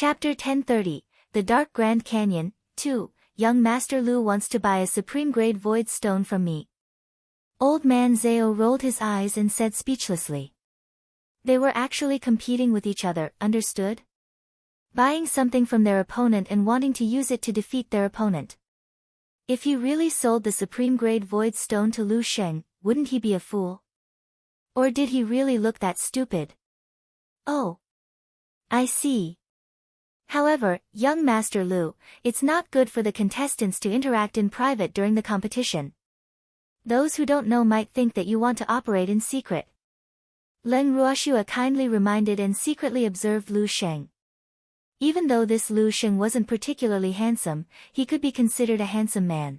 Chapter 1030, The Dark Grand Canyon, 2, Young Master Lu wants to buy a supreme-grade void stone from me. Old man Zhao rolled his eyes and said speechlessly. They were actually competing with each other, understood? Buying something from their opponent and wanting to use it to defeat their opponent. If he really sold the supreme-grade void stone to Lu Sheng, wouldn't he be a fool? Or did he really look that stupid? Oh. I see. However, young Master Lu, it's not good for the contestants to interact in private during the competition. Those who don't know might think that you want to operate in secret. Leng Ruoxue kindly reminded and secretly observed Lu Sheng. Even though this Lu Sheng wasn't particularly handsome, he could be considered a handsome man.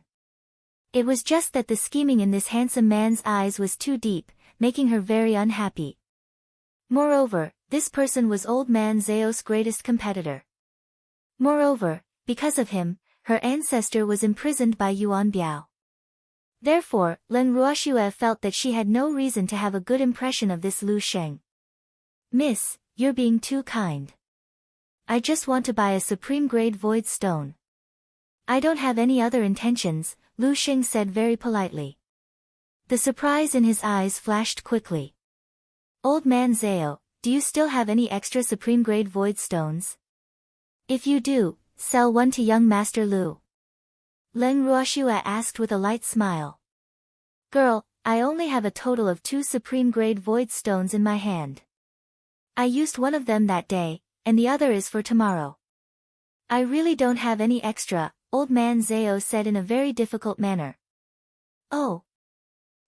It was just that the scheming in this handsome man's eyes was too deep, making her very unhappy. Moreover, this person was old man Zhao's greatest competitor. Moreover, because of him, her ancestor was imprisoned by Yuan Biao. Therefore, Leng Ruoxue felt that she had no reason to have a good impression of this Lu Sheng. Miss, you're being too kind. I just want to buy a supreme-grade void stone. I don't have any other intentions, Lu Sheng said very politely. The surprise in his eyes flashed quickly. Old man Zhao, do you still have any extra supreme-grade void stones? If you do, sell one to young Master Lu. Leng Ruoxue asked with a light smile. Girl, I only have a total of 2 supreme-grade void stones in my hand. I used one of them that day, and the other is for tomorrow. I really don't have any extra, old man Zhao said in a very difficult manner. Oh.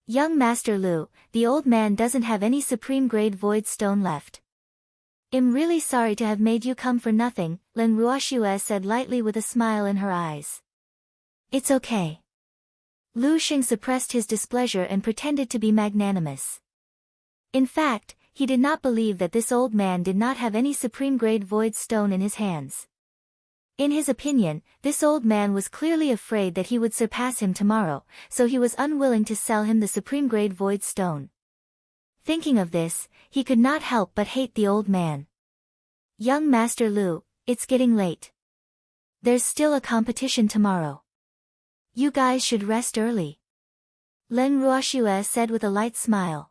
Young Master Lu, the old man doesn't have any supreme-grade void stone left. I'm really sorry to have made you come for nothing, Leng Ruoxue said lightly with a smile in her eyes. It's okay. Lu Sheng suppressed his displeasure and pretended to be magnanimous. In fact, he did not believe that this old man did not have any supreme-grade void stone in his hands. In his opinion, this old man was clearly afraid that he would surpass him tomorrow, so he was unwilling to sell him the supreme-grade void stone. Thinking of this, he could not help but hate the old man. Young Master Lu, it's getting late. There's still a competition tomorrow. You guys should rest early. Leng Ruoxue said with a light smile.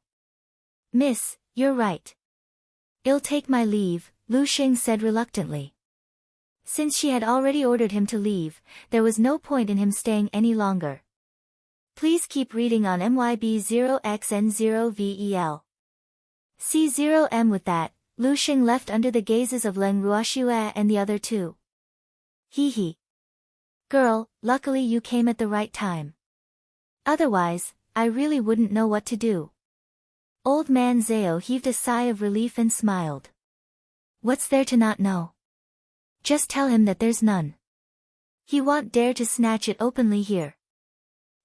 Miss, you're right. I'll take my leave, Lu Sheng said reluctantly. Since she had already ordered him to leave, there was no point in him staying any longer. Please keep reading on MYB0XN0VEL. C0M. With that, Lu Sheng left under the gazes of Leng Ruoxue and the other two. Hee hee. Girl, luckily you came at the right time. Otherwise, I really wouldn't know what to do. Old man Zhao heaved a sigh of relief and smiled. What's there to not know? Just tell him that there's none. He won't dare to snatch it openly here.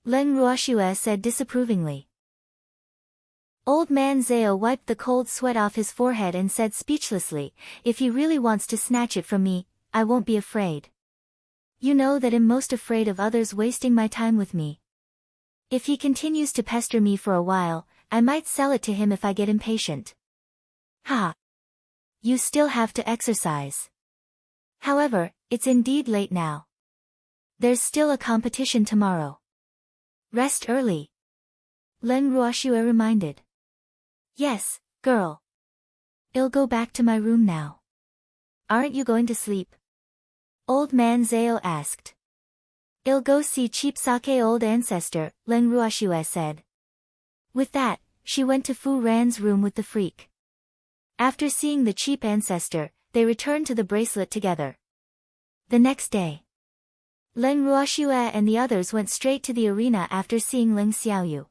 Leng Ruoxue said disapprovingly. Old man Zhao wiped the cold sweat off his forehead and said speechlessly, if he really wants to snatch it from me, I won't be afraid. You know that I'm most afraid of others wasting my time with me. If he continues to pester me for a while, I might sell it to him if I get impatient. Ha! You still have to exercise. However, it's indeed late now. There's still a competition tomorrow. Rest early. Leng Ruoxue reminded. Yes, girl. I'll go back to my room now. Aren't you going to sleep? Old man Zhao asked. I'll go see cheap sake old ancestor, Leng Ruoxue said. With that, she went to Fu Ran's room with the freak. After seeing the cheap ancestor, they returned to the bracelet together. The next day, Leng Ruoxue and the others went straight to the arena after seeing Ling Xiaoyu.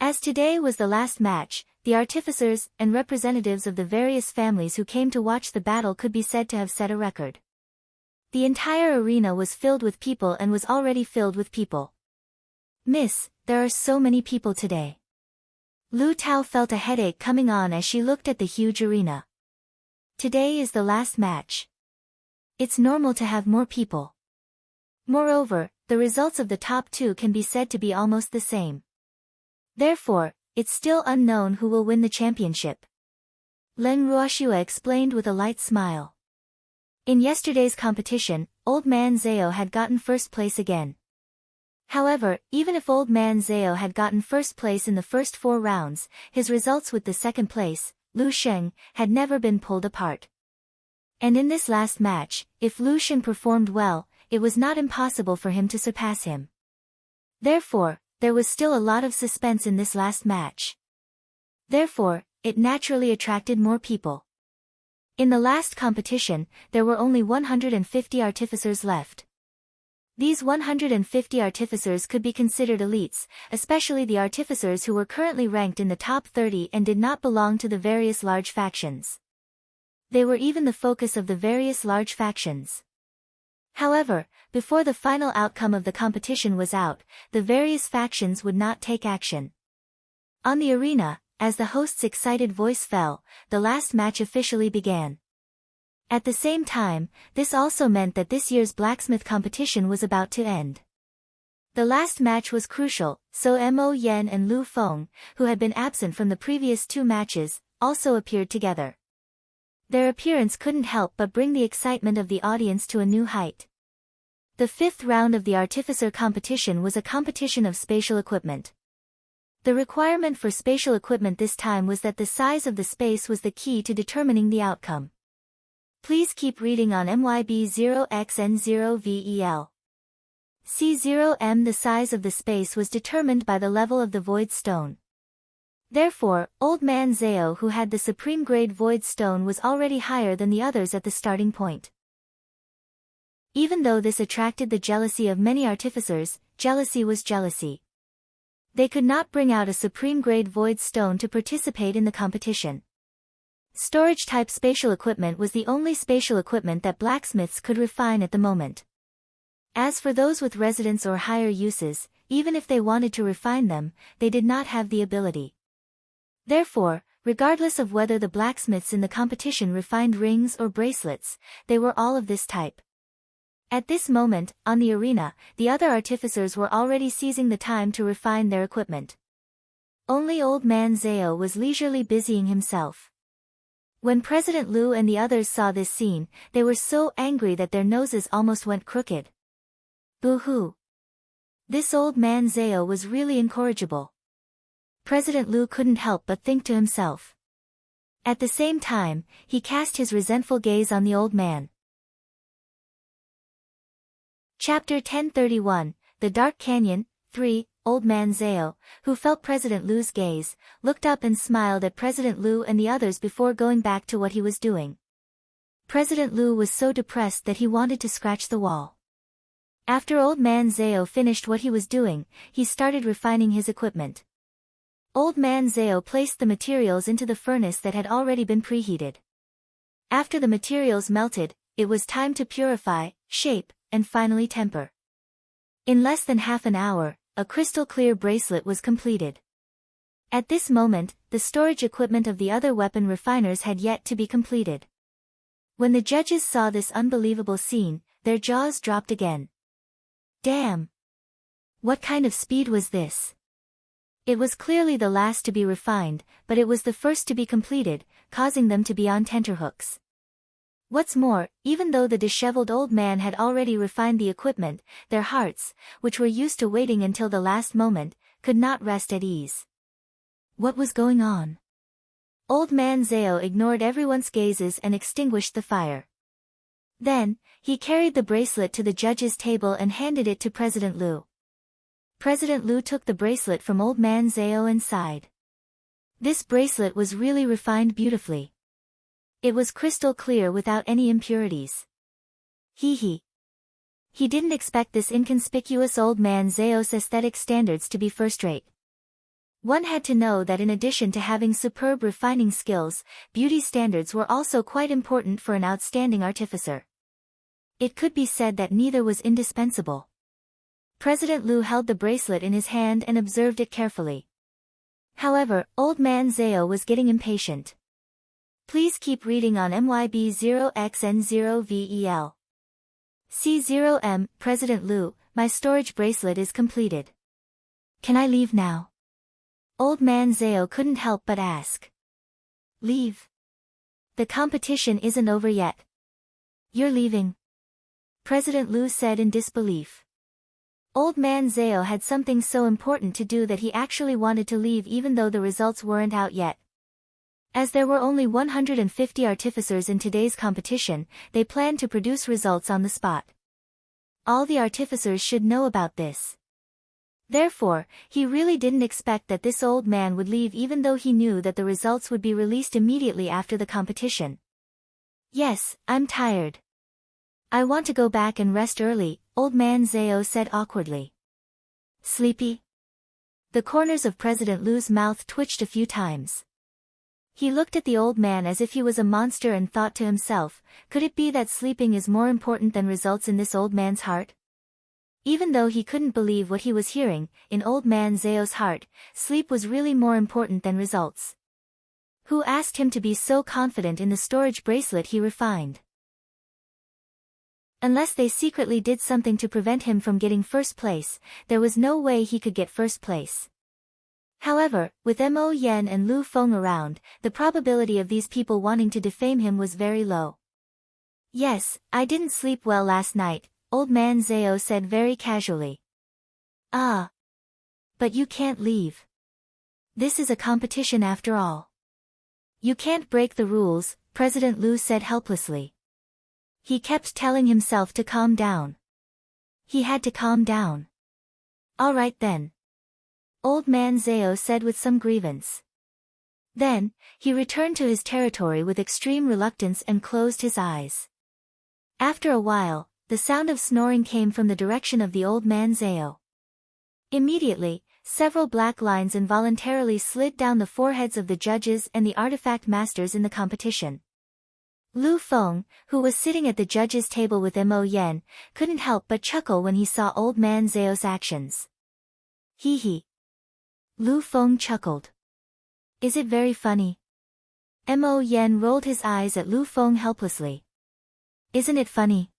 As today was the last match, the artificers and representatives of the various families who came to watch the battle could be said to have set a record. The entire arena was filled with people and was already filled with people. Miss, there are so many people today. Lu Tao felt a headache coming on as she looked at the huge arena. Today is the last match. It's normal to have more people. Moreover, the results of the top 2 can be said to be almost the same. Therefore, it's still unknown who will win the championship. Leng Ruoxue explained with a light smile. In yesterday's competition, Old Man Zhao had gotten first place again. However, even if Old Man Zhao had gotten first place in the first 4 rounds, his results with the second place, Lu Sheng, had never been pulled apart. And in this last match, if Lu Sheng performed well, it was not impossible for him to surpass him. Therefore, there was still a lot of suspense in this last match. Therefore, it naturally attracted more people. In the last competition, there were only 150 artificers left. These 150 artificers could be considered elites, especially the artificers who were currently ranked in the top 30 and did not belong to the various large factions. They were even the focus of the various large factions. However, before the final outcome of the competition was out, the various factions would not take action. On the arena, as the host's excited voice fell, the last match officially began. At the same time, this also meant that this year's blacksmith competition was about to end. The last match was crucial, so Mo Yen and Lu Feng, who had been absent from the previous 2 matches, also appeared together. Their appearance couldn't help but bring the excitement of the audience to a new height. The 5th round of the artificer competition was a competition of spatial equipment. The requirement for spatial equipment this time was that the size of the space was the key to determining the outcome. Please keep reading on MYB0XN0VEL. C0M. The size of the space was determined by the level of the void stone. Therefore, Old Man Zhao, who had the supreme grade void stone, was already higher than the others at the starting point. Even though this attracted the jealousy of many artificers, jealousy was jealousy. They could not bring out a supreme grade void stone to participate in the competition. Storage-type spatial equipment was the only spatial equipment that blacksmiths could refine at the moment. As for those with residence or higher uses, even if they wanted to refine them, they did not have the ability. Therefore, regardless of whether the blacksmiths in the competition refined rings or bracelets, they were all of this type. At this moment, on the arena, the other artificers were already seizing the time to refine their equipment. Only Old Man Zhao was leisurely busying himself. When President Lu and the others saw this scene, they were so angry that their noses almost went crooked. Boo-hoo! This Old Man Zhao was really incorrigible. President Lu couldn't help but think to himself. At the same time, he cast his resentful gaze on the old man. Chapter 1031, The Dark Canyon, 3, Old Man Zhao, who felt President Lu's gaze, looked up and smiled at President Lu and the others before going back to what he was doing. President Lu was so depressed that he wanted to scratch the wall. After Old Man Zhao finished what he was doing, he started refining his equipment. Old Man Zhao placed the materials into the furnace that had already been preheated. After the materials melted, it was time to purify, shape, and finally temper. In less than half an hour, a crystal-clear bracelet was completed. At this moment, the storage equipment of the other weapon refiners had yet to be completed. When the judges saw this unbelievable scene, their jaws dropped again. Damn! What kind of speed was this? It was clearly the last to be refined, but it was the first to be completed, causing them to be on tenterhooks. What's more, even though the disheveled old man had already refined the equipment, their hearts, which were used to waiting until the last moment, could not rest at ease. What was going on? Old Man Zhao ignored everyone's gazes and extinguished the fire. Then, he carried the bracelet to the judge's table and handed it to President Lu. President Lu took the bracelet from Old Man Zhao and sighed. This bracelet was really refined beautifully. It was crystal clear without any impurities. He didn't expect this inconspicuous Old Man Zhao's aesthetic standards to be first-rate. One had to know that in addition to having superb refining skills, beauty standards were also quite important for an outstanding artificer. It could be said that neither was indispensable. President Lu held the bracelet in his hand and observed it carefully. However, Old Man Zhao was getting impatient. Please keep reading on MYB0XN0VEL. C0M, President Lu, my storage bracelet is completed. Can I leave now? Old Man Zhao couldn't help but ask. Leave? The competition isn't over yet. You're leaving? President Lu said in disbelief. Old man Zhao had something so important to do that he actually wanted to leave even though the results weren't out yet. As there were only 150 artificers in today's competition, they planned to produce results on the spot. All the artificers should know about this. Therefore, he really didn't expect that this old man would leave even though he knew that the results would be released immediately after the competition. Yes, I'm tired. I want to go back and rest early, old man Zhao said awkwardly. Sleepy? The corners of President Lu's mouth twitched a few times. He looked at the old man as if he was a monster and thought to himself, could it be that sleeping is more important than results in this old man's heart? Even though he couldn't believe what he was hearing, in old man Zhao's heart, sleep was really more important than results. Who asked him to be so confident in the storage bracelet he refined? Unless they secretly did something to prevent him from getting first place, there was no way he could get first place. However, with Mo Yan and Lu Feng around, the probability of these people wanting to defame him was very low. Yes, I didn't sleep well last night, old man Zhao said very casually. Ah. But you can't leave. This is a competition after all. You can't break the rules, President Lu said helplessly. He kept telling himself to calm down. He had to calm down. All right then. Old man Zhao said with some grievance. Then, he returned to his territory with extreme reluctance and closed his eyes. After a while, the sound of snoring came from the direction of the old man Zhao. Immediately, several black lines involuntarily slid down the foreheads of the judges and the artifact masters in the competition. Lu Feng, who was sitting at the judges' table with Mo Yan, couldn't help but chuckle when he saw old man Zhao's actions. Hee hee. Lu Feng chuckled. Is it very funny? Mo Yan rolled his eyes at Lu Feng helplessly. Isn't it funny?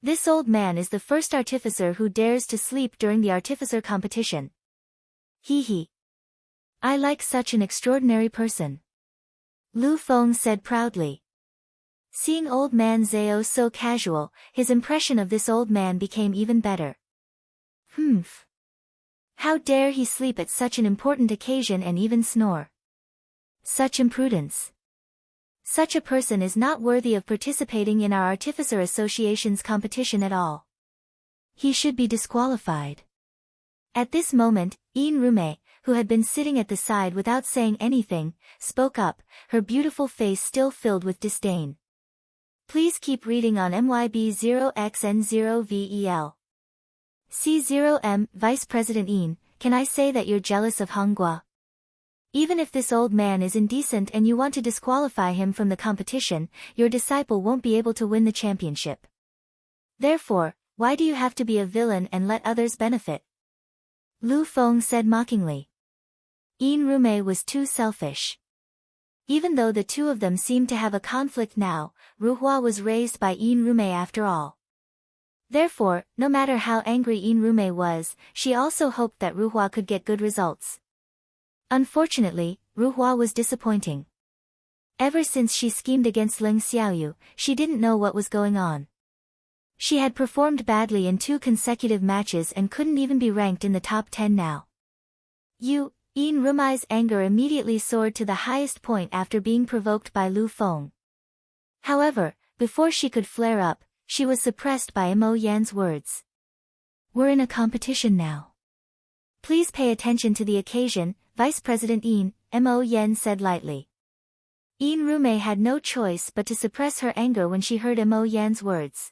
This old man is the first artificer who dares to sleep during the artificer competition. Hee hee. I like such an extraordinary person. Lu Feng said proudly. Seeing old man Zhao so casual, his impression of this old man became even better. Humph. How dare he sleep at such an important occasion and even snore? Such imprudence. Such a person is not worthy of participating in our Artificer Association's competition at all. He should be disqualified. At this moment, Unrivaled, who had been sitting at the side without saying anything, spoke up, her beautiful face still filled with disdain. Please keep reading on MYB0XN0VEL. C0M, Vice President Yin, can I say that you're jealous of Honghua? Even if this old man is indecent and you want to disqualify him from the competition, your disciple won't be able to win the championship. Therefore, why do you have to be a villain and let others benefit? Lu Feng said mockingly. Unrivaled was too selfish. Even though the two of them seemed to have a conflict now, Ruhua was raised by Unrivaled after all. Therefore, no matter how angry Unrivaled was, she also hoped that Ruhua could get good results. Unfortunately, Ruhua was disappointing. Ever since she schemed against Ling Xiaoyu, she didn't know what was going on. She had performed badly in 2 consecutive matches and couldn't even be ranked in the top 10 now. Unrima's anger immediately soared to the highest point after being provoked by Lu Feng. However, before she could flare up, she was suppressed by Mo Yan's words. We're in a competition now. Please pay attention to the occasion, Vice President Yin, Mo Yan said lightly. Unrivaled had no choice but to suppress her anger when she heard Mo Yan's words.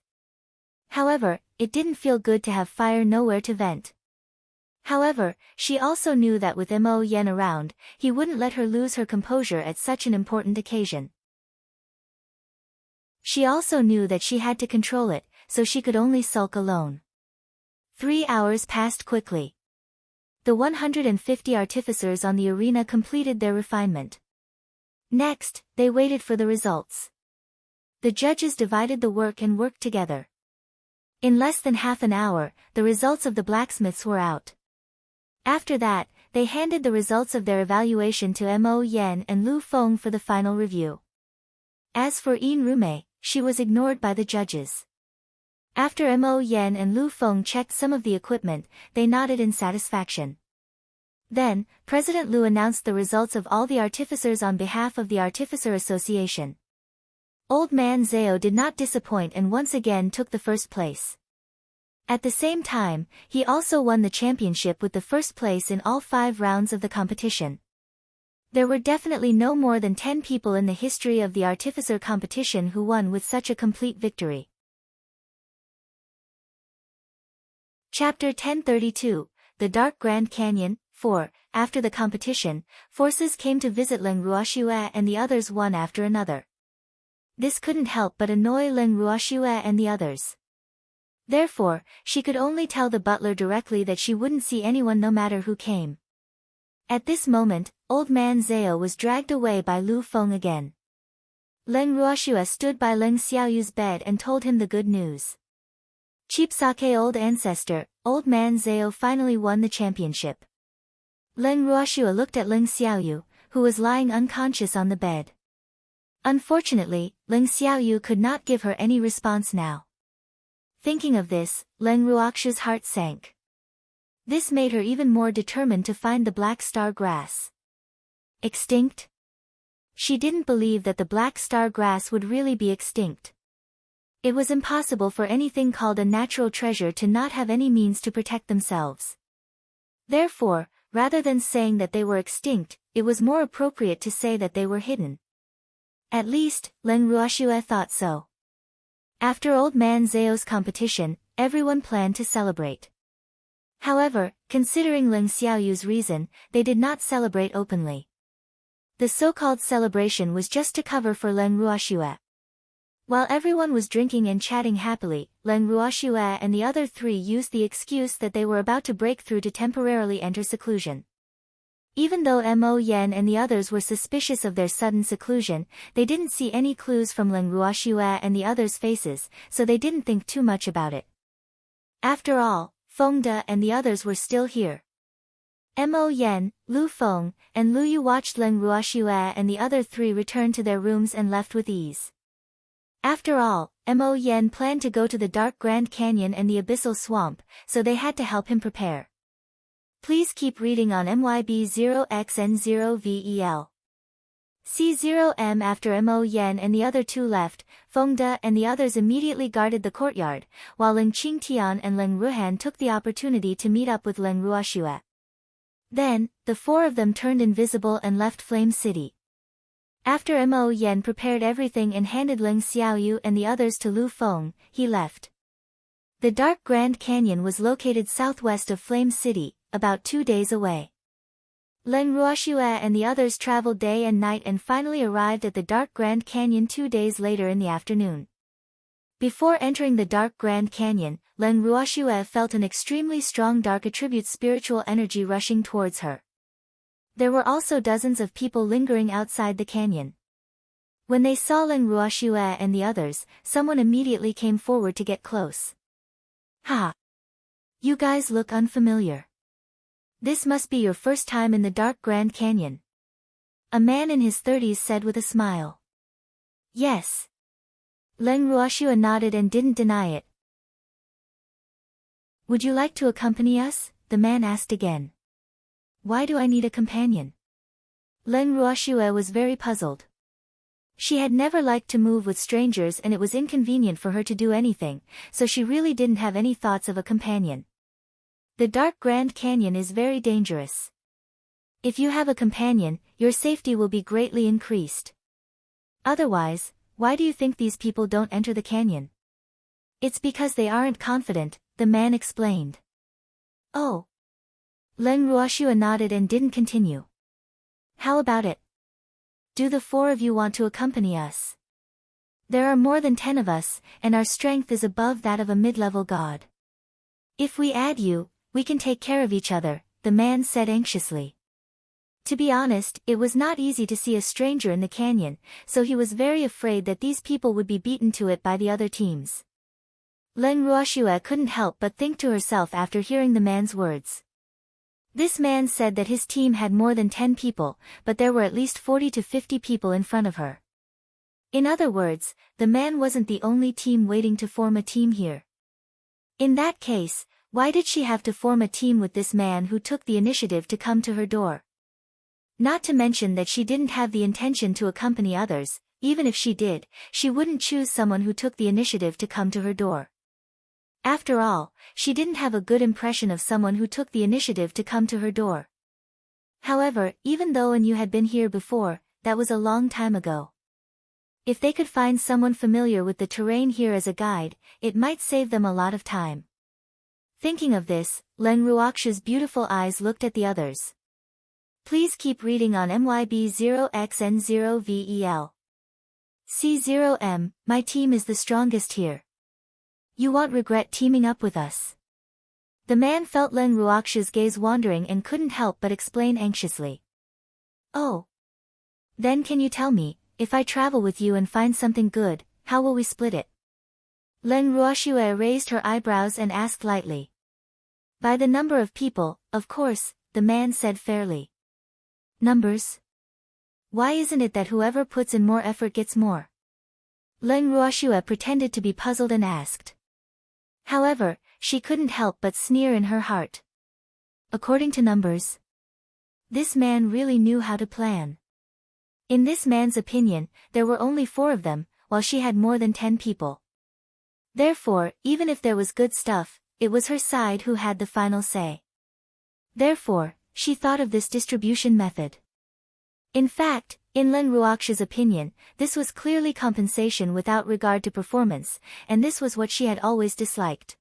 However, it didn't feel good to have fire nowhere to vent. However, she also knew that with Mo Yan around, he wouldn't let her lose her composure at such an important occasion. She also knew that she had to control it, so she could only sulk alone. 3 hours passed quickly. The 150 artificers on the arena completed their refinement. Next, they waited for the results. The judges divided the work and worked together. In less than half an hour, the results of the blacksmiths were out. After that, they handed the results of their evaluation to Mo Yan and Lu Feng for the final review. As for Unrivaled, she was ignored by the judges. After Mo Yen and Lu Feng checked some of the equipment, they nodded in satisfaction. Then, President Lu announced the results of all the artificers on behalf of the Artificer Association. Old Man Zhao did not disappoint and once again took the first place. At the same time, he also won the championship with the first place in all 5 rounds of the competition. There were definitely no more than 10 people in the history of the Artificer competition who won with such a complete victory. Chapter 1032, The Dark Grand Canyon, 4. After the competition, forces came to visit Leng Ruoxue and the others one after another. This couldn't help but annoy Leng Ruoxue and the others. Therefore, she could only tell the butler directly that she wouldn't see anyone no matter who came. At this moment, Old Man Zhao was dragged away by Lu Feng again. Leng Ruoxue stood by Leng Xiaoyu's bed and told him the good news. Cheap sake old ancestor, Old Man Zhao finally won the championship. Leng Ruoxue looked at Leng Xiaoyu, who was lying unconscious on the bed. Unfortunately, Leng Xiaoyu could not give her any response now. Thinking of this, Leng Ruoxue's heart sank. This made her even more determined to find the black star grass. Extinct? She didn't believe that the black star grass would really be extinct. It was impossible for anything called a natural treasure to not have any means to protect themselves. Therefore, rather than saying that they were extinct, it was more appropriate to say that they were hidden. At least, Leng Ruoxue thought so. After Old Man Zhao's competition, everyone planned to celebrate. However, considering Leng Xiaoyu's reason, they did not celebrate openly. The so-called celebration was just to cover for Leng Ruoxue. While everyone was drinking and chatting happily, Leng Ruoxue and the other 3 used the excuse that they were about to break through to temporarily enter seclusion. Even though Mo Yen and the others were suspicious of their sudden seclusion, they didn't see any clues from Leng Ruoxue and the others' faces, so they didn't think too much about it. After all, Feng De and the others were still here. Mo Yen, Lu Feng, and Lu Yu watched Leng Ruoxue and the other 3 return to their rooms and left with ease. After all, Mo Yen planned to go to the Dark Grand Canyon and the Abyssal Swamp, so they had to help him prepare. Please keep reading on MYB0XN0VEL. C0M. After Mo Yen and the other 2 left, Feng De and the others immediately guarded the courtyard, while Leng Qingtian and Leng Ruhan took the opportunity to meet up with Leng Ruoxue. Then, the 4 of them turned invisible and left Flame City. After Mo Yen prepared everything and handed Leng Xiaoyu and the others to Lu Feng, he left. The Dark Grand Canyon was located southwest of Flame City, about 2 days away. Leng Ruoxue and the others traveled day and night and finally arrived at the Dark Grand Canyon 2 days later in the afternoon. Before entering the Dark Grand Canyon, Leng Ruoxue felt an extremely strong dark attribute spiritual energy rushing towards her. There were also dozens of people lingering outside the canyon. When they saw Leng Ruoxue and the others, someone immediately came forward to get close. Ha! You guys look unfamiliar. This must be your first time in the Dark Grand Canyon. A man in his 30s said with a smile. Yes. Leng Ruoxue nodded and didn't deny it. Would you like to accompany us? The man asked again. Why do I need a companion? Leng Ruoxue was very puzzled. She had never liked to move with strangers and it was inconvenient for her to do anything, so she really didn't have any thoughts of a companion. The Dark Grand Canyon is very dangerous. If you have a companion, your safety will be greatly increased. Otherwise, why do you think these people don't enter the canyon? It's because they aren't confident, the man explained. Oh. Leng Ruoxue nodded and didn't continue. How about it? Do the 4 of you want to accompany us? There are more than 10 of us, and our strength is above that of a mid-level god. If we add you, we can take care of each other, the man said anxiously. To be honest, it was not easy to see a stranger in the canyon, so he was very afraid that these people would be beaten to it by the other teams. Leng Ruoxue couldn't help but think to herself after hearing the man's words. This man said that his team had more than 10 people, but there were at least 40 to 50 people in front of her. In other words, the man wasn't the only team waiting to form a team here. In that case, why did she have to form a team with this man who took the initiative to come to her door? Not to mention that she didn't have the intention to accompany others. Even if she did, she wouldn't choose someone who took the initiative to come to her door. After all, she didn't have a good impression of someone who took the initiative to come to her door. However, even though you had been here before, that was a long time ago. If they could find someone familiar with the terrain here as a guide, it might save them a lot of time. Thinking of this, Len Ruox's beautiful eyes looked at the others. Please keep reading on MYB0XN0VEL. C0M, my team is the strongest here. You won't regret teaming up with us. The man felt Len Ruox's gaze wandering and couldn't help but explain anxiously. Oh. Then can you tell me, if I travel with you and find something good, how will we split it? Len Ruoxue raised her eyebrows and asked lightly. By the number of people, of course, the man said fairly. Numbers? Why isn't it that whoever puts in more effort gets more? Len Ruoxue pretended to be puzzled and asked. However, she couldn't help but sneer in her heart. According to numbers? This man really knew how to plan. In this man's opinion, there were only 4 of them, while she had more than 10 people. Therefore, even if there was good stuff, it was her side who had the final say. Therefore, she thought of this distribution method. In fact, in Len Ruox's opinion, this was clearly compensation without regard to performance, and this was what she had always disliked.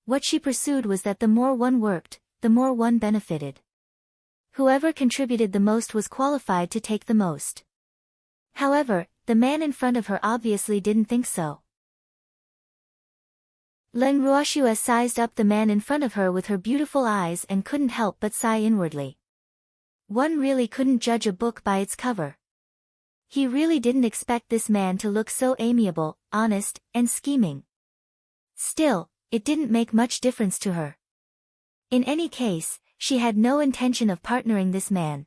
What she pursued was that the more one worked, the more one benefited. Whoever contributed the most was qualified to take the most. However, the man in front of her obviously didn't think so. Len Ruoxue sized up the man in front of her with her beautiful eyes and couldn't help but sigh inwardly. One really couldn't judge a book by its cover. He really didn't expect this man to look so amiable, honest, and scheming. Still, it didn't make much difference to her. In any case, she had no intention of partnering this man.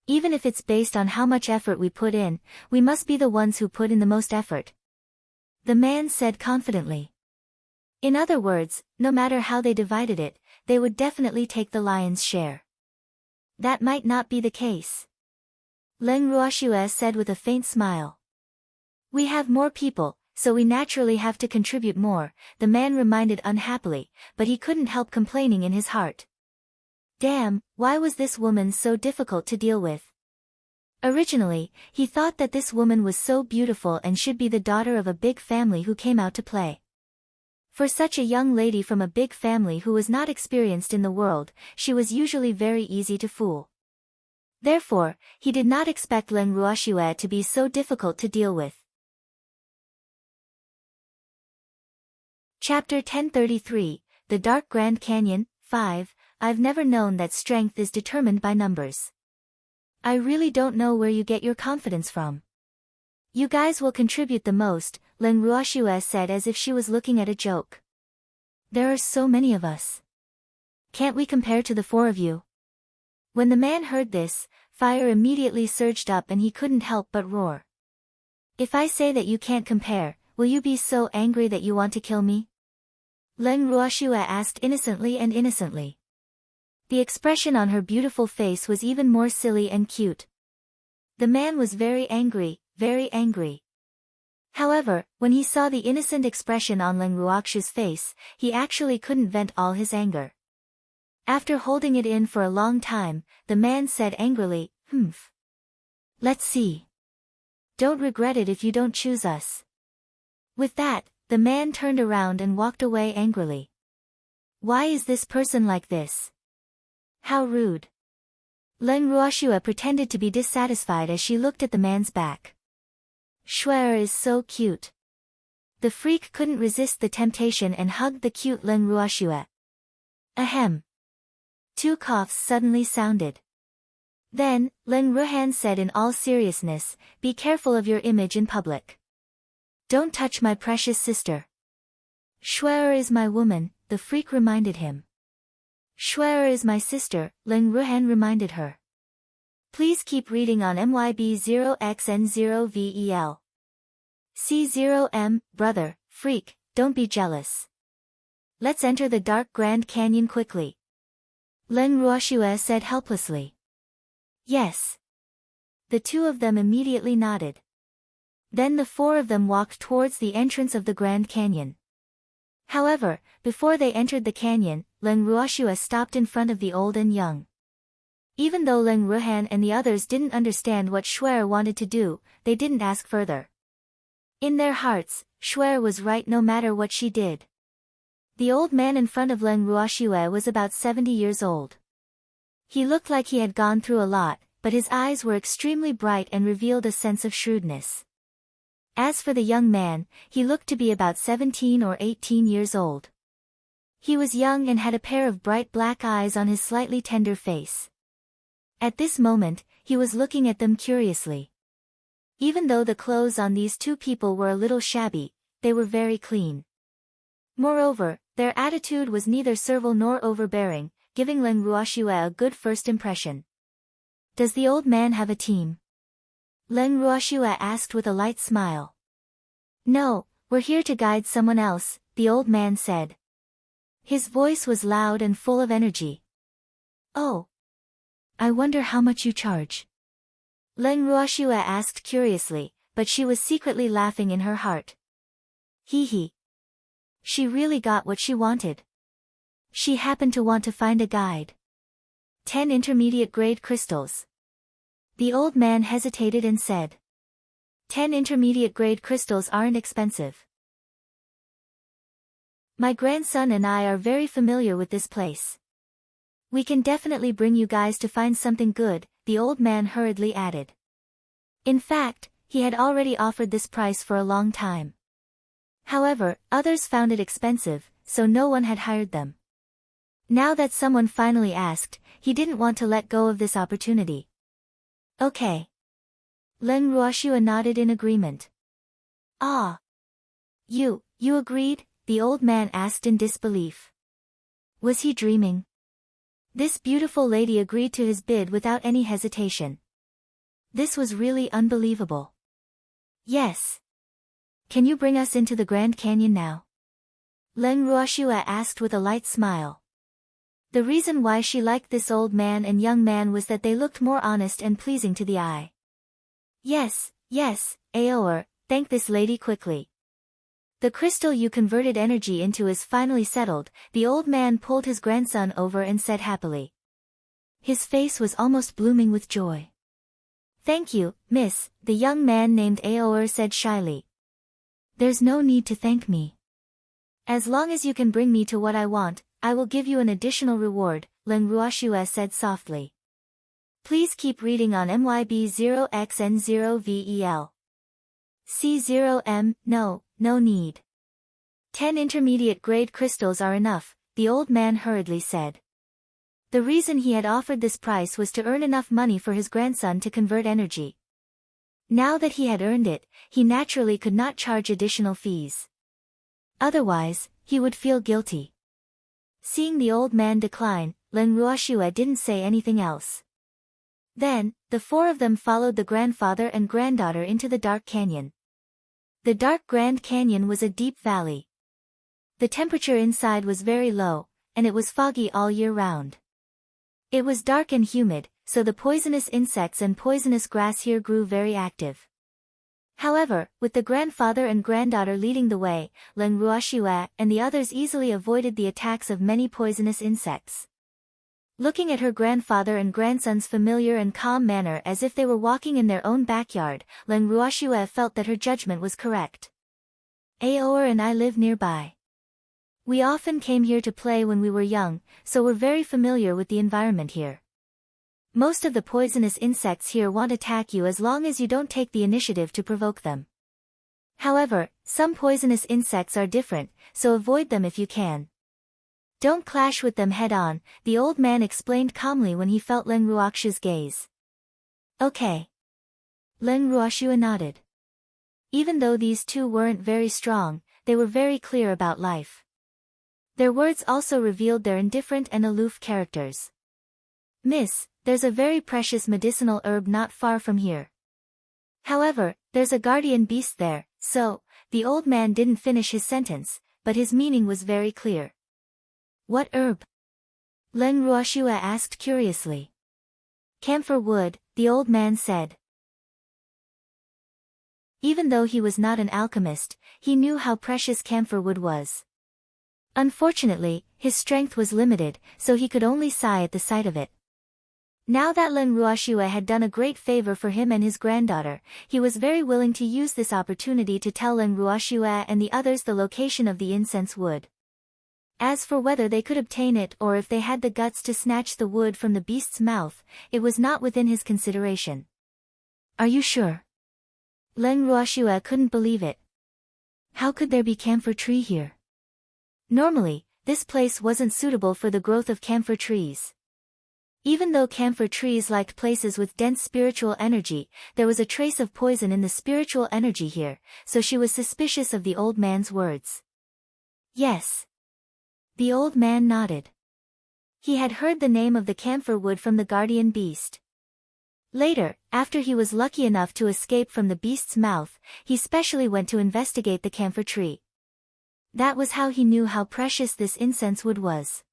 Even if it's based on how much effort we put in, we must be the ones who put in the most effort. The man said confidently. In other words, no matter how they divided it, they would definitely take the lion's share. That might not be the case. Len Ruoxue said with a faint smile. We have more people, so we naturally have to contribute more, the man reminded unhappily, but he couldn't help complaining in his heart. Damn, why was this woman so difficult to deal with? Originally, he thought that this woman was so beautiful and should be the daughter of a big family who came out to play. For such a young lady from a big family who was not experienced in the world, she was usually very easy to fool. Therefore, he did not expect Len Ruoxue to be so difficult to deal with. Chapter 1033, The Dark Grand Canyon, 5, I've never known that strength is determined by numbers. I really don't know where you get your confidence from. You guys will contribute the most, Len Ruoxue said as if she was looking at a joke. There are so many of us. Can't we compare to the 4 of you? When the man heard this, fire immediately surged up and he couldn't help but roar. If I say that you can't compare, will you be so angry that you want to kill me? Len Ruoxue asked innocently and innocently. The expression on her beautiful face was even more silly and cute. The man was very angry, very angry. However, when he saw the innocent expression on Len Ruox's face, he actually couldn't vent all his anger. After holding it in for a long time, the man said angrily, "Humph. Let's see. Don't regret it if you don't choose us." With that, the man turned around and walked away angrily. Why is this person like this? How rude. Len Ruoxue pretended to be dissatisfied as she looked at the man's back. Shuer is so cute. The freak couldn't resist the temptation and hugged the cute Len Ruoxue. Ahem. 2 coughs suddenly sounded. Then, Len Ruohan said in all seriousness, be careful of your image in public. Don't touch my precious sister. Shuer is my woman, the freak reminded him. Shuer is my sister, Len Ruohan reminded her. Please keep reading on MYB0XN0VEL. C0M, brother, freak, don't be jealous. Let's enter the dark Grand Canyon quickly. Leng Ruoxue said helplessly. Yes. The two of them immediately nodded. Then the four of them walked towards the entrance of the Grand Canyon. However, before they entered the canyon, Leng Ruoxue stopped in front of the old and young. Even though Leng Ruhan and the others didn't understand what Shuer wanted to do, they didn't ask further. In their hearts, Shuer was right no matter what she did. The old man in front of Leng Ruoxue was about 70 years old. He looked like he had gone through a lot, but his eyes were extremely bright and revealed a sense of shrewdness. As for the young man, he looked to be about 17 or 18 years old. He was young and had a pair of bright black eyes on his slightly tender face. At this moment, he was looking at them curiously. Even though the clothes on these two people were a little shabby, they were very clean. Moreover, their attitude was neither servile nor overbearing, giving Leng Ruoxue a good first impression. Does the old man have a team? Leng Ruoxue asked with a light smile. No, we're here to guide someone else, the old man said. His voice was loud and full of energy. Oh. I wonder how much you charge. Leng Ruoxue asked curiously, but she was secretly laughing in her heart. Hee hee. She really got what she wanted. She happened to want to find a guide. 10 intermediate grade crystals. The old man hesitated and said. 10 intermediate grade crystals aren't expensive. My grandson and I are very familiar with this place. We can definitely bring you guys to find something good, the old man hurriedly added. In fact, he had already offered this price for a long time. However, others found it expensive, so no one had hired them. Now that someone finally asked, he didn't want to let go of this opportunity. Okay. Leng Ruoxue nodded in agreement. Ah. You agreed? The old man asked in disbelief. Was he dreaming? This beautiful lady agreed to his bid without any hesitation. This was really unbelievable. Yes. Can you bring us into the Grand Canyon now? Leng Ruoxue asked with a light smile. The reason why she liked this old man and young man was that they looked more honest and pleasing to the eye. Yes, Aoer, thank this lady quickly. The crystal you converted energy into is finally settled, the old man pulled his grandson over and said happily. His face was almost blooming with joy. Thank you, miss, the young man named Aoer said shyly. There's no need to thank me. As long as you can bring me to what I want, I will give you an additional reward, Leng Ruoxue said softly. Please keep reading on MYB0XN0VEL. C0M, no need. 10 intermediate grade crystals are enough, the old man hurriedly said. The reason he had offered this price was to earn enough money for his grandson to convert energy. Now that he had earned it, he naturally could not charge additional fees. Otherwise, he would feel guilty. Seeing the old man decline, Leng Ruoxue didn't say anything else. Then, the four of them followed the grandfather and granddaughter into the dark canyon. The dark Grand Canyon was a deep valley. The temperature inside was very low, and it was foggy all year round. It was dark and humid, so the poisonous insects and poisonous grass here grew very active. However, with the grandfather and granddaughter leading the way, Leng Ruoxue and the others easily avoided the attacks of many poisonous insects. Looking at her grandfather and grandson's familiar and calm manner as if they were walking in their own backyard, Leng Ruoxue felt that her judgment was correct. Aoer and I live nearby. We often came here to play when we were young, so we're very familiar with the environment here. Most of the poisonous insects here won't attack you as long as you don't take the initiative to provoke them. However, some poisonous insects are different, so avoid them if you can. Don't clash with them head-on, the old man explained calmly when he felt Leng Ruoxue's gaze. Okay. Leng Ruoxue nodded. Even though these two weren't very strong, they were very clear about life. Their words also revealed their indifferent and aloof characters. Miss, there's a very precious medicinal herb not far from here. However, there's a guardian beast there, So, the old man didn't finish his sentence, but his meaning was very clear. What herb? Leng Ruoxue asked curiously. Camphor wood, the old man said. Even though he was not an alchemist, he knew how precious camphor wood was. Unfortunately, his strength was limited, so he could only sigh at the sight of it. Now that Leng Ruoxue had done a great favor for him and his granddaughter, he was very willing to use this opportunity to tell Leng Ruoxue and the others the location of the incense wood. As for whether they could obtain it or if they had the guts to snatch the wood from the beast's mouth, it was not within his consideration. Are you sure? Leng Ruoxue couldn't believe it. How could there be camphor tree here? Normally, this place wasn't suitable for the growth of camphor trees. Even though camphor trees liked places with dense spiritual energy, there was a trace of poison in the spiritual energy here, so she was suspicious of the old man's words. Yes. The old man nodded. He had heard the name of the camphor wood from the guardian beast. Later, after he was lucky enough to escape from the beast's mouth, he specially went to investigate the camphor tree. That was how he knew how precious this incense wood was.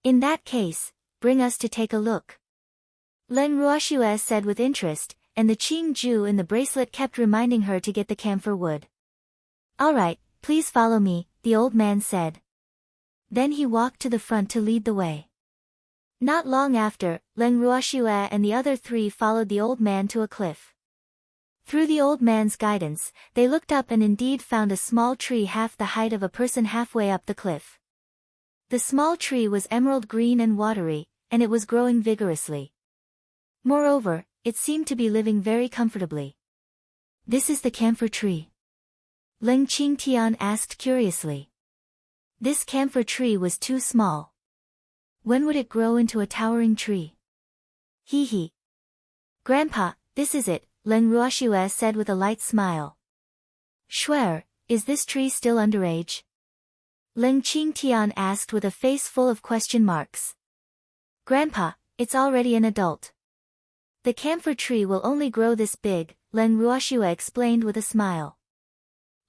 In that case, bring us to take a look. Leng Ruoxue said with interest, and the Qing Ju in the bracelet kept reminding her to get the camphor wood. All right, please follow me, the old man said. Then he walked to the front to lead the way. Not long after, Leng Ruoxue and the other three followed the old man to a cliff. Through the old man's guidance, they looked up and indeed found a small tree half the height of a person halfway up the cliff. The small tree was emerald green and watery, and it was growing vigorously. Moreover, it seemed to be living very comfortably. This is the camphor tree? Leng Qingtian asked curiously. This camphor tree was too small. When would it grow into a towering tree? Hee hee. Grandpa, this is it, Leng Ruoxue said with a light smile. Shuer, is this tree still underage? Leng Qingtian asked with a face full of question marks. Grandpa, it's already an adult. The camphor tree will only grow this big, Leng Ruoxue explained with a smile.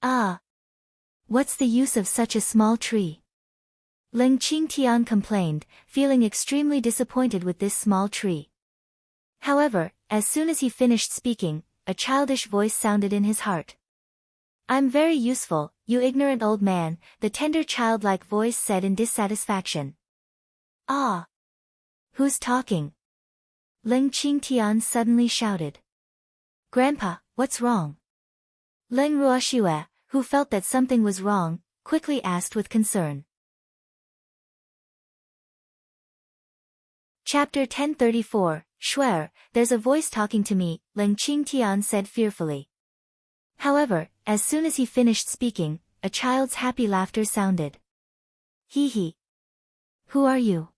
Ah. What's the use of such a small tree? Leng Qingtian complained, feeling extremely disappointed with this small tree. However, as soon as he finished speaking, a childish voice sounded in his heart. I'm very useful, you ignorant old man, the tender childlike voice said in dissatisfaction. Ah! Who's talking? Leng Qingtian suddenly shouted. Grandpa, what's wrong? Leng Ruoxue, who felt that something was wrong, quickly asked with concern. Chapter 1034, Shuer, there's a voice talking to me, Leng Qingtian said fearfully. However, as soon as he finished speaking, a child's happy laughter sounded. Hee hee. Who are you?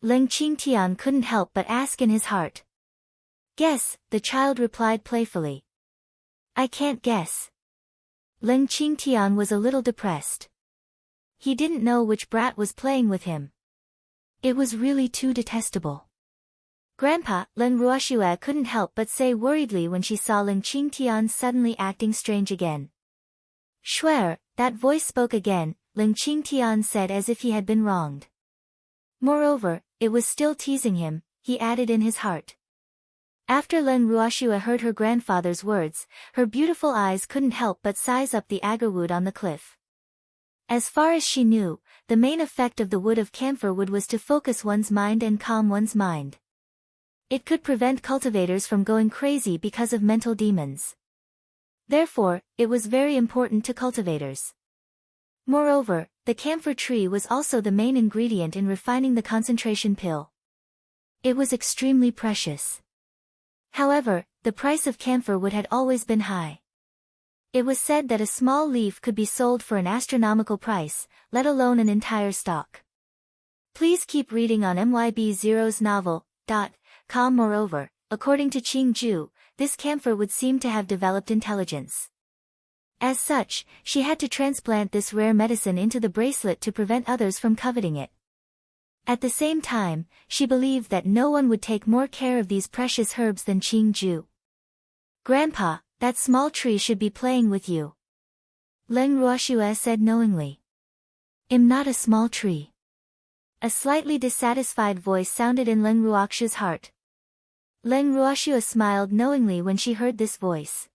Leng Qingtian couldn't help but ask in his heart. Guess, the child replied playfully. I can't guess. Leng Qingtian was a little depressed. He didn't know which brat was playing with him. It was really too detestable. Grandpa, Leng Ruoxue couldn't help but say worriedly when she saw Leng Qingtian suddenly acting strange again. Shuer, that voice spoke again, Leng Qingtian said as if he had been wronged. Moreover, it was still teasing him, he added in his heart. After Leng Ruoxue heard her grandfather's words, her beautiful eyes couldn't help but size up the agarwood on the cliff. As far as she knew, the main effect of the wood of camphor wood was to focus one's mind and calm one's mind. It could prevent cultivators from going crazy because of mental demons. Therefore, it was very important to cultivators. Moreover, the camphor tree was also the main ingredient in refining the concentration pill. It was extremely precious. However, the price of camphor wood had always been high. It was said that a small leaf could be sold for an astronomical price, let alone an entire stalk. Please keep reading on MYB0's novel.com. Moreover, according to Qing Ju, this camphor would seem to have developed intelligence. As such, she had to transplant this rare medicine into the bracelet to prevent others from coveting it. At the same time, she believed that no one would take more care of these precious herbs than Qing Ju. Grandpa, That small tree should be playing with you. Leng Ruoxue said knowingly. I'm not a small tree. A slightly dissatisfied voice sounded in Leng Ruoxue's heart. Leng Ruoxue smiled knowingly when she heard this voice.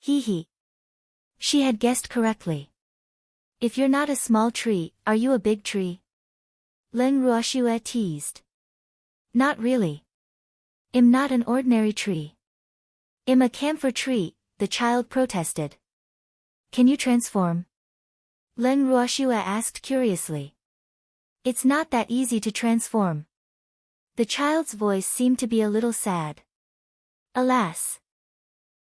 He. She had guessed correctly. If you're not a small tree, are you a big tree? Leng Ruoxue teased. Not really. I'm not an ordinary tree. I'm a camphor tree, the child protested. Can you transform? Leng Ruoxue asked curiously. It's not that easy to transform. The child's voice seemed to be a little sad. Alas.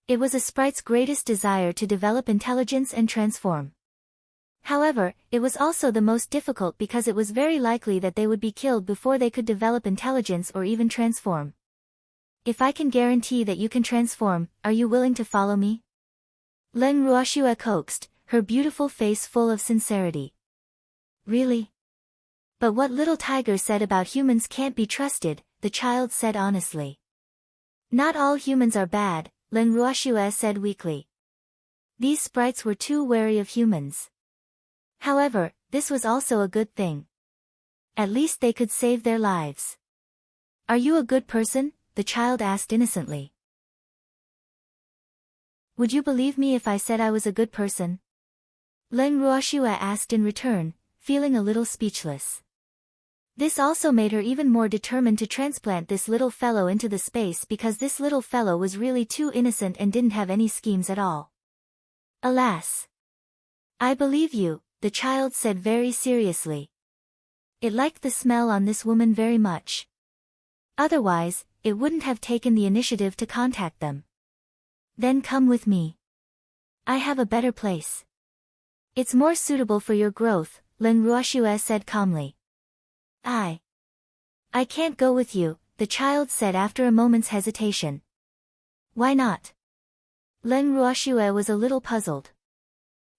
It was a sprite's greatest desire to develop intelligence and transform. However, it was also the most difficult because it was very likely that they would be killed before they could develop intelligence or even transform. If I can guarantee that you can transform, are you willing to follow me? Leng Ruoxue coaxed, her beautiful face full of sincerity. Really? But what little tiger said about humans can't be trusted, the child said honestly. Not all humans are bad, Leng Ruoxue said weakly. These sprites were too wary of humans. However, this was also a good thing. At least they could save their lives. Are you a good person? The child asked innocently. Would you believe me if I said I was a good person? Leng Ruoxue asked in return, feeling a little speechless. This also made her even more determined to transplant this little fellow into the space because this little fellow was really too innocent and didn't have any schemes at all. Alas. I believe you, the child said very seriously. It liked the smell on this woman very much. Otherwise, it wouldn't have taken the initiative to contact them. Then come with me. I have a better place. It's more suitable for your growth, Leng Ruoxue said calmly. I can't go with you, the child said after a moment's hesitation. Why not? Leng Ruoxue was a little puzzled.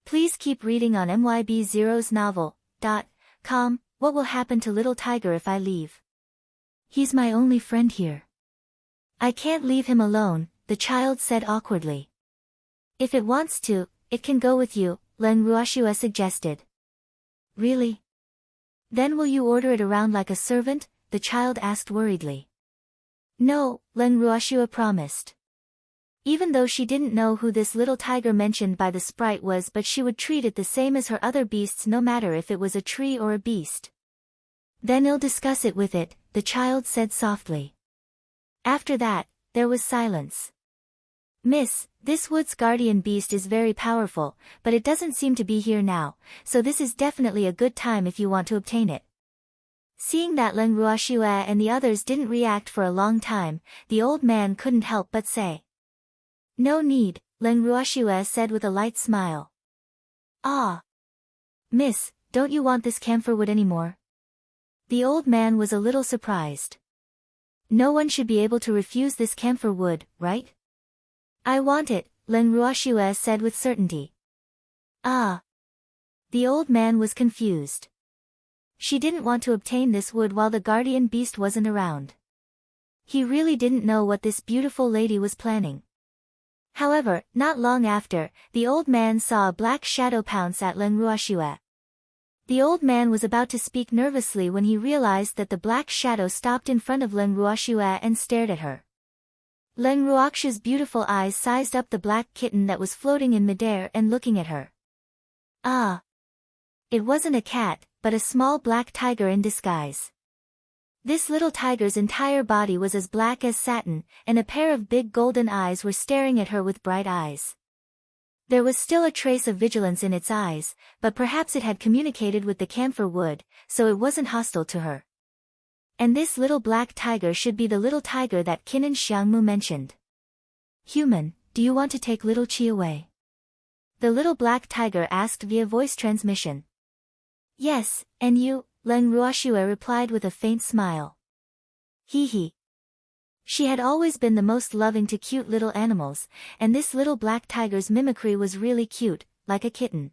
Please keep reading on myb0snovel.com. What will happen to little tiger if I leave? He's my only friend here. I can't leave him alone, the child said awkwardly. If it wants to, it can go with you, Leng Ruoxue suggested. Really? Then will you order it around like a servant? The child asked worriedly. No, Leng Ruoxue promised. Even though she didn't know who this little tiger mentioned by the sprite was, but she would treat it the same as her other beasts no matter if it was a tree or a beast. Then I'll discuss it with it, the child said softly. After that, there was silence. Miss, this wood's guardian beast is very powerful, but it doesn't seem to be here now, so this is definitely a good time if you want to obtain it. Seeing that Leng Ruoxue and the others didn't react for a long time, the old man couldn't help but say. No need, Leng Ruoxue said with a light smile. Ah. Miss, don't you want this camphor wood anymore? The old man was a little surprised. No one should be able to refuse this camphor wood, right? I want it, Leng Ruoxue said with certainty. Ah. The old man was confused. She didn't want to obtain this wood while the guardian beast wasn't around. He really didn't know what this beautiful lady was planning. However, not long after, the old man saw a black shadow pounce at Leng Ruoxue. The old man was about to speak nervously when he realized that the black shadow stopped in front of Leng Ruoxue and stared at her. Leng Ruoxue's beautiful eyes sized up the black kitten that was floating in midair and looking at her. Ah. It wasn't a cat, but a small black tiger in disguise. This little tiger's entire body was as black as satin, and a pair of big golden eyes were staring at her with bright eyes. There was still a trace of vigilance in its eyes, but perhaps it had communicated with the camphor wood, so it wasn't hostile to her. And this little black tiger should be the little tiger that Qinan Xiangmu mentioned. Human, do you want to take little Qi away? The little black tiger asked via voice transmission. Yes, and you, Leng Ruoxue replied with a faint smile. He. She had always been the most loving to cute little animals, and this little black tiger's mimicry was really cute, like a kitten.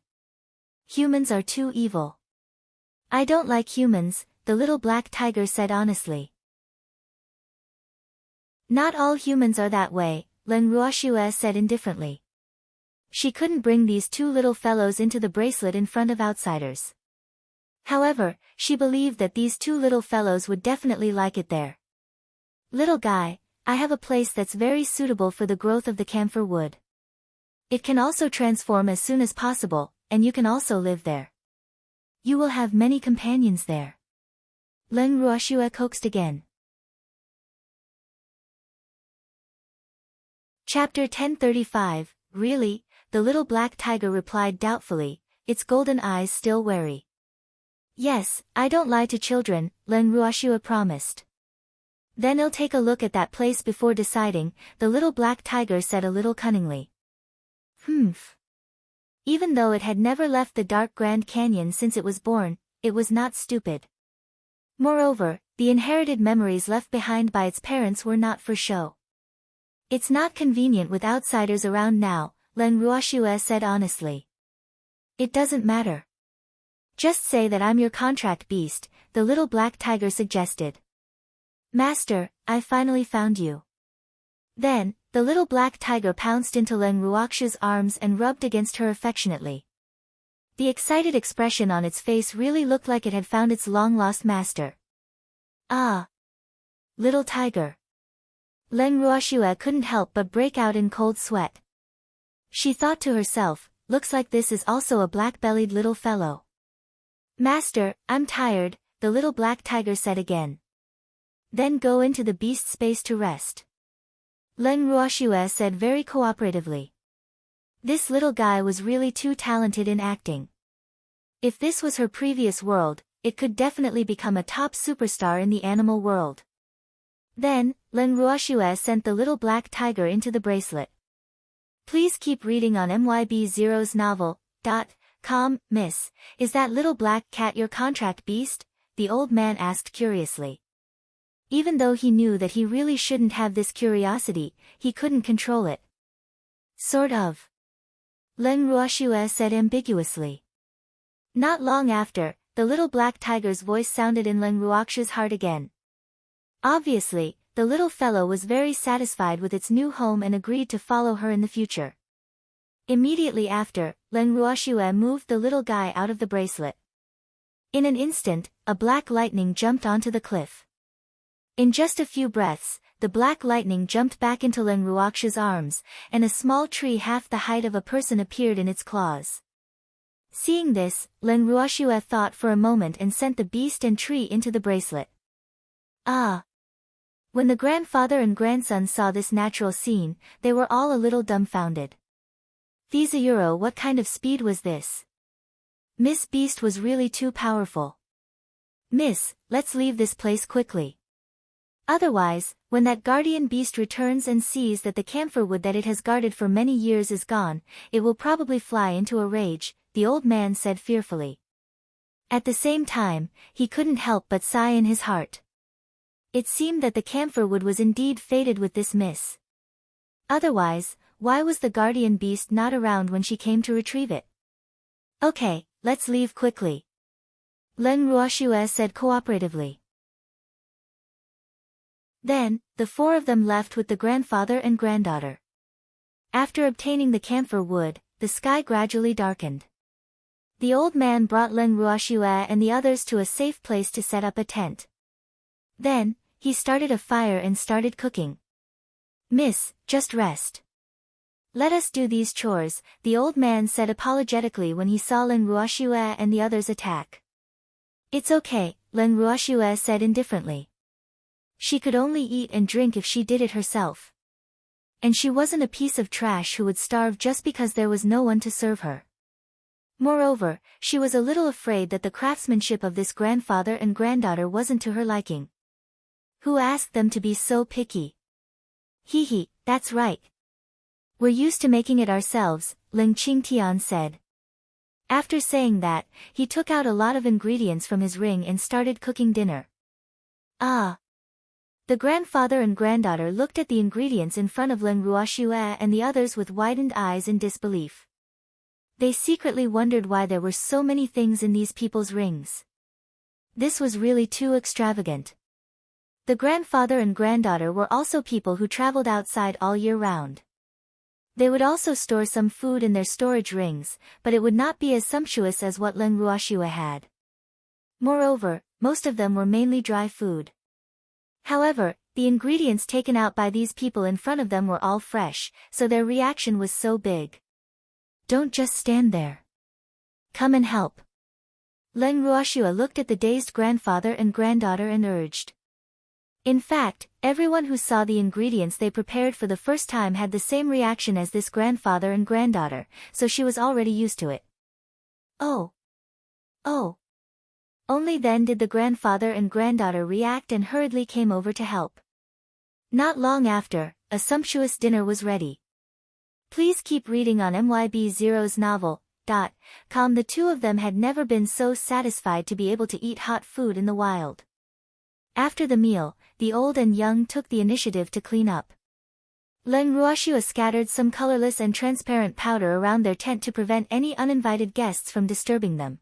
Humans are too evil. I don't like humans, the little black tiger said honestly. Not all humans are that way, Len Ruoxue said indifferently. She couldn't bring these two little fellows into the bracelet in front of outsiders. However, she believed that these two little fellows would definitely like it there. Little guy, I have a place that's very suitable for the growth of the camphor wood. It can also transform as soon as possible, and you can also live there. You will have many companions there. Len Ruoxue coaxed again. Chapter 1035, Really? The little black tiger replied doubtfully, its golden eyes still wary. Yes, I don't lie to children, Len Ruoxue promised. Then I'll take a look at that place before deciding, the little black tiger said a little cunningly. Humph. Even though it had never left the dark Grand Canyon since it was born, it was not stupid. Moreover, the inherited memories left behind by its parents were not for show. It's not convenient with outsiders around now, Len Ruoxue said honestly. It doesn't matter. Just say that I'm your contract beast, the little black tiger suggested. Master, I finally found you. Then, the little black tiger pounced into Len Ruoxue's arms and rubbed against her affectionately. The excited expression on its face really looked like it had found its long-lost master. Ah! Little tiger. Len Ruoxue couldn't help but break out in cold sweat. She thought to herself, looks like this is also a black-bellied little fellow. Master, I'm tired, the little black tiger said again. Then go into the beast space to rest. Len Ruoxue said very cooperatively. This little guy was really too talented in acting. If this was her previous world, it could definitely become a top superstar in the animal world. Then, Len Ruoxue sent the little black tiger into the bracelet. Please keep reading on MYB0's novel.com, Miss. Is that little black cat your contract beast? The old man asked curiously. Even though he knew that he really shouldn't have this curiosity, he couldn't control it. Sort of. Len Ruoxue said ambiguously. Not long after, the little black tiger's voice sounded in Len Ruoxue's heart again. Obviously, the little fellow was very satisfied with its new home and agreed to follow her in the future. Immediately after, Len Ruoxue moved the little guy out of the bracelet. In an instant, a black lightning jumped onto the cliff. In just a few breaths, the black lightning jumped back into Len Ruoxue's arms, and a small tree half the height of a person appeared in its claws. Seeing this, Len Ruoxue thought for a moment and sent the beast and tree into the bracelet. Ah! When the grandfather and grandson saw this natural scene, they were all a little dumbfounded. Thesauro, what kind of speed was this? Miss Beast was really too powerful. Miss, let's leave this place quickly. Otherwise, when that guardian beast returns and sees that the camphor wood that it has guarded for many years is gone, it will probably fly into a rage, the old man said fearfully. At the same time, he couldn't help but sigh in his heart. It seemed that the camphor wood was indeed fated with this miss. Otherwise, why was the guardian beast not around when she came to retrieve it? Okay, let's leave quickly. Len Ruoxue said cooperatively. Then, the four of them left with the grandfather and granddaughter. After obtaining the camphor wood, the sky gradually darkened. The old man brought Len Ruoxue and the others to a safe place to set up a tent. Then, he started a fire and started cooking. Miss, just rest. Let us do these chores, the old man said apologetically when he saw Len Ruoxue and the others attack. It's okay, Len Ruoxue said indifferently. She could only eat and drink if she did it herself. And she wasn't a piece of trash who would starve just because there was no one to serve her. Moreover, she was a little afraid that the craftsmanship of this grandfather and granddaughter wasn't to her liking. Who asked them to be so picky? Hee, that's right. We're used to making it ourselves, Ling Qingtian said. After saying that, he took out a lot of ingredients from his ring and started cooking dinner. Ah! The grandfather and granddaughter looked at the ingredients in front of Len Ruoxue and the others with widened eyes in disbelief. They secretly wondered why there were so many things in these people's rings. This was really too extravagant. The grandfather and granddaughter were also people who traveled outside all year round. They would also store some food in their storage rings, but it would not be as sumptuous as what Leng Ruoxue had. Moreover, most of them were mainly dry food. However, the ingredients taken out by these people in front of them were all fresh, so their reaction was so big. Don't just stand there. Come and help. Leng Ruoxue looked at the dazed grandfather and granddaughter and urged. In fact, everyone who saw the ingredients they prepared for the first time had the same reaction as this grandfather and granddaughter, so she was already used to it. Oh! Oh! Only then did the grandfather and granddaughter react and hurriedly came over to help. Not long after, a sumptuous dinner was ready. Please keep reading on MYB0's novel.com. The two of them had never been so satisfied to be able to eat hot food in the wild. After the meal, the old and young took the initiative to clean up. Leng Ruoxue scattered some colorless and transparent powder around their tent to prevent any uninvited guests from disturbing them.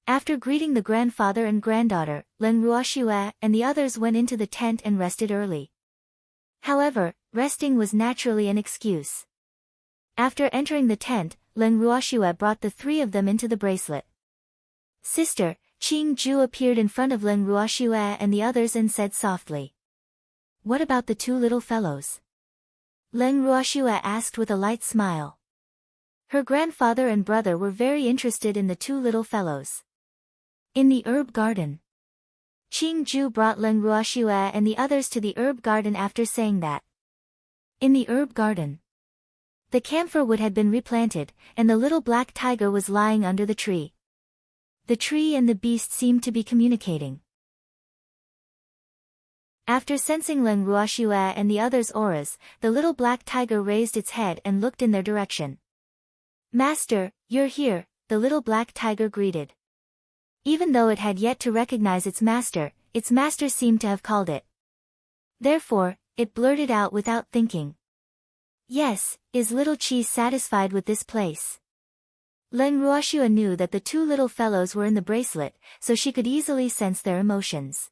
After greeting the grandfather and granddaughter, Leng Ruoxue and the others went into the tent and rested early. However, resting was naturally an excuse. After entering the tent, Leng Ruoxue brought the three of them into the bracelet. Sister, Qing Ju appeared in front of Leng Ruoxue and the others and said softly. What about the two little fellows? Leng Ruoxue asked with a light smile. Her grandfather and brother were very interested in the two little fellows. In the herb garden. Qing Ju brought Leng Ruoxue and the others to the herb garden after saying that. In the herb garden. The camphor wood had been replanted, and the little black tiger was lying under the tree. The tree and the beast seemed to be communicating. After sensing Leng Ruoxue and the others' auras, the little black tiger raised its head and looked in their direction. Master, you're here, the little black tiger greeted. Even though it had yet to recognize its master seemed to have called it. Therefore, it blurted out without thinking. Yes, is little Qi satisfied with this place? Leng Ruoxue knew that the two little fellows were in the bracelet, so she could easily sense their emotions.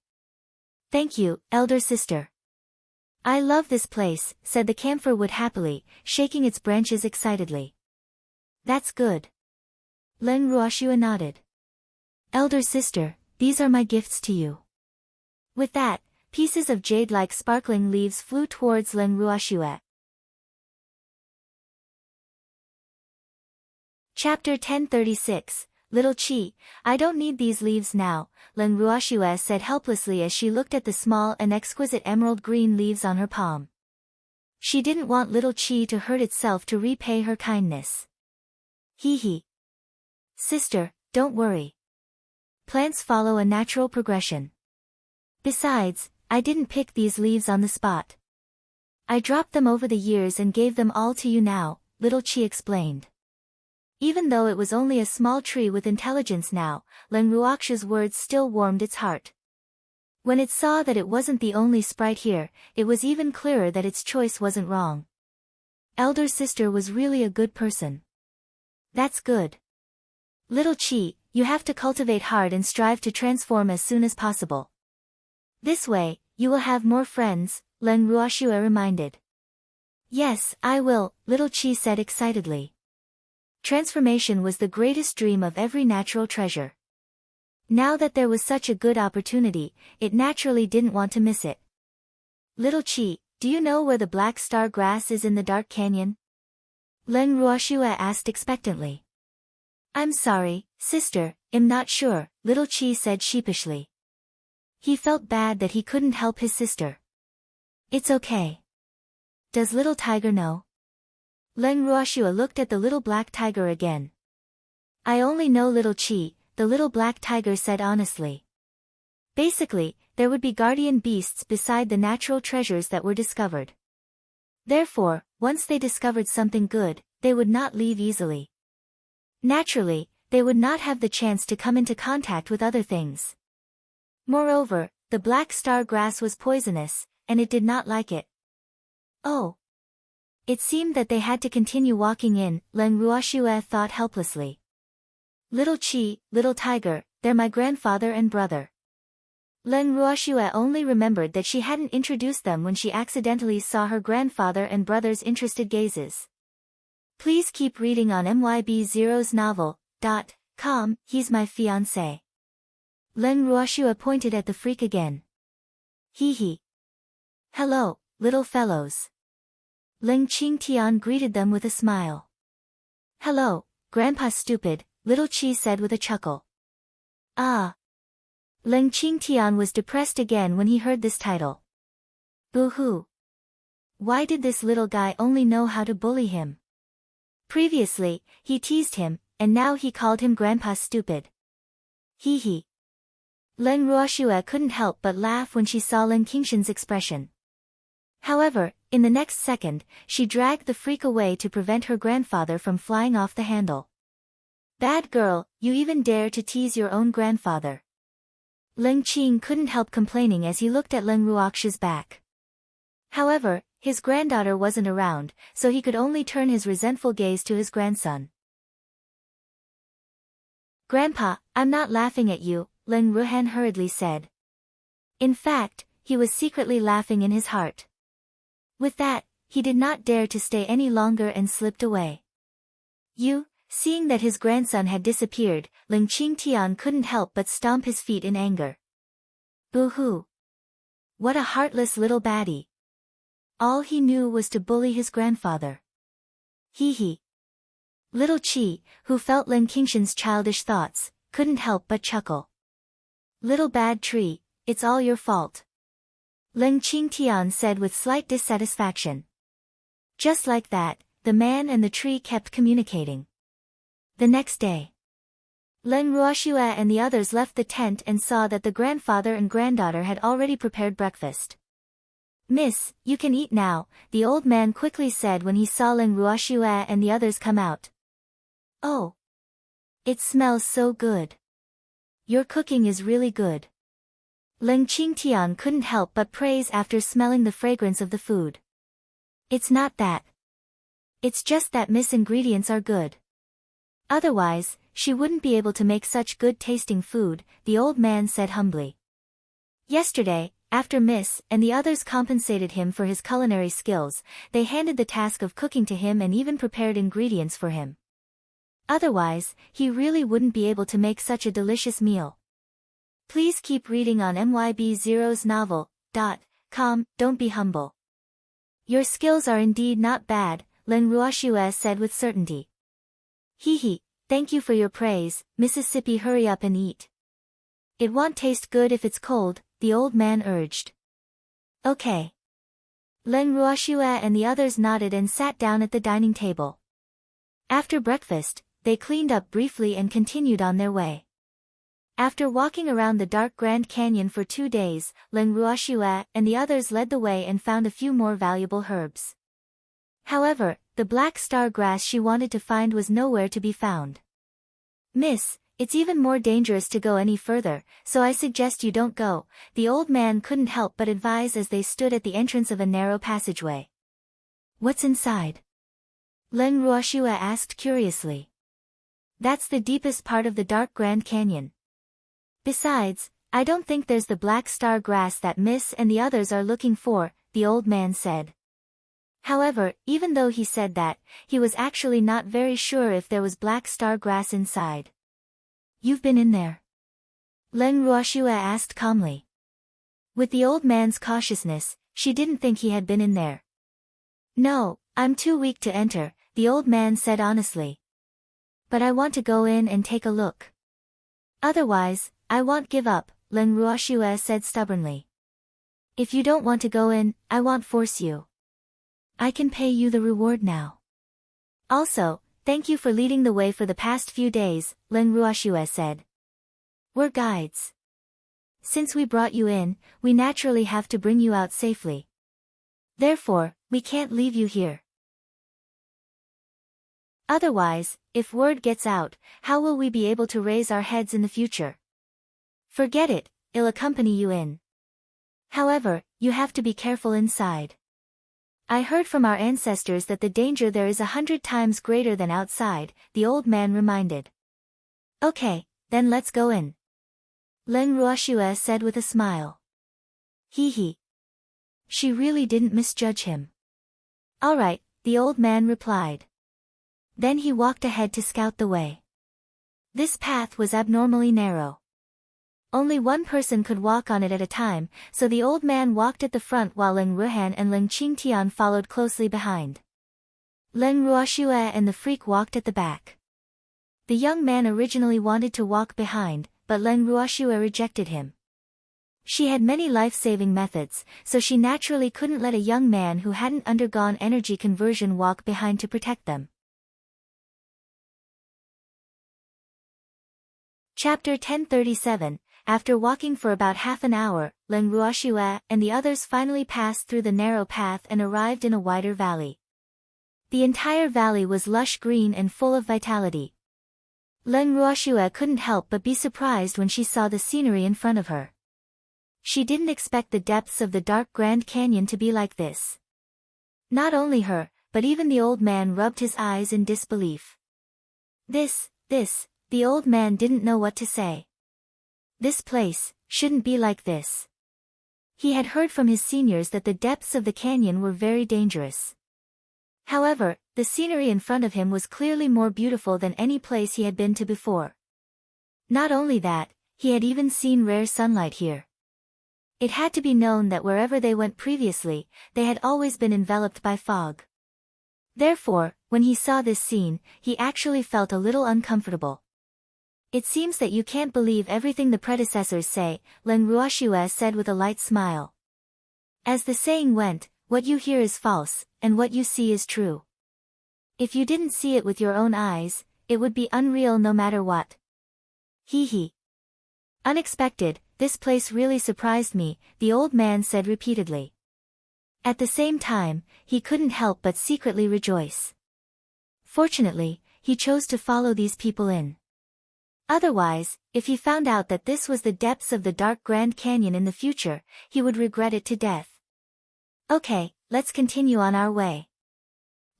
Thank you, elder sister. I love this place, said the camphor wood happily, shaking its branches excitedly. That's good. Leng Ruoxue nodded. Elder sister, these are my gifts to you. With that, pieces of jade-like sparkling leaves flew towards Leng Ruoxue. Chapter 1036, Little Qi, I don't need these leaves now, Leng Ruoxue said helplessly as she looked at the small and exquisite emerald green leaves on her palm. She didn't want little Qi to hurt itself to repay her kindness. Hee hee. Sister, don't worry. Plants follow a natural progression. Besides, I didn't pick these leaves on the spot. I dropped them over the years and gave them all to you now, little Qi explained. Even though it was only a small tree with intelligence now, Leng Ruoxue's words still warmed its heart. When it saw that it wasn't the only sprite here, it was even clearer that its choice wasn't wrong. Elder sister was really a good person. That's good. Little Qi, you have to cultivate hard and strive to transform as soon as possible. This way, you will have more friends, Leng Ruoxue reminded. Yes, I will, little Qi said excitedly. Transformation was the greatest dream of every natural treasure. Now that there was such a good opportunity, it naturally didn't want to miss it. Little Qi, do you know where the black star grass is in the dark canyon? Leng Ruoxue asked expectantly. I'm sorry, sister, I'm not sure, little Qi said sheepishly. He felt bad that he couldn't help his sister. It's okay. Does little tiger know? Leng Ruoxue looked at the little black tiger again. I only know little Qi, the little black tiger said honestly. Basically, there would be guardian beasts beside the natural treasures that were discovered. Therefore, once they discovered something good, they would not leave easily. Naturally, they would not have the chance to come into contact with other things. Moreover, the black star grass was poisonous, and it did not like it. Oh. It seemed that they had to continue walking in, Leng Ruoxue thought helplessly. Little Qi, little tiger, they're my grandfather and brother. Len Ruoxue only remembered that she hadn't introduced them when she accidentally saw her grandfather and brother's interested gazes. Please keep reading on myb0novel.com, he's my fiancé. Len Ruoxue pointed at the freak again. Hee hee. Hello, little fellows. Ling Qingtian greeted them with a smile. Hello, Grandpa Stupid, Little Chi said with a chuckle. Ah. Ling Qingtian was depressed again when he heard this title. Boo-hoo. Why did this little guy only know how to bully him? Previously, he teased him, and now he called him Grandpa Stupid. Hee hee. Len Ruoxue couldn't help but laugh when she saw Ling Qingshan's expression. However, in the next second, she dragged the freak away to prevent her grandfather from flying off the handle. Bad girl, you even dare to tease your own grandfather. Ling Qing couldn't help complaining as he looked at Len Ruoxue's back. However, his granddaughter wasn't around, so he could only turn his resentful gaze to his grandson. Grandpa, I'm not laughing at you, Len Ruhan hurriedly said. In fact, he was secretly laughing in his heart. With that, he did not dare to stay any longer and slipped away. Seeing that his grandson had disappeared, Ling Qingtian couldn't help but stomp his feet in anger. Boo-hoo. What a heartless little baddie. All he knew was to bully his grandfather. Hee hee. Little Chi, who felt Ling Qingshan's childish thoughts, couldn't help but chuckle. Little bad tree, it's all your fault. Ling Qingtian said with slight dissatisfaction. Just like that, the man and the tree kept communicating. The next day, Len Ruoxue and the others left the tent and saw that the grandfather and granddaughter had already prepared breakfast. Miss, you can eat now, the old man quickly said when he saw Len Ruoxue and the others come out. Oh. It smells so good. Your cooking is really good. Ling Qingtian couldn't help but praise after smelling the fragrance of the food. It's not that. It's just that Miss ingredients are good. Otherwise, she wouldn't be able to make such good-tasting food, the old man said humbly. Yesterday, after Miss and the others compensated him for his culinary skills, they handed the task of cooking to him and even prepared ingredients for him. Otherwise, he really wouldn't be able to make such a delicious meal. Please keep reading on myb0novel.com, don't be humble. Your skills are indeed not bad, Len Ruoxue said with certainty. Hee hee, thank you for your praise, Mississippi, hurry up and eat. It won't taste good if it's cold, the old man urged. Okay. Len Ruoxue and the others nodded and sat down at the dining table. After breakfast, they cleaned up briefly and continued on their way. After walking around the dark Grand Canyon for 2 days, Len Ruoxue and the others led the way and found a few more valuable herbs. However, the black star grass she wanted to find was nowhere to be found. Miss, it's even more dangerous to go any further, so I suggest you don't go, the old man couldn't help but advise as they stood at the entrance of a narrow passageway. What's inside? Len Ruoxue asked curiously. That's the deepest part of the dark Grand Canyon. Besides, I don't think there's the black star grass that Miss and the others are looking for, the old man said. However, even though he said that, he was actually not very sure if there was black star grass inside. You've been in there? Len Ruoxue asked calmly. With the old man's cautiousness, she didn't think he had been in there. No, I'm too weak to enter, the old man said honestly. But I want to go in and take a look. Otherwise, I won't give up, Len Ruoxue said stubbornly. If you don't want to go in, I won't force you. I can pay you the reward now. Also, thank you for leading the way for the past few days, Len Ruoxue said. We're guides. Since we brought you in, we naturally have to bring you out safely. Therefore, we can't leave you here. Otherwise, if word gets out, how will we be able to raise our heads in the future? Forget it, I'll accompany you in. However, you have to be careful inside. I heard from our ancestors that the danger there is 100 times greater than outside, the old man reminded. Okay, then let's go in. Leng Ruoxue said with a smile. Hee hee. She really didn't misjudge him. All right, the old man replied. Then he walked ahead to scout the way. This path was abnormally narrow. Only one person could walk on it at a time, so the old man walked at the front while Leng Ruhan and Leng Qingtian followed closely behind. Leng Ruoxue and the freak walked at the back. The young man originally wanted to walk behind, but Leng Ruoxue rejected him. She had many life-saving methods, so she naturally couldn't let a young man who hadn't undergone energy conversion walk behind to protect them. Chapter 1037. After walking for about half an hour, Leng Ruoxue and the others finally passed through the narrow path and arrived in a wider valley. The entire valley was lush green and full of vitality. Leng Ruoxue couldn't help but be surprised when she saw the scenery in front of her. She didn't expect the depths of the dark Grand Canyon to be like this. Not only her, but even the old man rubbed his eyes in disbelief. The old man didn't know what to say. This place shouldn't be like this. He had heard from his seniors that the depths of the canyon were very dangerous. However, the scenery in front of him was clearly more beautiful than any place he had been to before. Not only that, he had even seen rare sunlight here. It had to be known that wherever they went previously, they had always been enveloped by fog. Therefore, when he saw this scene, he actually felt a little uncomfortable. It seems that you can't believe everything the predecessors say, Leng Ruoxue said with a light smile. As the saying went, what you hear is false, and what you see is true. If you didn't see it with your own eyes, it would be unreal no matter what. Hee hee. Unexpected, this place really surprised me, the old man said repeatedly. At the same time, he couldn't help but secretly rejoice. Fortunately, he chose to follow these people in. Otherwise, if he found out that this was the depths of the dark Grand Canyon in the future, he would regret it to death. Okay, let's continue on our way.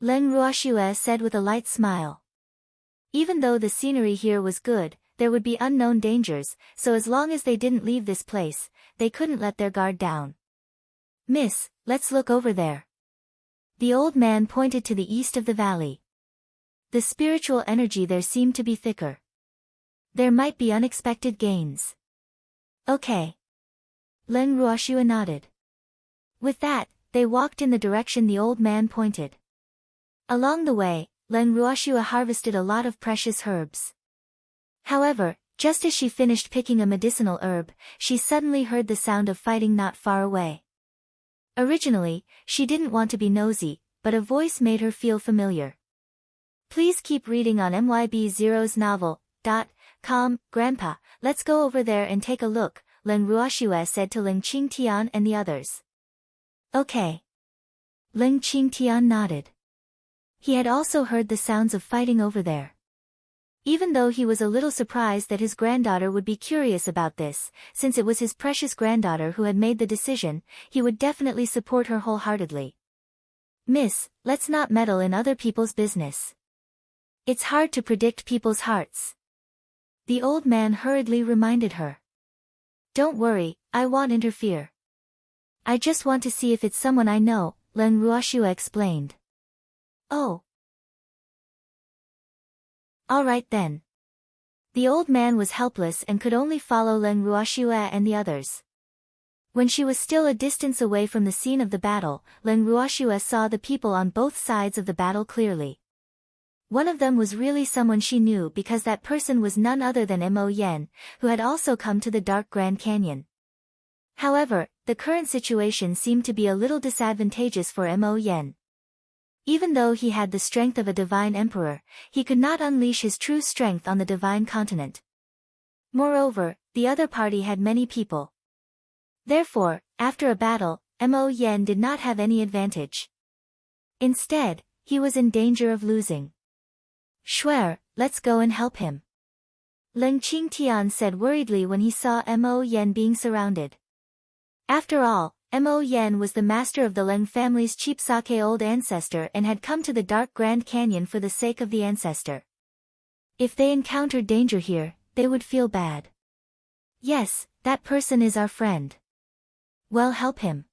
Leng Ruoxue said with a light smile. Even though the scenery here was good, there would be unknown dangers, so as long as they didn't leave this place, they couldn't let their guard down. Miss, let's look over there. The old man pointed to the east of the valley. The spiritual energy there seemed to be thicker. There might be unexpected gains. Okay. Leng Ruoxue nodded. With that, they walked in the direction the old man pointed. Along the way, Leng Ruoxue harvested a lot of precious herbs. However, just as she finished picking a medicinal herb, she suddenly heard the sound of fighting not far away. Originally, she didn't want to be nosy, but a voice made her feel familiar. Please keep reading on MYB0's novel.com, Grandpa, let's go over there and take a look, Leng Ruoxue said to Leng Qingtian and the others. Okay. Leng Qingtian nodded. He had also heard the sounds of fighting over there. Even though he was a little surprised that his granddaughter would be curious about this, since it was his precious granddaughter who had made the decision, he would definitely support her wholeheartedly. Miss, let's not meddle in other people's business. It's hard to predict people's hearts. The old man hurriedly reminded her. Don't worry, I won't interfere. I just want to see if it's someone I know, Leng Ruoxue explained. Oh. All right then. The old man was helpless and could only follow Leng Ruoxue and the others. When she was still a distance away from the scene of the battle, Leng Ruoxue saw the people on both sides of the battle clearly. One of them was really someone she knew because that person was none other than Mo Yen, who had also come to the Dark Grand Canyon. However, the current situation seemed to be a little disadvantageous for Mo Yen. Even though he had the strength of a divine emperor, he could not unleash his true strength on the divine continent. Moreover, the other party had many people. Therefore, after a battle, Mo Yen did not have any advantage. Instead, he was in danger of losing. Swear, let's go and help him. Leng Qingtian said worriedly when he saw Mo Yen being surrounded. After all, Mo Yen was the master of the Leng family's cheap sake old ancestor and had come to the Dark Grand Canyon for the sake of the ancestor. If they encountered danger here, they would feel bad. Yes, that person is our friend. Well, help him.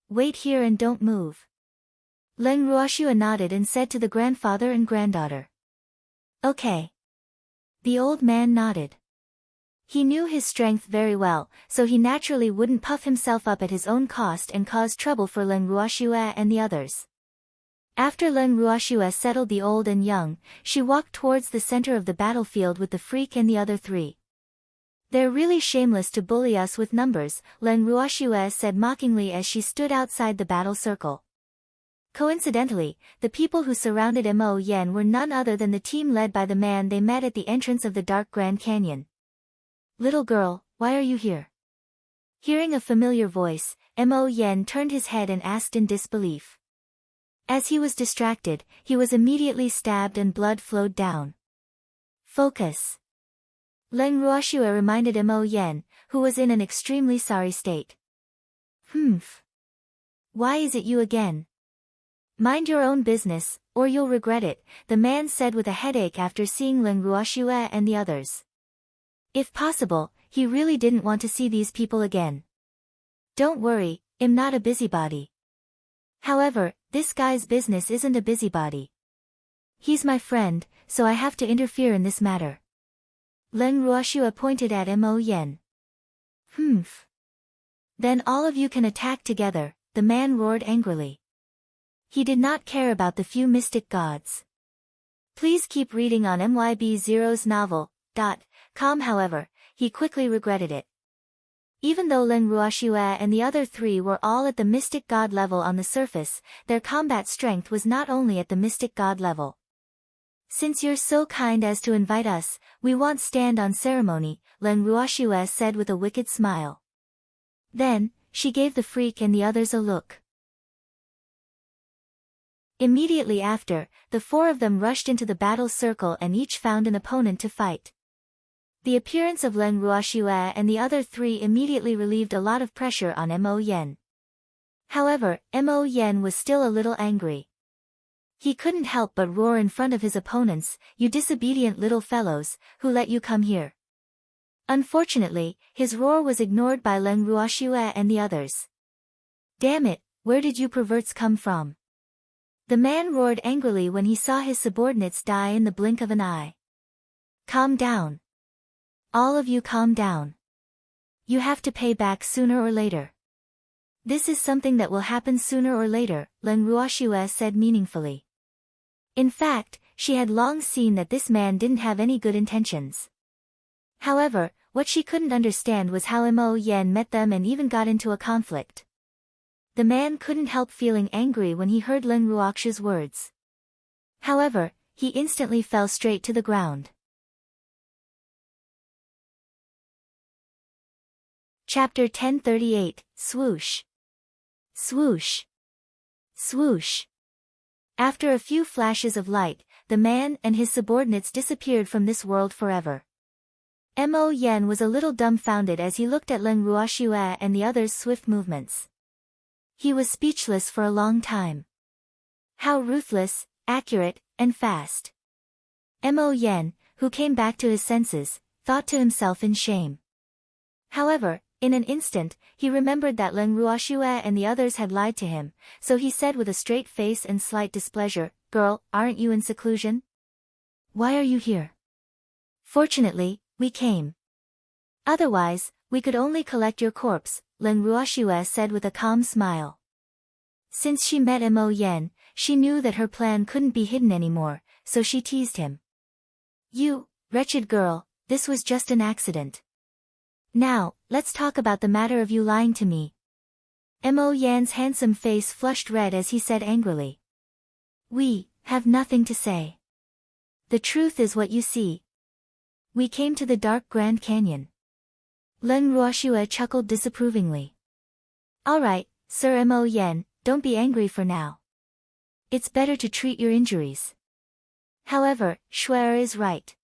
Wait here and don't move. Leng Ruoxua nodded and said to the grandfather and granddaughter. Okay. The old man nodded. He knew his strength very well, so he naturally wouldn't puff himself up at his own cost and cause trouble for Leng Ruoxua and the others. After Leng Ruoxua settled the old and young, she walked towards the center of the battlefield with the freak and the other three. They're really shameless to bully us with numbers, Leng Ruoxua said mockingly as she stood outside the battle circle. Coincidentally, the people who surrounded Mo Yen were none other than the team led by the man they met at the entrance of the dark Grand Canyon. Little girl, why are you here? Hearing a familiar voice, Mo Yen turned his head and asked in disbelief. As he was distracted, he was immediately stabbed and blood flowed down. Focus. Leng Ruoxua reminded Mo Yen, who was in an extremely sorry state. Humph. Why is it you again? Mind your own business, or you'll regret it, the man said with a headache after seeing Leng Ruoxua and the others. If possible, he really didn't want to see these people again. Don't worry, I'm not a busybody. However, this guy's business isn't a busybody. He's my friend, so I have to interfere in this matter. Leng Ruoxua pointed at Mo Yen. Humph. Then all of you can attack together, the man roared angrily. He did not care about the few mystic gods. Please keep reading on MYB0's novel.com. However, he quickly regretted it. Even though Leng Ruoxua and the other three were all at the mystic god level on the surface, their combat strength was not only at the mystic god level. Since you're so kind as to invite us, we won't stand on ceremony, Leng Ruoxua said with a wicked smile. Then, she gave the freak and the others a look. Immediately after, the four of them rushed into the battle circle and each found an opponent to fight. The appearance of Leng Ruoxua and the other three immediately relieved a lot of pressure on Mo Yen. However, Mo Yen was still a little angry. He couldn't help but roar in front of his opponents, "You disobedient little fellows, who let you come here?" Unfortunately, his roar was ignored by Leng Ruoxua and the others. Damn it, where did you perverts come from? The man roared angrily when he saw his subordinates die in the blink of an eye. Calm down. All of you calm down. You have to pay back sooner or later. This is something that will happen sooner or later, Leng Ruoxua said meaningfully. In fact, she had long seen that this man didn't have any good intentions. However, what she couldn't understand was how Mo Yen met them and even got into a conflict. The man couldn't help feeling angry when he heard Leng Ruoxua's words. However, he instantly fell straight to the ground. Chapter 1038, Swoosh. Swoosh. Swoosh. After a few flashes of light, the man and his subordinates disappeared from this world forever. Mo Yen was a little dumbfounded as he looked at Leng Ruoxua and the others' swift movements. He was speechless for a long time. How ruthless, accurate, and fast. Mo Yen, who came back to his senses, thought to himself in shame. However, in an instant, he remembered that Leng Ruoxua and the others had lied to him, so he said with a straight face and slight displeasure, "Girl, aren't you in seclusion? Why are you here?" "Fortunately, we came. Otherwise, we could only collect your corpse," Leng Ruoxua said with a calm smile. Since she met Mo Yen, she knew that her plan couldn't be hidden anymore, so she teased him. "You, wretched girl, this was just an accident. Now, let's talk about the matter of you lying to me." Mo Yan's handsome face flushed red as he said angrily. "We have nothing to say. The truth is what you see. We came to the dark Grand Canyon." Leng Ruoxua chuckled disapprovingly. "All right, Sir Mo Yen, don't be angry for now. It's better to treat your injuries. However, Shuer is right.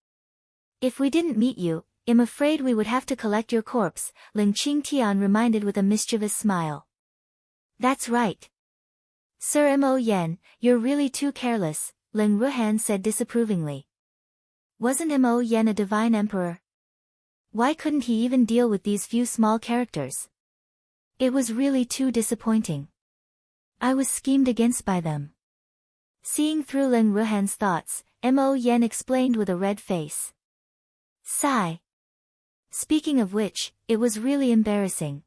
If we didn't meet you, I'm afraid we would have to collect your corpse," Ling Qingtian reminded with a mischievous smile. "That's right. Sir Mo Yen, you're really too careless," Leng Ruhan said disapprovingly. "Wasn't Mo Yen a divine emperor? Why couldn't he even deal with these few small characters? It was really too disappointing. I was schemed against by them. Seeing through Leng Ruhan's thoughts, Mo Yen explained with a red face. Sigh. Speaking of which, it was really embarrassing.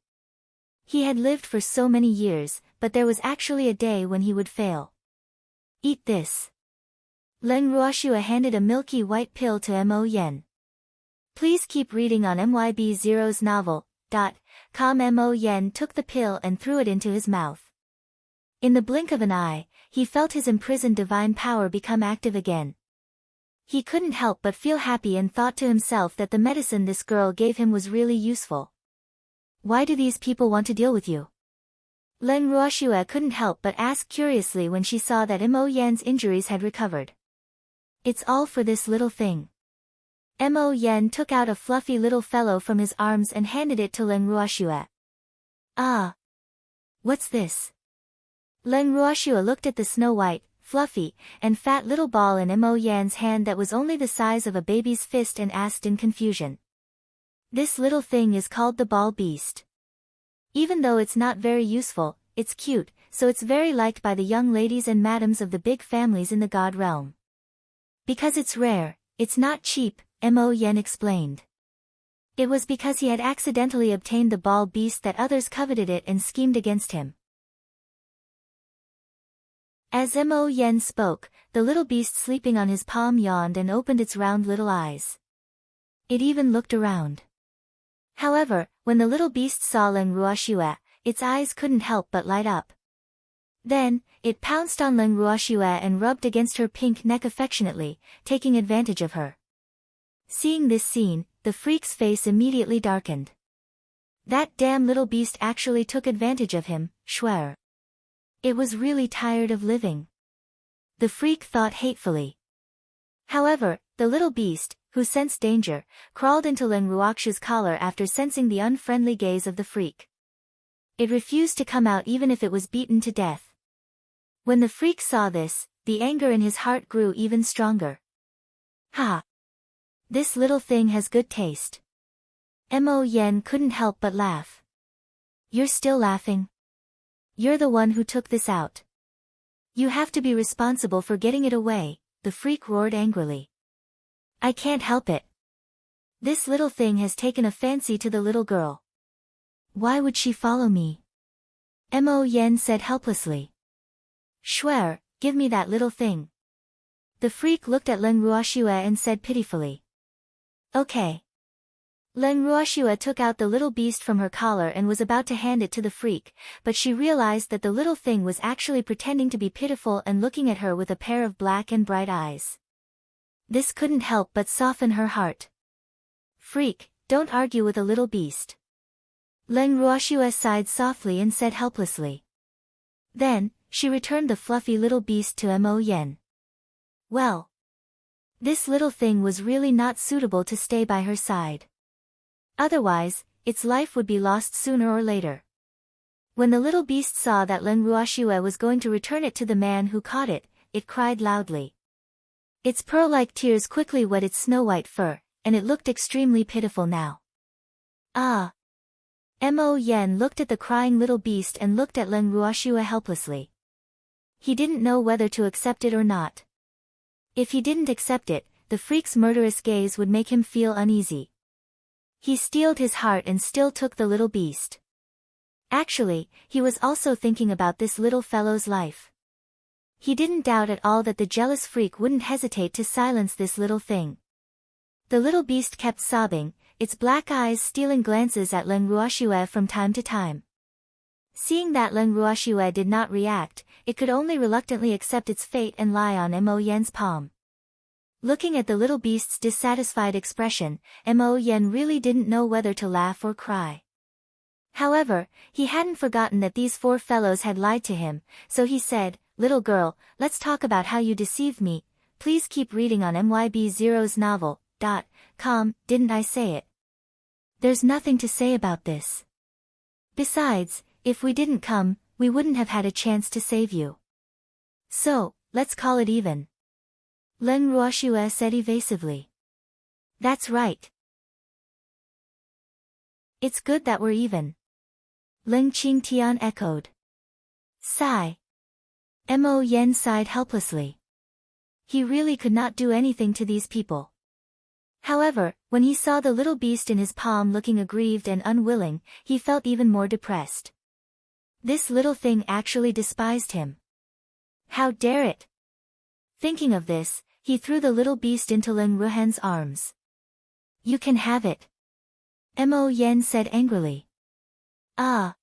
He had lived for so many years, but there was actually a day when he would fail. Eat this. Leng Ruoxue handed a milky white pill to Mo Yen. Please keep reading on MYB0's novel. Mo Yen took the pill and threw it into his mouth. In the blink of an eye, he felt his imprisoned divine power become active again. He couldn't help but feel happy and thought to himself that the medicine this girl gave him was really useful. Why do these people want to deal with you? Leng Ruoxue couldn't help but ask curiously when she saw that Mo Yan's injuries had recovered. It's all for this little thing. Mo Yen took out a fluffy little fellow from his arms and handed it to Leng Ruoxue. Ah. What's this? Leng Ruoxue looked at the snow-white, fluffy, and fat little ball in Mo Yan's hand that was only the size of a baby's fist and asked in confusion. This little thing is called the ball beast. Even though it's not very useful, it's cute, so it's very liked by the young ladies and madams of the big families in the god realm. Because it's rare, it's not cheap, Mo Yen explained. It was because he had accidentally obtained the ball beast that others coveted it and schemed against him. As Mo Yen spoke, the little beast sleeping on his palm yawned and opened its round little eyes. It even looked around. However, when the little beast saw Leng Ruoxue, its eyes couldn't help but light up. Then, it pounced on Leng Ruoxue and rubbed against her pink neck affectionately, taking advantage of her. Seeing this scene, the freak's face immediately darkened. That damn little beast actually took advantage of him, schwer. It was really tired of living. The freak thought hatefully. However, the little beast, who sensed danger, crawled into Leng Ruoxue's collar after sensing the unfriendly gaze of the freak. It refused to come out even if it was beaten to death. When the freak saw this, the anger in his heart grew even stronger. Ha! This little thing has good taste. Mo Yen couldn't help but laugh. You're still laughing? You're the one who took this out. You have to be responsible for getting it away, the freak roared angrily. I can't help it. This little thing has taken a fancy to the little girl. Why would she follow me? Mo Yen said helplessly. Schwer, give me that little thing. The freak looked at Leng Ruoxue and said pitifully. Okay. Leng Ruoxue took out the little beast from her collar and was about to hand it to the freak, but she realized that the little thing was actually pretending to be pitiful and looking at her with a pair of black and bright eyes. This couldn't help but soften her heart. Freak, don't argue with a little beast. Leng Ruoxue sighed softly and said helplessly. Then, she returned the fluffy little beast to Mo Yen. Well. This little thing was really not suitable to stay by her side. Otherwise, its life would be lost sooner or later. When the little beast saw that Leng Ruoxue was going to return it to the man who caught it, it cried loudly. Its pearl-like tears quickly wet its snow-white fur, and it looked extremely pitiful now. Ah! Mo Yen looked at the crying little beast and looked at Leng Ruoxue helplessly. He didn't know whether to accept it or not. If he didn't accept it, the freak's murderous gaze would make him feel uneasy. He steeled his heart and still took the little beast. Actually, he was also thinking about this little fellow's life. He didn't doubt at all that the jealous freak wouldn't hesitate to silence this little thing. The little beast kept sobbing, its black eyes stealing glances at Leng Ruoxue from time to time. Seeing that Leng Ruoxue did not react, it could only reluctantly accept its fate and lie on Mo Yen's palm. Looking at the little beast's dissatisfied expression, Mo Yen really didn't know whether to laugh or cry. However, he hadn't forgotten that these four fellows had lied to him, so he said, Little girl, let's talk about how you deceived me. Please keep reading on MYB0's novel. Didn't I say it? There's nothing to say about this. Besides, if we didn't come, we wouldn't have had a chance to save you. So, let's call it even. Leng Ruoxue said evasively. That's right. It's good that we're even. Ling Qingtian echoed. Sigh. Mo Yen sighed helplessly. He really could not do anything to these people. However, when he saw the little beast in his palm looking aggrieved and unwilling, he felt even more depressed. This little thing actually despised him. How dare it? Thinking of this, he threw the little beast into Ling Ruhan's arms. You can have it. Mo Yen said angrily. Ah.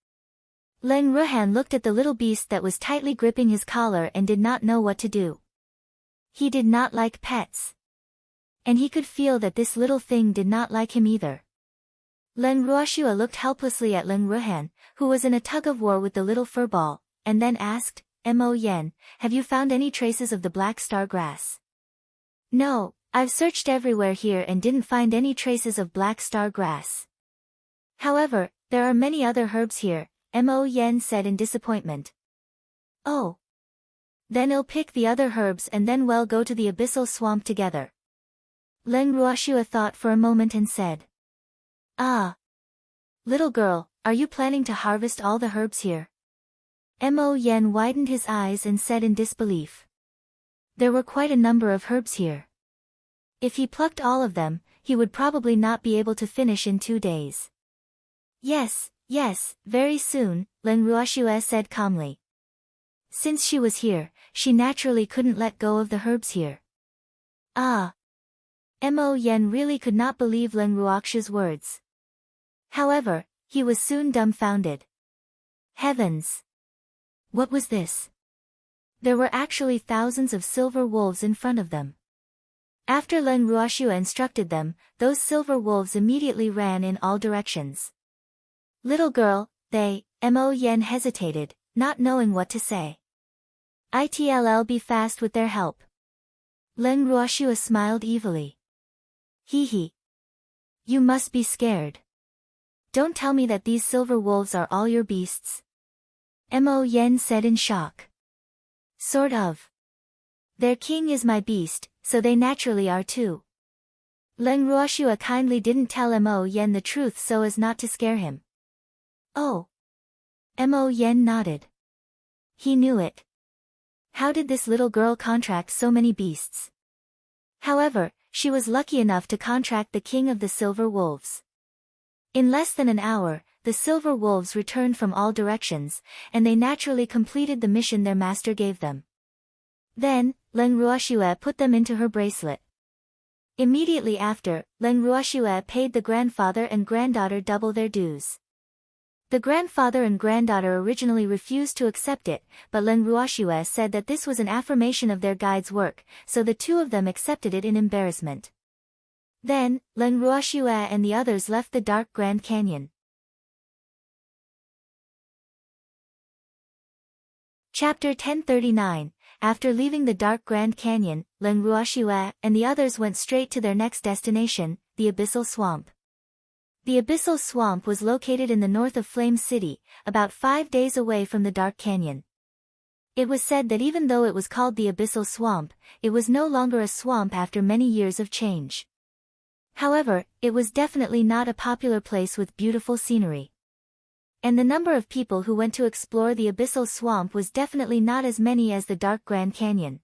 Ling Ruhan looked at the little beast that was tightly gripping his collar and did not know what to do. He did not like pets. And he could feel that this little thing did not like him either. Ling Ruoxua looked helplessly at Ling Ruhan, who was in a tug-of-war with the little furball, and then asked, Mo Yen, have you found any traces of the black star grass? No, I've searched everywhere here and didn't find any traces of black star grass. However, there are many other herbs here, Mo Yen said in disappointment. Oh. Then I'll pick the other herbs and then we'll go to the abyssal swamp together. Ling Ruoxua thought for a moment and said. Ah. Little girl, are you planning to harvest all the herbs here? Mo Yen widened his eyes and said in disbelief. There were quite a number of herbs here. If he plucked all of them, he would probably not be able to finish in 2 days. Yes, very soon, Ling Ruoxua said calmly. Since she was here, she naturally couldn't let go of the herbs here. Ah. Mo Yen really could not believe Ling Ruoxua's words. However, he was soon dumbfounded. Heavens! What was this? There were actually thousands of silver wolves in front of them. After Ling Ruoxua instructed them, those silver wolves immediately ran in all directions. Little girl, Mo Yen hesitated, not knowing what to say. It'll be fast with their help. Ling Ruoxua smiled evilly. Hee. You must be scared. Don't tell me that these silver wolves are all your beasts. Mo Yen said in shock. Sort of. Their king is my beast, so they naturally are too. Ling Ruoxua kindly didn't tell Mo Yen the truth so as not to scare him. Oh. Mo Yen nodded. He knew it. How did this little girl contract so many beasts? However, she was lucky enough to contract the king of the silver wolves. In less than an hour, the silver wolves returned from all directions, and they naturally completed the mission their master gave them. Then, Ling Ruoxua put them into her bracelet. Immediately after, Ling Ruoxua paid the grandfather and granddaughter double their dues. The grandfather and granddaughter originally refused to accept it, but Ling Ruoxua said that this was an affirmation of their guide's work, so the two of them accepted it in embarrassment. Then, Ling Ruoxua and the others left the dark Grand Canyon. Chapter 1039. After leaving the dark Grand Canyon, Ling Ruoxua and the others went straight to their next destination, the Abyssal Swamp. The Abyssal Swamp was located in the north of Flame City, about 5 days away from the Dark Canyon. It was said that even though it was called the Abyssal Swamp, it was no longer a swamp after many years of change. However, it was definitely not a popular place with beautiful scenery. And the number of people who went to explore the Abyssal Swamp was definitely not as many as the Dark Grand Canyon.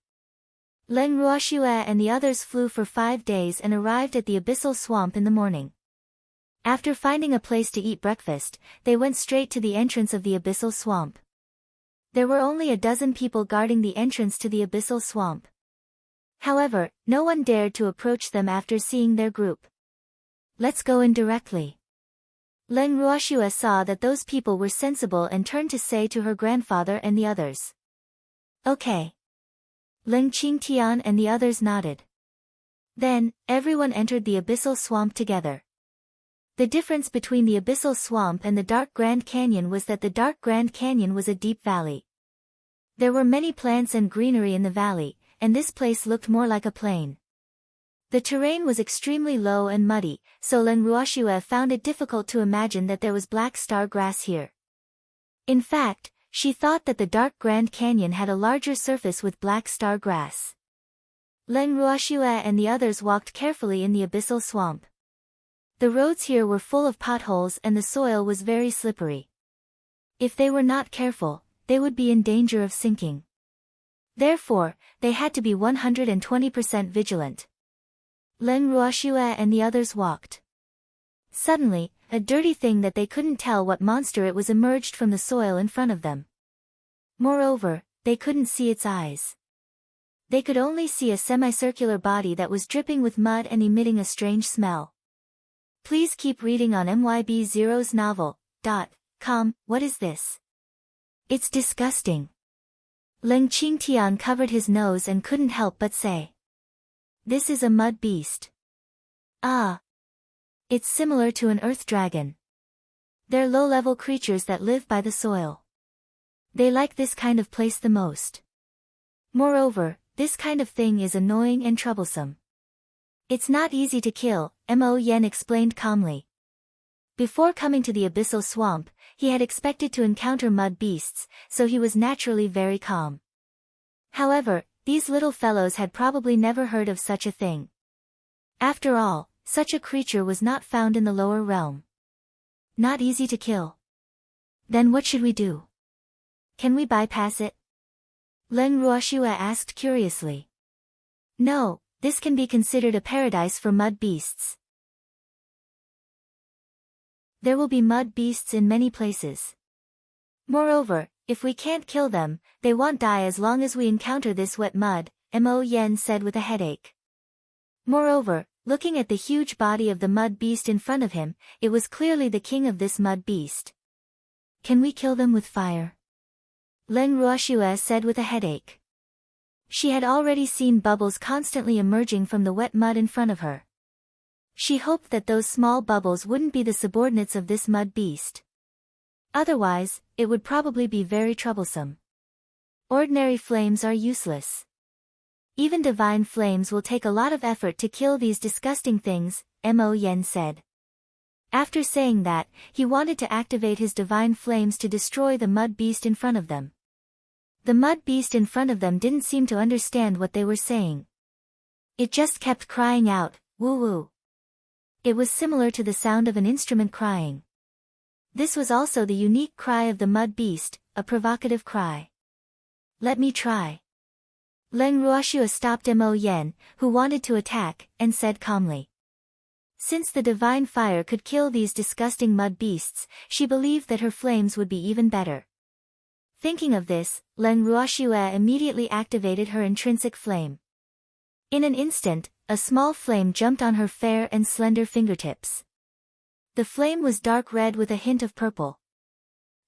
Ling Ruoxua and the others flew for 5 days and arrived at the Abyssal Swamp in the morning. After finding a place to eat breakfast, they went straight to the entrance of the Abyssal Swamp. There were only a dozen people guarding the entrance to the Abyssal Swamp. However, no one dared to approach them after seeing their group. Let's go in directly. Ling Ruoxua saw that those people were sensible and turned to say to her grandfather and the others. Okay. Ling Qingtian and the others nodded. Then, everyone entered the Abyssal Swamp together. The difference between the Abyssal Swamp and the Dark Grand Canyon was that the Dark Grand Canyon was a deep valley. There were many plants and greenery in the valley, and this place looked more like a plain. The terrain was extremely low and muddy, so Ling Ruoxua found it difficult to imagine that there was black star grass here. In fact, she thought that the Dark Grand Canyon had a larger surface with black star grass. Ling Ruoxua and the others walked carefully in the Abyssal Swamp. The roads here were full of potholes and the soil was very slippery. If they were not careful, they would be in danger of sinking. Therefore, they had to be 120% vigilant. Leng Ruoxue and the others walked. Suddenly, a dirty thing that they couldn't tell what monster it was emerged from the soil in front of them. Moreover, they couldn't see its eyes. They could only see a semicircular body that was dripping with mud and emitting a strange smell. Please keep reading on MYB0's novel.com. What is this? It's disgusting. Leng Qingtian covered his nose and couldn't help but say. This is a mud beast. Ah. It's similar to an earth dragon. They're low-level creatures that live by the soil. They like this kind of place the most. Moreover, this kind of thing is annoying and troublesome. It's not easy to kill, Mo Yen explained calmly. Before coming to the abyssal swamp, he had expected to encounter mud beasts, so he was naturally very calm. However, these little fellows had probably never heard of such a thing. After all, such a creature was not found in the lower realm. Not easy to kill. Then what should we do? Can we bypass it? Leng Ruoxue asked curiously. No, this can be considered a paradise for mud beasts. There will be mud beasts in many places. Moreover, if we can't kill them, they won't die as long as we encounter this wet mud, Mo Yen said with a headache. Moreover, looking at the huge body of the mud beast in front of him, it was clearly the king of this mud beast. Can we kill them with fire? Leng Ruoxue said with a headache. She had already seen bubbles constantly emerging from the wet mud in front of her. She hoped that those small bubbles wouldn't be the subordinates of this mud beast. Otherwise, it would probably be very troublesome. Ordinary flames are useless. Even divine flames will take a lot of effort to kill these disgusting things, Mo Yen said. After saying that, he wanted to activate his divine flames to destroy the mud beast in front of them. The mud beast in front of them didn't seem to understand what they were saying. It just kept crying out, woo-woo. It was similar to the sound of an instrument crying. This was also the unique cry of the mud beast, a provocative cry. Let me try. Leng Ruoxue stopped Mo Yen, who wanted to attack, and said calmly. Since the divine fire could kill these disgusting mud beasts, she believed that her flames would be even better. Thinking of this, Leng Ruoxue immediately activated her intrinsic flame. In an instant, a small flame jumped on her fair and slender fingertips. The flame was dark red with a hint of purple.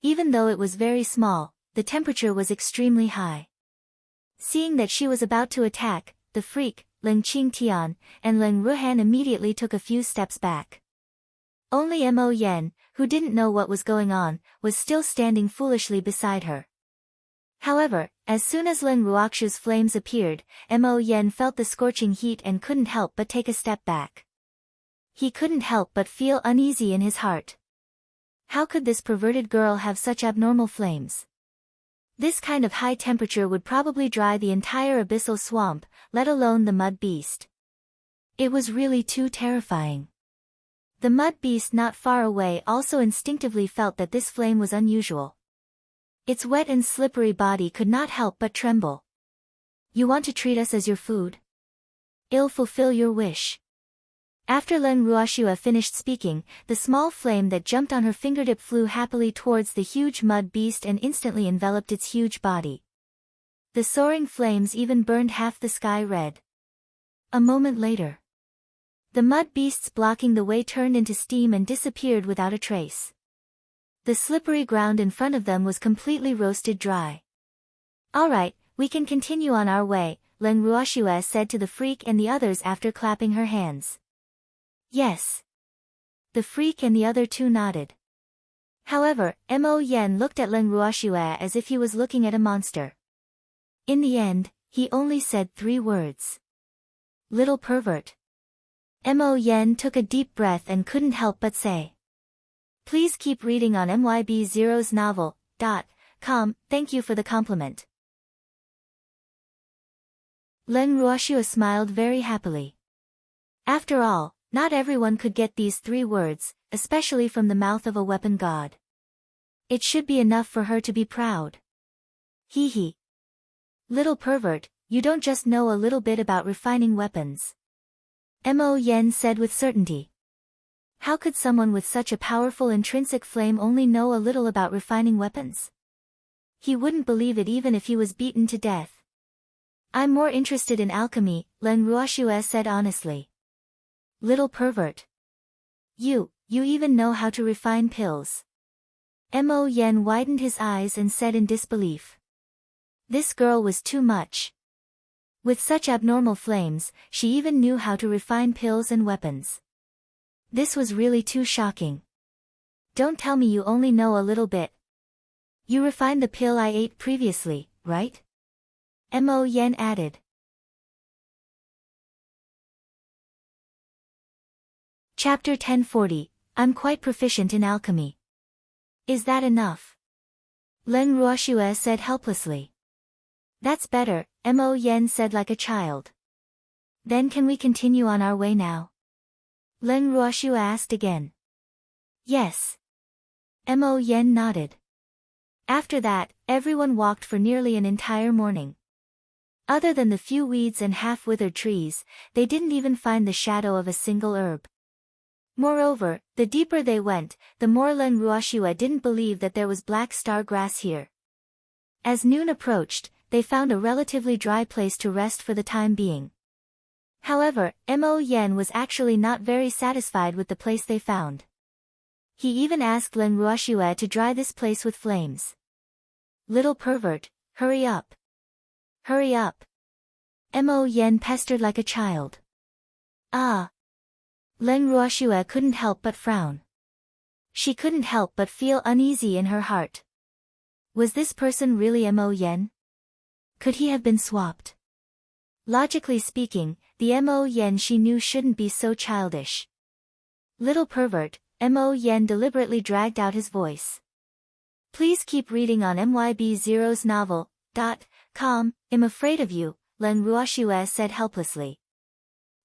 Even though it was very small, the temperature was extremely high. Seeing that she was about to attack, the freak, Leng Qingtian, and Leng Ruhan immediately took a few steps back. Only Mo Yen, who didn't know what was going on, was still standing foolishly beside her. However, as soon as Leng Ruoxue's flames appeared, Mo Yen felt the scorching heat and couldn't help but take a step back. He couldn't help but feel uneasy in his heart. How could this perverted girl have such abnormal flames? This kind of high temperature would probably dry the entire abyssal swamp, let alone the mud beast. It was really too terrifying. The mud beast not far away also instinctively felt that this flame was unusual. Its wet and slippery body could not help but tremble. You want to treat us as your food? I'll fulfill your wish. After Leng Ruoxue finished speaking, the small flame that jumped on her fingertip flew happily towards the huge mud beast and instantly enveloped its huge body. The soaring flames even burned half the sky red. A moment later, the mud beasts blocking the way turned into steam and disappeared without a trace. The slippery ground in front of them was completely roasted dry. All right, we can continue on our way, Leng Ruoxue said to the freak and the others after clapping her hands. Yes. The freak and the other two nodded. However, Mo Yen looked at Leng Ruoxue as if he was looking at a monster. In the end, he only said 3 words. Little pervert. Mo Yen took a deep breath and couldn't help but say. Please keep reading on MYB0's novel.com. Thank you for the compliment. Leng Ruoxue smiled very happily. After all, Not everyone could get these 3 words, especially from the mouth of a weapon god. It should be enough for her to be proud. Hee hee. Little pervert, you don't just know a little bit about refining weapons. Mo Yen said with certainty. How could someone with such a powerful intrinsic flame only know a little about refining weapons? He wouldn't believe it even if he was beaten to death. I'm more interested in alchemy, Len Ruoxue said honestly. Little pervert. You even know how to refine pills. Mo Yen widened his eyes and said in disbelief. This girl was too much. With such abnormal flames, she even knew how to refine pills and weapons. This was really too shocking. Don't tell me you only know a little bit. You refined the pill I ate previously, right? Mo Yen added. Chapter 1040, I'm quite proficient in alchemy. Is that enough? Len Ruoxue said helplessly. That's better, Mo Yen said like a child. Then can we continue on our way now? Len Ruoxue asked again. Yes. Mo Yen nodded. After that, everyone walked for nearly an entire morning. Other than the few weeds and half-withered trees, they didn't even find the shadow of a single herb. Moreover, the deeper they went, the more Len Ruoxue didn't believe that there was black star grass here. As noon approached, they found a relatively dry place to rest for the time being. However, Mo Yen was actually not very satisfied with the place they found. He even asked Len Ruoxue to dry this place with flames. Little pervert, hurry up. Hurry up. Mo Yen pestered like a child. Ah. Len Ruoxue couldn't help but frown. She couldn't help but feel uneasy in her heart. Was this person really Mo Yen? Could he have been swapped? Logically speaking, the Mo Yen she knew shouldn't be so childish. Little pervert, Mo Yen deliberately dragged out his voice. Please keep reading on MYB0's novel.com, I'm afraid of you, Len Ruoxue said helplessly.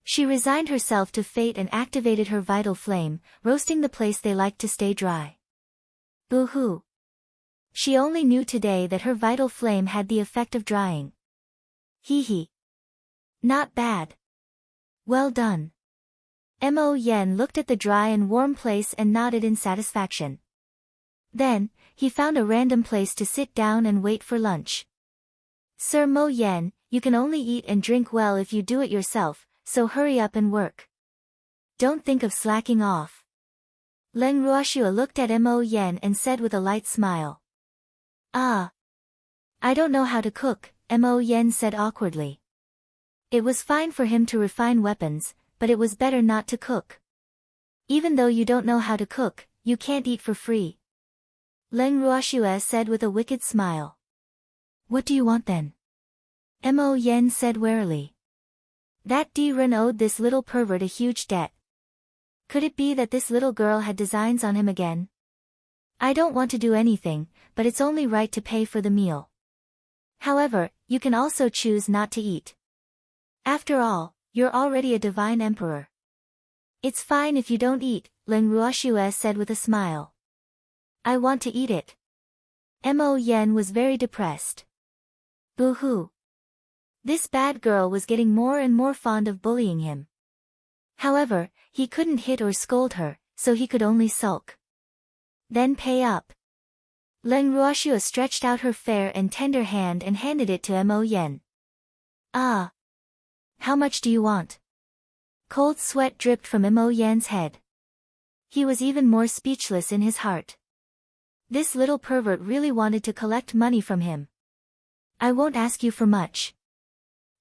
She resigned herself to fate and activated her vital flame, roasting the place they liked to stay dry. Boo-hoo. She only knew today that her vital flame had the effect of drying. Hee hee. Not bad. Well done. Mo Yen looked at the dry and warm place and nodded in satisfaction. Then, he found a random place to sit down and wait for lunch. Sir Mo Yen, you can only eat and drink well if you do it yourself, so hurry up and work. Don't think of slacking off. Len Ruoxue looked at Mo Yen and said with a light smile. Ah. I don't know how to cook, Mo Yen said awkwardly. It was fine for him to refine weapons, but it was better not to cook. Even though you don't know how to cook, you can't eat for free. Len Ruoxue said with a wicked smile. What do you want then? Mo Yen said warily. That D-Run owed this little pervert a huge debt. Could it be that this little girl had designs on him again? I don't want to do anything, but it's only right to pay for the meal. However, you can also choose not to eat. After all, you're already a divine emperor. It's fine if you don't eat, Len Ruoxue said with a smile. I want to eat it. Mo Yen was very depressed. Boo-hoo. This bad girl was getting more and more fond of bullying him. However, he couldn't hit or scold her, so he could only sulk. Then pay up. Len Ruoxue stretched out her fair and tender hand and handed it to Mo Yen. Ah. How much do you want? Cold sweat dripped from Mo Yen's head. He was even more speechless in his heart. This little pervert really wanted to collect money from him. I won't ask you for much.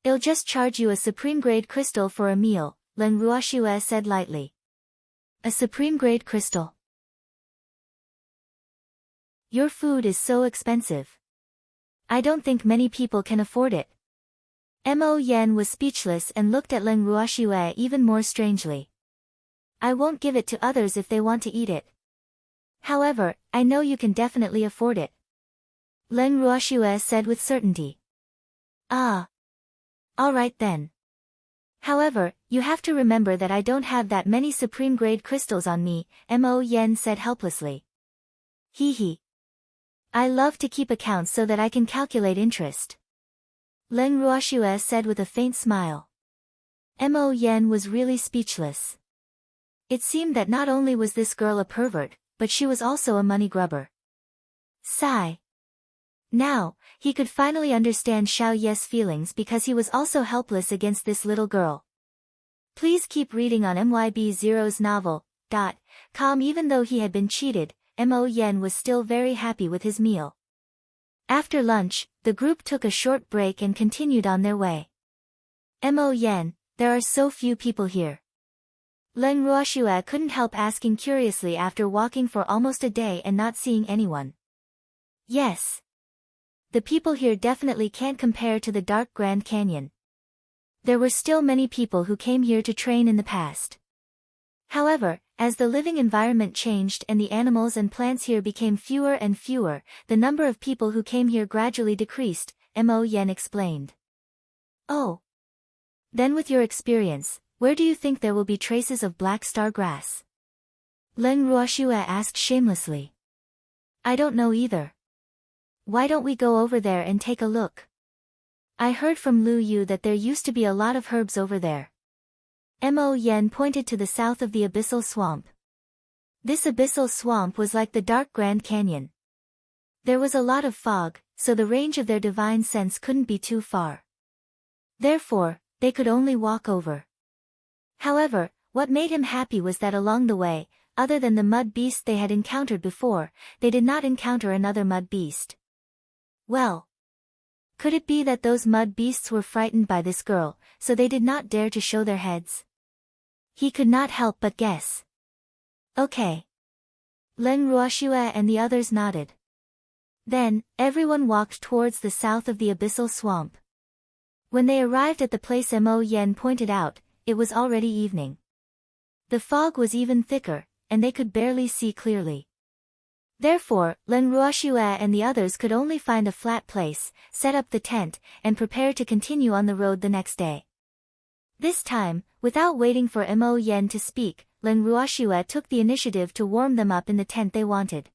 I'll just charge you a supreme-grade crystal for a meal, Len Ruoxue said lightly. A supreme-grade crystal? Your food is so expensive. I don't think many people can afford it. Mo Yen was speechless and looked at Len Ruoxue even more strangely. I won't give it to others if they want to eat it. However, I know you can definitely afford it. Len Ruoxue said with certainty. Ah. All right then. However, you have to remember that I don't have that many supreme-grade crystals on me, Mo Yen said helplessly. Hee hee. I love to keep accounts so that I can calculate interest. Leng Ruoxue said with a faint smile. Mo Yen was really speechless. It seemed that not only was this girl a pervert, but she was also a money grubber. Sigh. Now, he could finally understand Xiao Ye's feelings because he was also helpless against this little girl. Please keep reading on MYB Zero's novel, .com. Even though he had been cheated, Mo Yen was still very happy with his meal. After lunch, the group took a short break and continued on their way. Mo Yen, there are so few people here. Leng Ruoxue couldn't help asking curiously after walking for almost a day and not seeing anyone. Yes. The people here definitely can't compare to the dark Grand Canyon. There were still many people who came here to train in the past. However, as the living environment changed and the animals and plants here became fewer and fewer, the number of people who came here gradually decreased, Mo Yen explained. Oh. Then with your experience, where do you think there will be traces of black star grass? Leng Ruoxue asked shamelessly. I don't know either. Why don't we go over there and take a look? I heard from Lu Yu that there used to be a lot of herbs over there. Mo Yen pointed to the south of the abyssal swamp. This abyssal swamp was like the dark Grand Canyon. There was a lot of fog, so the range of their divine sense couldn't be too far. Therefore, they could only walk over. However, what made him happy was that along the way, other than the mud beast they had encountered before, they did not encounter another mud beast. Well, could it be that those mud beasts were frightened by this girl, so they did not dare to show their heads? He could not help but guess. Okay. Leng Ruoxue and the others nodded. Then, everyone walked towards the south of the abyssal swamp. When they arrived at the place Mo Yen pointed out, it was already evening. The fog was even thicker, and they could barely see clearly. Therefore, Leng Ruoxue and the others could only find a flat place, set up the tent, and prepare to continue on the road the next day. This time, without waiting for Mo Yen to speak, Leng Ruoxue took the initiative to warm them up in the tent they wanted.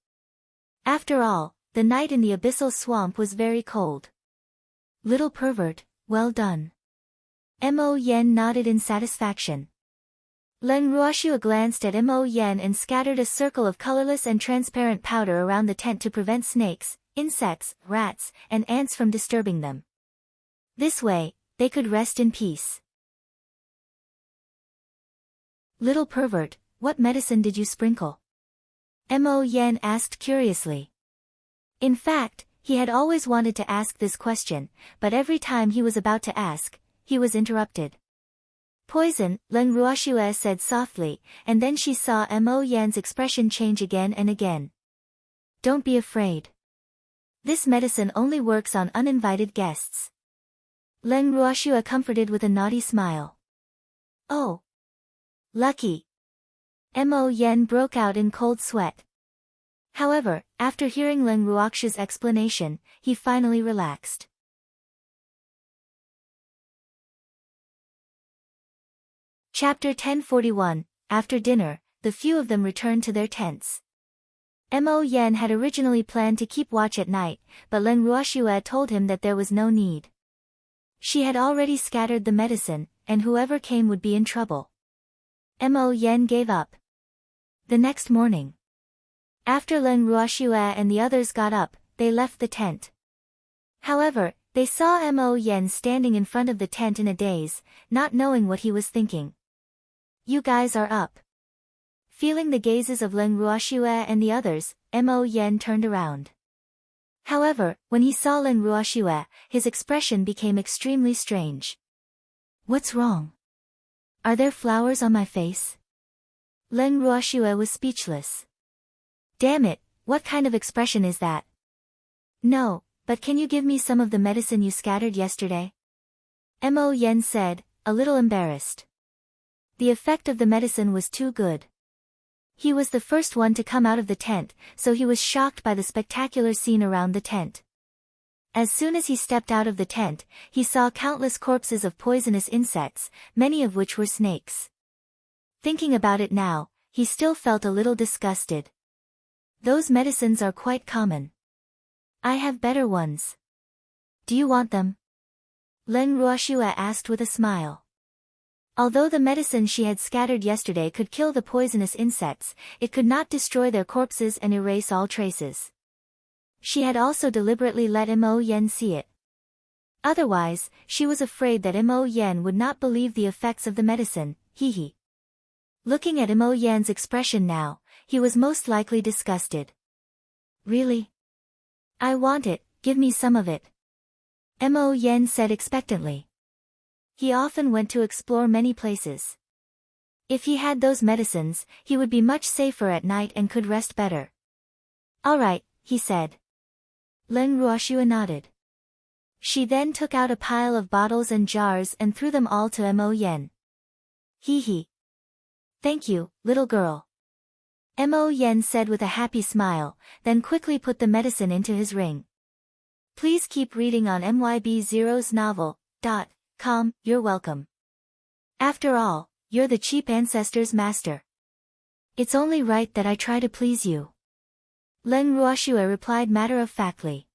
After all, the night in the abyssal swamp was very cold. Little pervert, well done. Mo Yen nodded in satisfaction. Leng Ruoxue glanced at Mo Yen and scattered a circle of colorless and transparent powder around the tent to prevent snakes, insects, rats, and ants from disturbing them. This way, they could rest in peace. Little pervert, what medicine did you sprinkle? Mo Yen asked curiously. In fact, he had always wanted to ask this question, but every time he was about to ask, he was interrupted. Poison, Leng Ruoxue said softly, and then she saw Mo Yan's expression change again and again. Don't be afraid. This medicine only works on uninvited guests. Leng Ruoxue comforted with a naughty smile. Oh. Lucky. Mo Yen broke out in cold sweat. However, after hearing Leng Ruoxue's explanation, he finally relaxed. Chapter 1041, After dinner, the few of them returned to their tents. Mo Yen had originally planned to keep watch at night, but Leng Ruoxue told him that there was no need. She had already scattered the medicine, and whoever came would be in trouble. Mo Yen gave up. The next morning, after Leng Ruoxue and the others got up, they left the tent. However, they saw Mo Yen standing in front of the tent in a daze, not knowing what he was thinking. You guys are up. Feeling the gazes of Leng Ruoxue and the others, Mo Yen turned around. However, when he saw Leng Ruoxue, his expression became extremely strange. What's wrong? Are there flowers on my face? Leng Ruoxue was speechless. Damn it, what kind of expression is that? No, but can you give me some of the medicine you scattered yesterday? Mo Yen said, a little embarrassed. The effect of the medicine was too good. He was the first one to come out of the tent, so he was shocked by the spectacular scene around the tent. As soon as he stepped out of the tent, he saw countless corpses of poisonous insects, many of which were snakes. Thinking about it now, he still felt a little disgusted. Those medicines are quite common. I have better ones. Do you want them? Leng Ruoxue asked with a smile. Although the medicine she had scattered yesterday could kill the poisonous insects, it could not destroy their corpses and erase all traces. She had also deliberately let Mo Yen see it. Otherwise, she was afraid that Mo Yen would not believe the effects of the medicine, he. Looking at Mo Yan's expression now, he was most likely disgusted. Really? I want it, give me some of it. Mo Yen said expectantly. He often went to explore many places. If he had those medicines, he would be much safer at night and could rest better. All right, he said. Leng Ruoxue nodded. She then took out a pile of bottles and jars and threw them all to Mo Yen. He. Thank you, little girl. Mo Yen said with a happy smile, then quickly put the medicine into his ring. Please keep reading on MYB0's novel.com, you're welcome. After all, you're the cheap ancestor's master. It's only right that I try to please you. Leng Ruoxue replied matter-of-factly.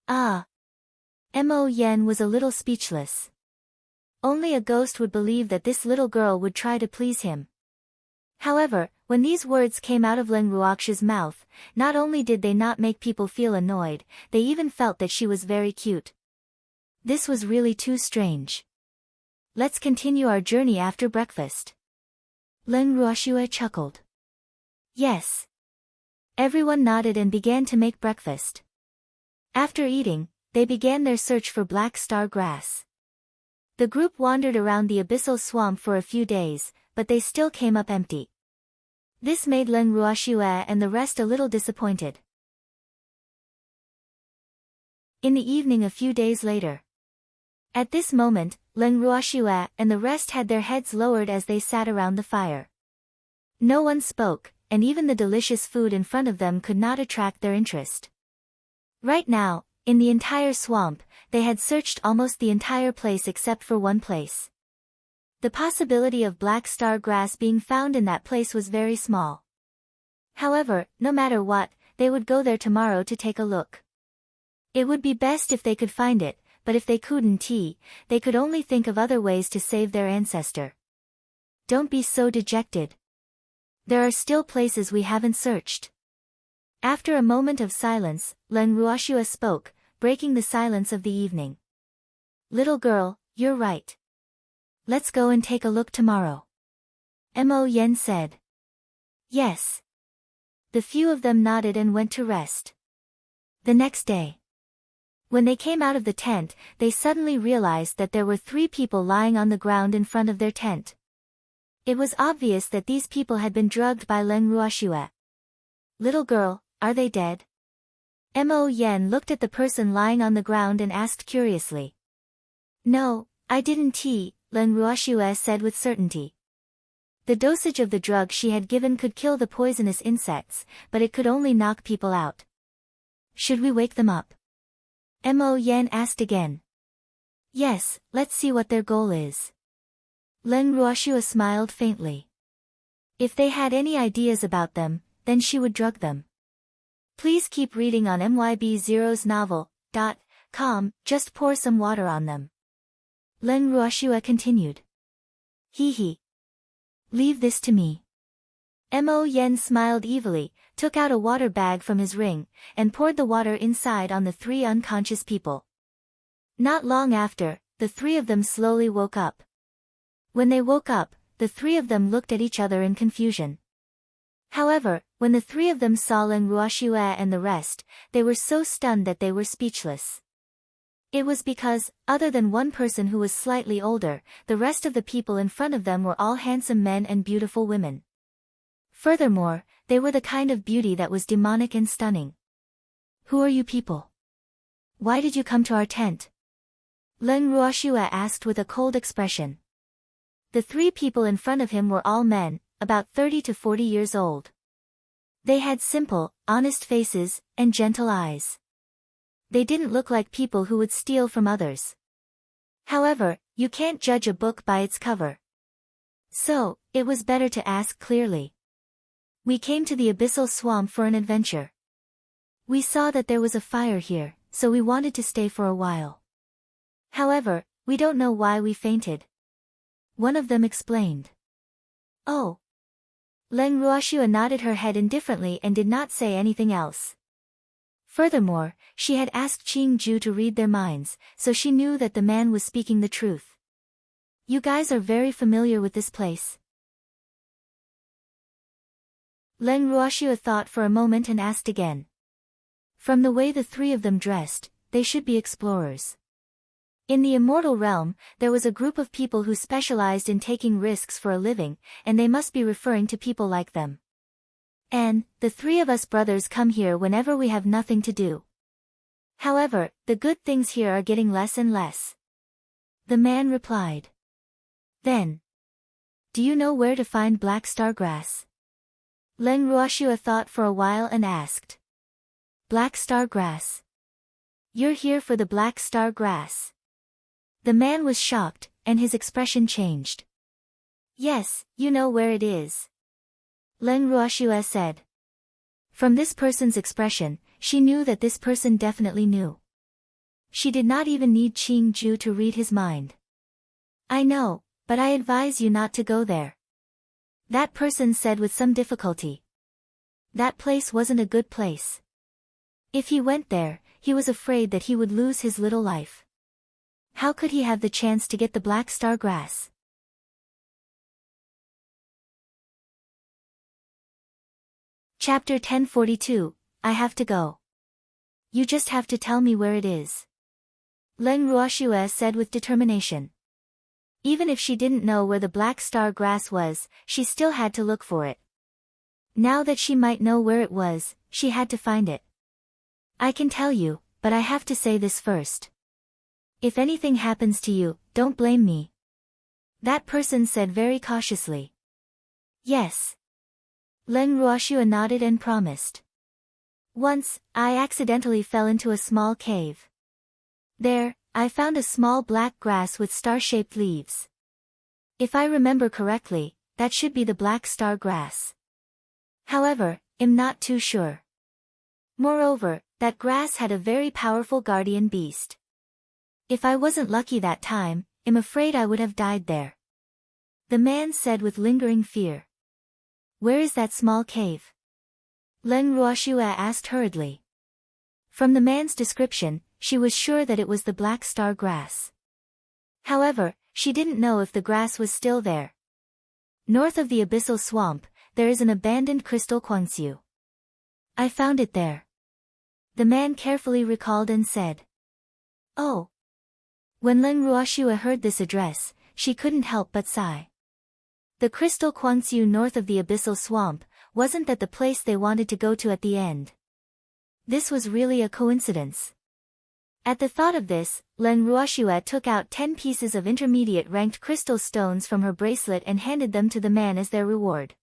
Ah. Mo Yen was a little speechless. Only a ghost would believe that this little girl would try to please him. However, when these words came out of Leng Ruoxue's mouth, not only did they not make people feel annoyed, they even felt that she was very cute. This was really too strange. Let's continue our journey after breakfast. Leng Ruoxue chuckled. Yes. Everyone nodded and began to make breakfast. After eating, they began their search for black star grass. The group wandered around the abyssal swamp for a few days, but they still came up empty. This made Leng Ruoxue and the rest a little disappointed. In the evening a few days later. At this moment, Leng Ruoxue and the rest had their heads lowered as they sat around the fire. No one spoke, and even the delicious food in front of them could not attract their interest. Right now, in the entire swamp, they had searched almost the entire place except for one place. The possibility of black star grass being found in that place was very small. However, no matter what, they would go there tomorrow to take a look. It would be best if they could find it, but if they couldn't, they could only think of other ways to save their ancestor. Don't be so dejected. There are still places we haven't searched. After a moment of silence, Leng Ruoxue spoke, breaking the silence of the evening. Little girl, you're right. Let's go and take a look tomorrow. Mo Yen said. Yes. The few of them nodded and went to rest. The next day. When they came out of the tent, they suddenly realized that there were 3 people lying on the ground in front of their tent. It was obvious that these people had been drugged by Leng Ruoxue. Little girl, are they dead? Mo Yen looked at the person lying on the ground and asked curiously. No, I didn't, Leng Ruoxue said with certainty. The dosage of the drug she had given could kill the poisonous insects, but it could only knock people out. Should we wake them up? Mo Yen asked again. Yes, let's see what their goal is. Leng Ruoxue smiled faintly. If they had any ideas about them, then she would drug them. Please keep reading on MYB0's novel.com, just pour some water on them. Leng Ruoxue continued. He. Leave this to me. Mo Yen smiled evilly, took out a water bag from his ring, and poured the water inside on the 3 unconscious people. Not long after, the 3 of them slowly woke up. When they woke up, the 3 of them looked at each other in confusion. However, when the 3 of them saw Leng Ruoxue and the rest, they were so stunned that they were speechless. It was because, other than one person who was slightly older, the rest of the people in front of them were all handsome men and beautiful women. Furthermore, they were the kind of beauty that was demonic and stunning. Who are you people? Why did you come to our tent? Leng Ruoxue asked with a cold expression. The 3 people in front of him were all men, about 30 to 40 years old. They had simple, honest faces, and gentle eyes. They didn't look like people who would steal from others. However, you can't judge a book by its cover. So, it was better to ask clearly. We came to the abyssal swamp for an adventure. We saw that there was a fire here, so we wanted to stay for a while. However, we don't know why we fainted. One of them explained. Oh. Leng Ruoxua nodded her head indifferently and did not say anything else. Furthermore, she had asked Qing Ju to read their minds, so she knew that the man was speaking the truth. You guys are very familiar with this place. Leng Ruoxua thought for a moment and asked again. From the way the three of them dressed, they should be explorers. In the immortal realm, there was a group of people who specialized in taking risks for a living, and they must be referring to people like them. And, the three of us brothers come here whenever we have nothing to do. However, the good things here are getting less and less. The man replied. Then. Do you know where to find black star grass? Leng Ruoxua thought for a while and asked. Black star grass. You're here for the black star grass. The man was shocked, and his expression changed. Yes, you know where it is. Leng Ruoxua said. From this person's expression, she knew that this person definitely knew. She did not even need Qing Ju to read his mind. I know, but I advise you not to go there. That person said with some difficulty. That place wasn't a good place. If he went there, he was afraid that he would lose his little life. How could he have the chance to get the black star grass? Chapter 1042, I have to go. You just have to tell me where it is. Leng Ruoxua said with determination. Even if she didn't know where the black star grass was, she still had to look for it. Now that she might know where it was, she had to find it. I can tell you, but I have to say this first. If anything happens to you, don't blame me. That person said very cautiously. Yes. Leng Ruoxua nodded and promised. Once, I accidentally fell into a small cave. There, I found a small black grass with star-shaped leaves. If I remember correctly, that should be the black star grass. However, I'm not too sure. Moreover, that grass had a very powerful guardian beast. If I wasn't lucky that time, I'm afraid I would have died there. The man said with lingering fear. Where is that small cave? Leng Ruoxua asked hurriedly. From the man's description, she was sure that it was the black star grass. However, she didn't know if the grass was still there. North of the abyssal swamp, there is an abandoned crystal Consort. I found it there. The man carefully recalled and said. Oh. When Leng Ruoxua heard this address, she couldn't help but sigh. The crystal Consort north of the abyssal swamp, wasn't that the place they wanted to go to at the end? This was really a coincidence. At the thought of this, Leng Ruoxua took out 10 pieces of intermediate-ranked crystal stones from her bracelet and handed them to the man as their reward.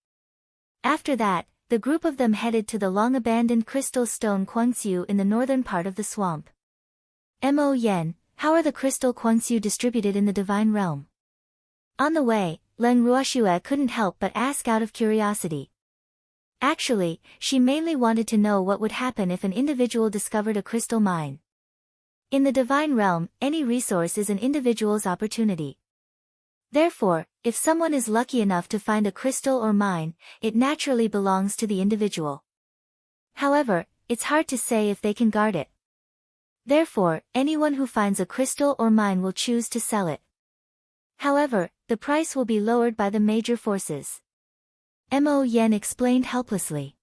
After that, the group of them headed to the long-abandoned crystal stone Consort in the northern part of the swamp. Mo Yen, how are the crystal Consort distributed in the divine realm? On the way, Leng Ruoxua couldn't help but ask out of curiosity. Actually, she mainly wanted to know what would happen if an individual discovered a crystal mine. In the divine realm, any resource is an individual's opportunity. Therefore, if someone is lucky enough to find a crystal or mine, it naturally belongs to the individual. However, it's hard to say if they can guard it. Therefore, anyone who finds a crystal or mine will choose to sell it. However, the price will be lowered by the major forces. Mo Yen explained helplessly.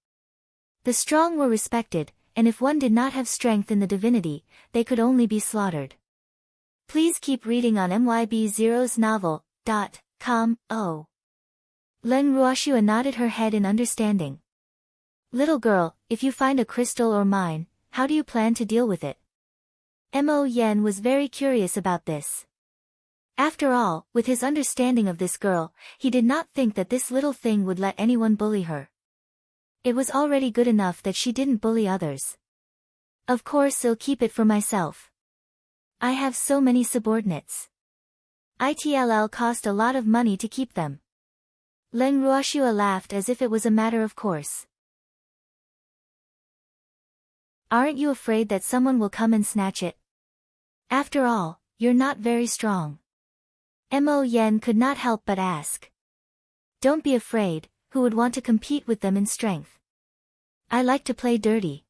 The strong were respected, and if one did not have strength in the divinity, they could only be slaughtered. Please keep reading on myb0novel.com. Leng Ruoxua nodded her head in understanding. Little girl, if you find a crystal or mine, how do you plan to deal with it? Mo Yen was very curious about this. After all, with his understanding of this girl, he did not think that this little thing would let anyone bully her. It was already good enough that she didn't bully others. Of course I'll keep it for myself. I have so many subordinates. It'll cost a lot of money to keep them. Leng Ruoxua laughed as if it was a matter of course. Aren't you afraid that someone will come and snatch it? After all, you're not very strong. Mo Yen could not help but ask. Don't be afraid, who would want to compete with them in strength? I like to play dirty.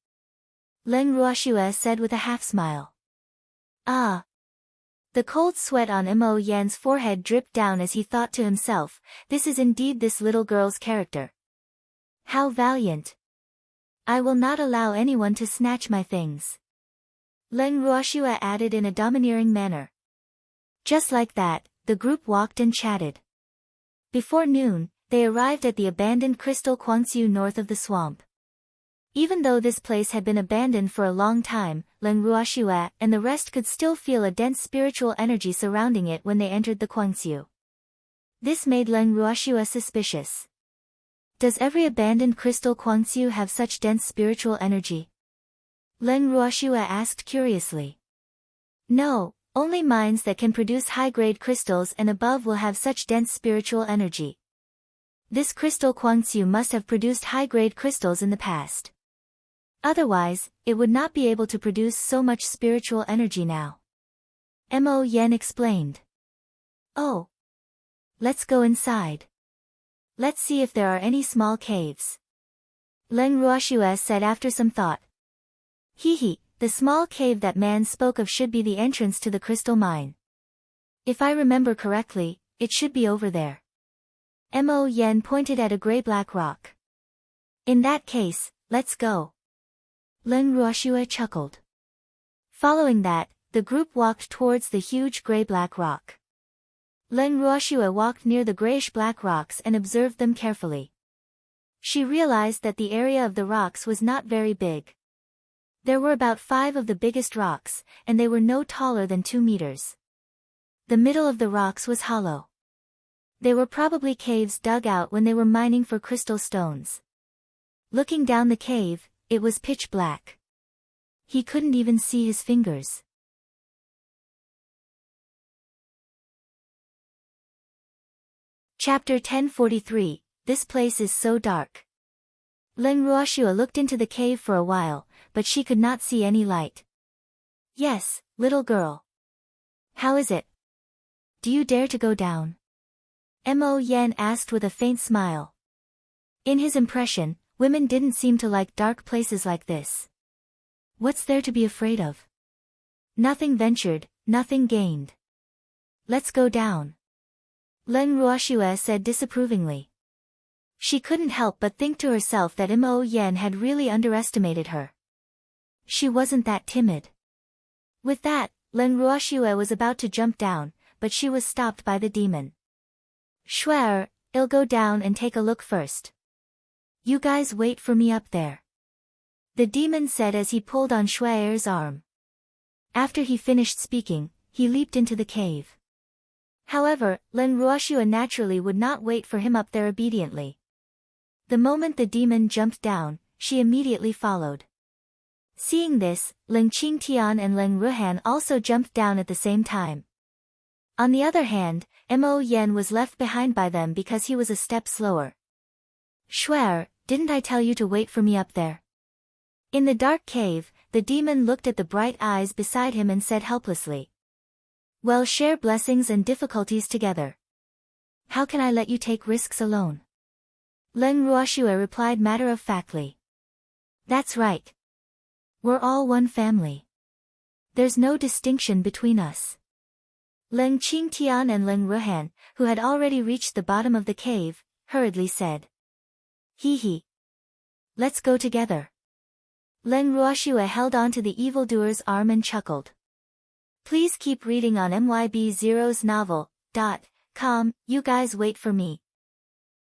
Leng Ruoxua said with a half-smile. Ah. The cold sweat on Mo Yan's forehead dripped down as he thought to himself, this is indeed this little girl's character. How valiant. I will not allow anyone to snatch my things. Leng Ruoxua added in a domineering manner. Just like that, the group walked and chatted. Before noon, they arrived at the abandoned Crystal Quangxiu north of the swamp. Even though this place had been abandoned for a long time, Leng Ruoxua and the rest could still feel a dense spiritual energy surrounding it when they entered the Quangxiu. This made Leng Ruoxua suspicious. Does every abandoned Crystal Quangxiu have such dense spiritual energy? Leng Ruoxua asked curiously. No, only mines that can produce high-grade crystals and above will have such dense spiritual energy. This Crystal Quangxiu must have produced high-grade crystals in the past. Otherwise, it would not be able to produce so much spiritual energy now. Mo Yen explained. Oh. Let's go inside. Let's see if there are any small caves. Leng Ruoxua said after some thought. Hee, the small cave that man spoke of should be the entrance to the crystal mine. If I remember correctly, it should be over there. Mo Yen pointed at a gray-black rock. In that case, let's go. Leng Ruoxua chuckled. Following that, the group walked towards the huge gray-black rock. Leng Ruoxua walked near the grayish-black rocks and observed them carefully. She realized that the area of the rocks was not very big. There were about 5 of the biggest rocks, and they were no taller than 2 meters. The middle of the rocks was hollow. They were probably caves dug out when they were mining for crystal stones. Looking down the cave, it was pitch black. He couldn't even see his fingers. Chapter 1043, This place is so dark. Leng Ruoxua looked into the cave for a while, but she could not see any light. Yes, little girl. How is it? Do you dare to go down? Mo Yen asked with a faint smile. In his impression, women didn't seem to like dark places like this. What's there to be afraid of? Nothing ventured, nothing gained. Let's go down. Leng Ruoxua said disapprovingly. She couldn't help but think to herself that Mo Yen had really underestimated her. She wasn't that timid. With that, Leng Ruoxua was about to jump down, but she was stopped by the demon. Shuer, I'll go down and take a look first. You guys wait for me up there. The demon said as he pulled on Shuer's arm. After he finished speaking, he leaped into the cave. However, Leng Ruoxua naturally would not wait for him up there obediently. The moment the demon jumped down, she immediately followed. Seeing this, Leng Qingtian and Leng Ruhan also jumped down at the same time. On the other hand, Mo Yen was left behind by them because he was a step slower. Shuer, didn't I tell you to wait for me up there? In the dark cave, the demon looked at the bright eyes beside him and said helplessly. Well, share blessings and difficulties together. How can I let you take risks alone? Leng Ruoxua replied matter-of-factly. That's right. We're all one family. There's no distinction between us. Leng Qingtian and Leng Ruhan, who had already reached the bottom of the cave, hurriedly said. Hee. Let's go together. Leng Ruoxua held on to the evildoer's arm and chuckled. Please keep reading on myb0'snovel.com, you guys wait for me.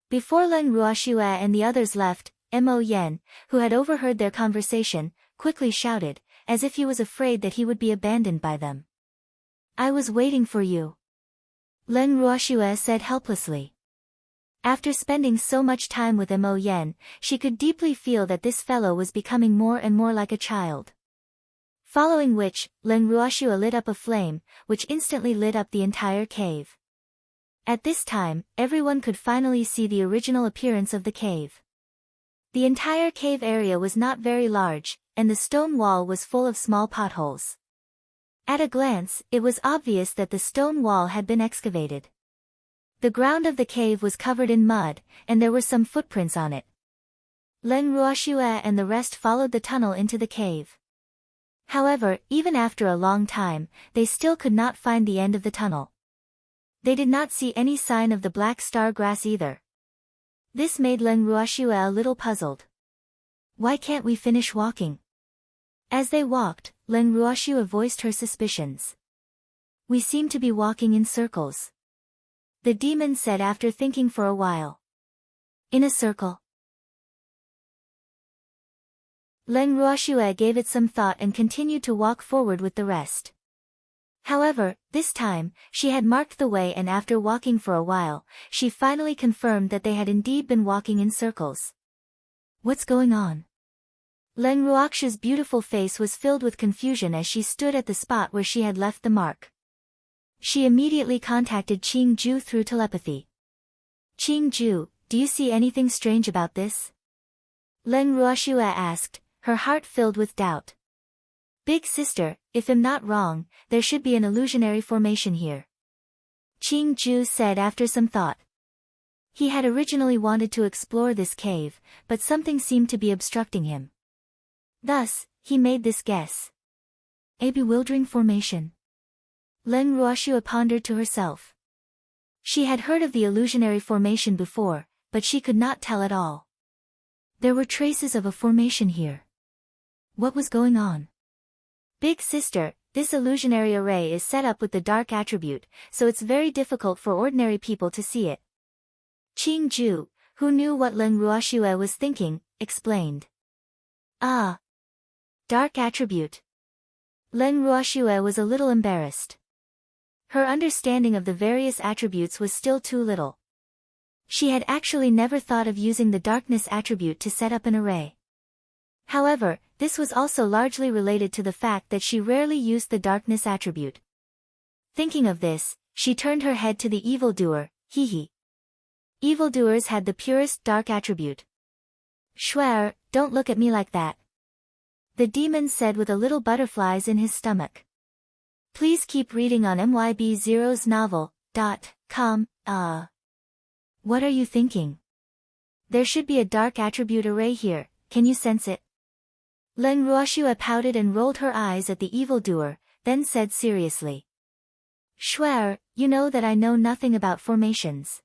Before Leng Ruoxua and the others left, Mo Yen, who had overheard their conversation, quickly shouted, as if he was afraid that he would be abandoned by them. I was waiting for you. Leng Ruoxua said helplessly. After spending so much time with Mo Yen, she could deeply feel that this fellow was becoming more and more like a child. Following which, Leng Ruoxue lit up a flame, which instantly lit up the entire cave. At this time, everyone could finally see the original appearance of the cave. The entire cave area was not very large, and the stone wall was full of small potholes. At a glance, it was obvious that the stone wall had been excavated. The ground of the cave was covered in mud, and there were some footprints on it. Leng Ruoxue and the rest followed the tunnel into the cave. However, even after a long time, they still could not find the end of the tunnel. They did not see any sign of the black star grass either. This made Leng Ruoxue a little puzzled. Why can't we finish walking? As they walked, Leng Ruoxue voiced her suspicions. We seem to be walking in circles. The demon said after thinking for a while. In a circle. Leng Ruoxue gave it some thought and continued to walk forward with the rest. However, this time, she had marked the way, and after walking for a while, she finally confirmed that they had indeed been walking in circles. What's going on? Leng Ruoxue's beautiful face was filled with confusion as she stood at the spot where she had left the mark. She immediately contacted Qing Ju through telepathy. Qing Ju, do you see anything strange about this? Leng Ruoxue asked, her heart filled with doubt. Big sister, if I'm not wrong, there should be an illusionary formation here. Qing Ju said after some thought. He had originally wanted to explore this cave, but something seemed to be obstructing him. Thus, he made this guess. A bewildering formation. Leng Ruoxue pondered to herself. She had heard of the illusionary formation before, but she could not tell at all. There were traces of a formation here. What was going on? Big sister, this illusionary array is set up with the dark attribute, so it's very difficult for ordinary people to see it. Qing Ju, who knew what Leng Ruoxue was thinking, explained. Ah. Dark attribute. Leng Ruoxue was a little embarrassed. Her understanding of the various attributes was still too little. She had actually never thought of using the darkness attribute to set up an array. However, this was also largely related to the fact that she rarely used the darkness attribute. Thinking of this, she turned her head to the evildoer, Hehe. Evildoers had the purest dark attribute. Schwer, don't look at me like that. The demon said with a little butterflies in his stomach. Please keep reading on MYB0's novel.com. What are you thinking? There should be a dark attribute array here, can you sense it? Leng Ruoxue pouted and rolled her eyes at the evildoer, then said seriously. Schwer, you know that I know nothing about formations.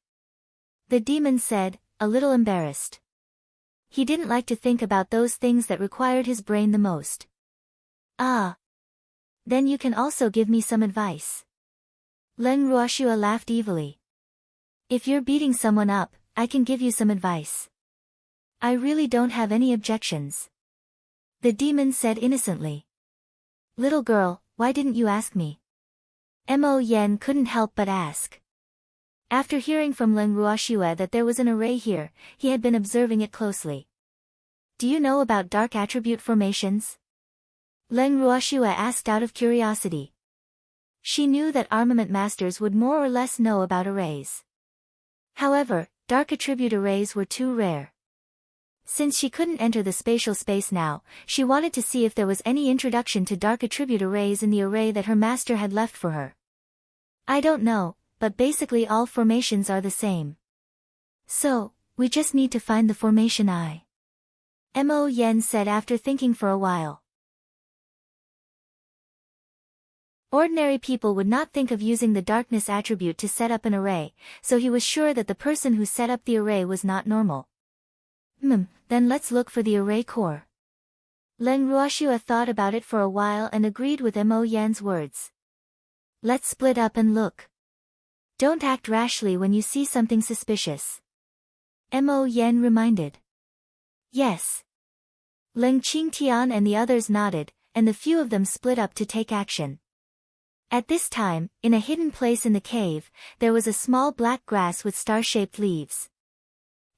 The demon said, a little embarrassed. He didn't like to think about those things that required his brain the most. Ah. Then you can also give me some advice. Leng Ruoxue laughed evilly. If you're beating someone up, I can give you some advice. I really don't have any objections. The demon said innocently. Little girl, why didn't you ask me? Mo Yen couldn't help but ask. After hearing from Leng Ruoxue that there was an array here, he had been observing it closely. Do you know about dark attribute formations? Leng Ruoxue asked out of curiosity. She knew that armament masters would more or less know about arrays. However, dark attribute arrays were too rare. Since she couldn't enter the spatial space now, she wanted to see if there was any introduction to dark attribute arrays in the array that her master had left for her. I don't know, but basically all formations are the same. So, we just need to find the formation Mo Yen said after thinking for a while. Ordinary people would not think of using the darkness attribute to set up an array, so he was sure that the person who set up the array was not normal. Then let's look for the array core. Leng Ruoxue thought about it for a while and agreed with Mo Yan's words. Let's split up and look. Don't act rashly when you see something suspicious. Mo Yan reminded. Yes. Leng Qingtian and the others nodded, and the few of them split up to take action. At this time, in a hidden place in the cave, there was a small black grass with star-shaped leaves.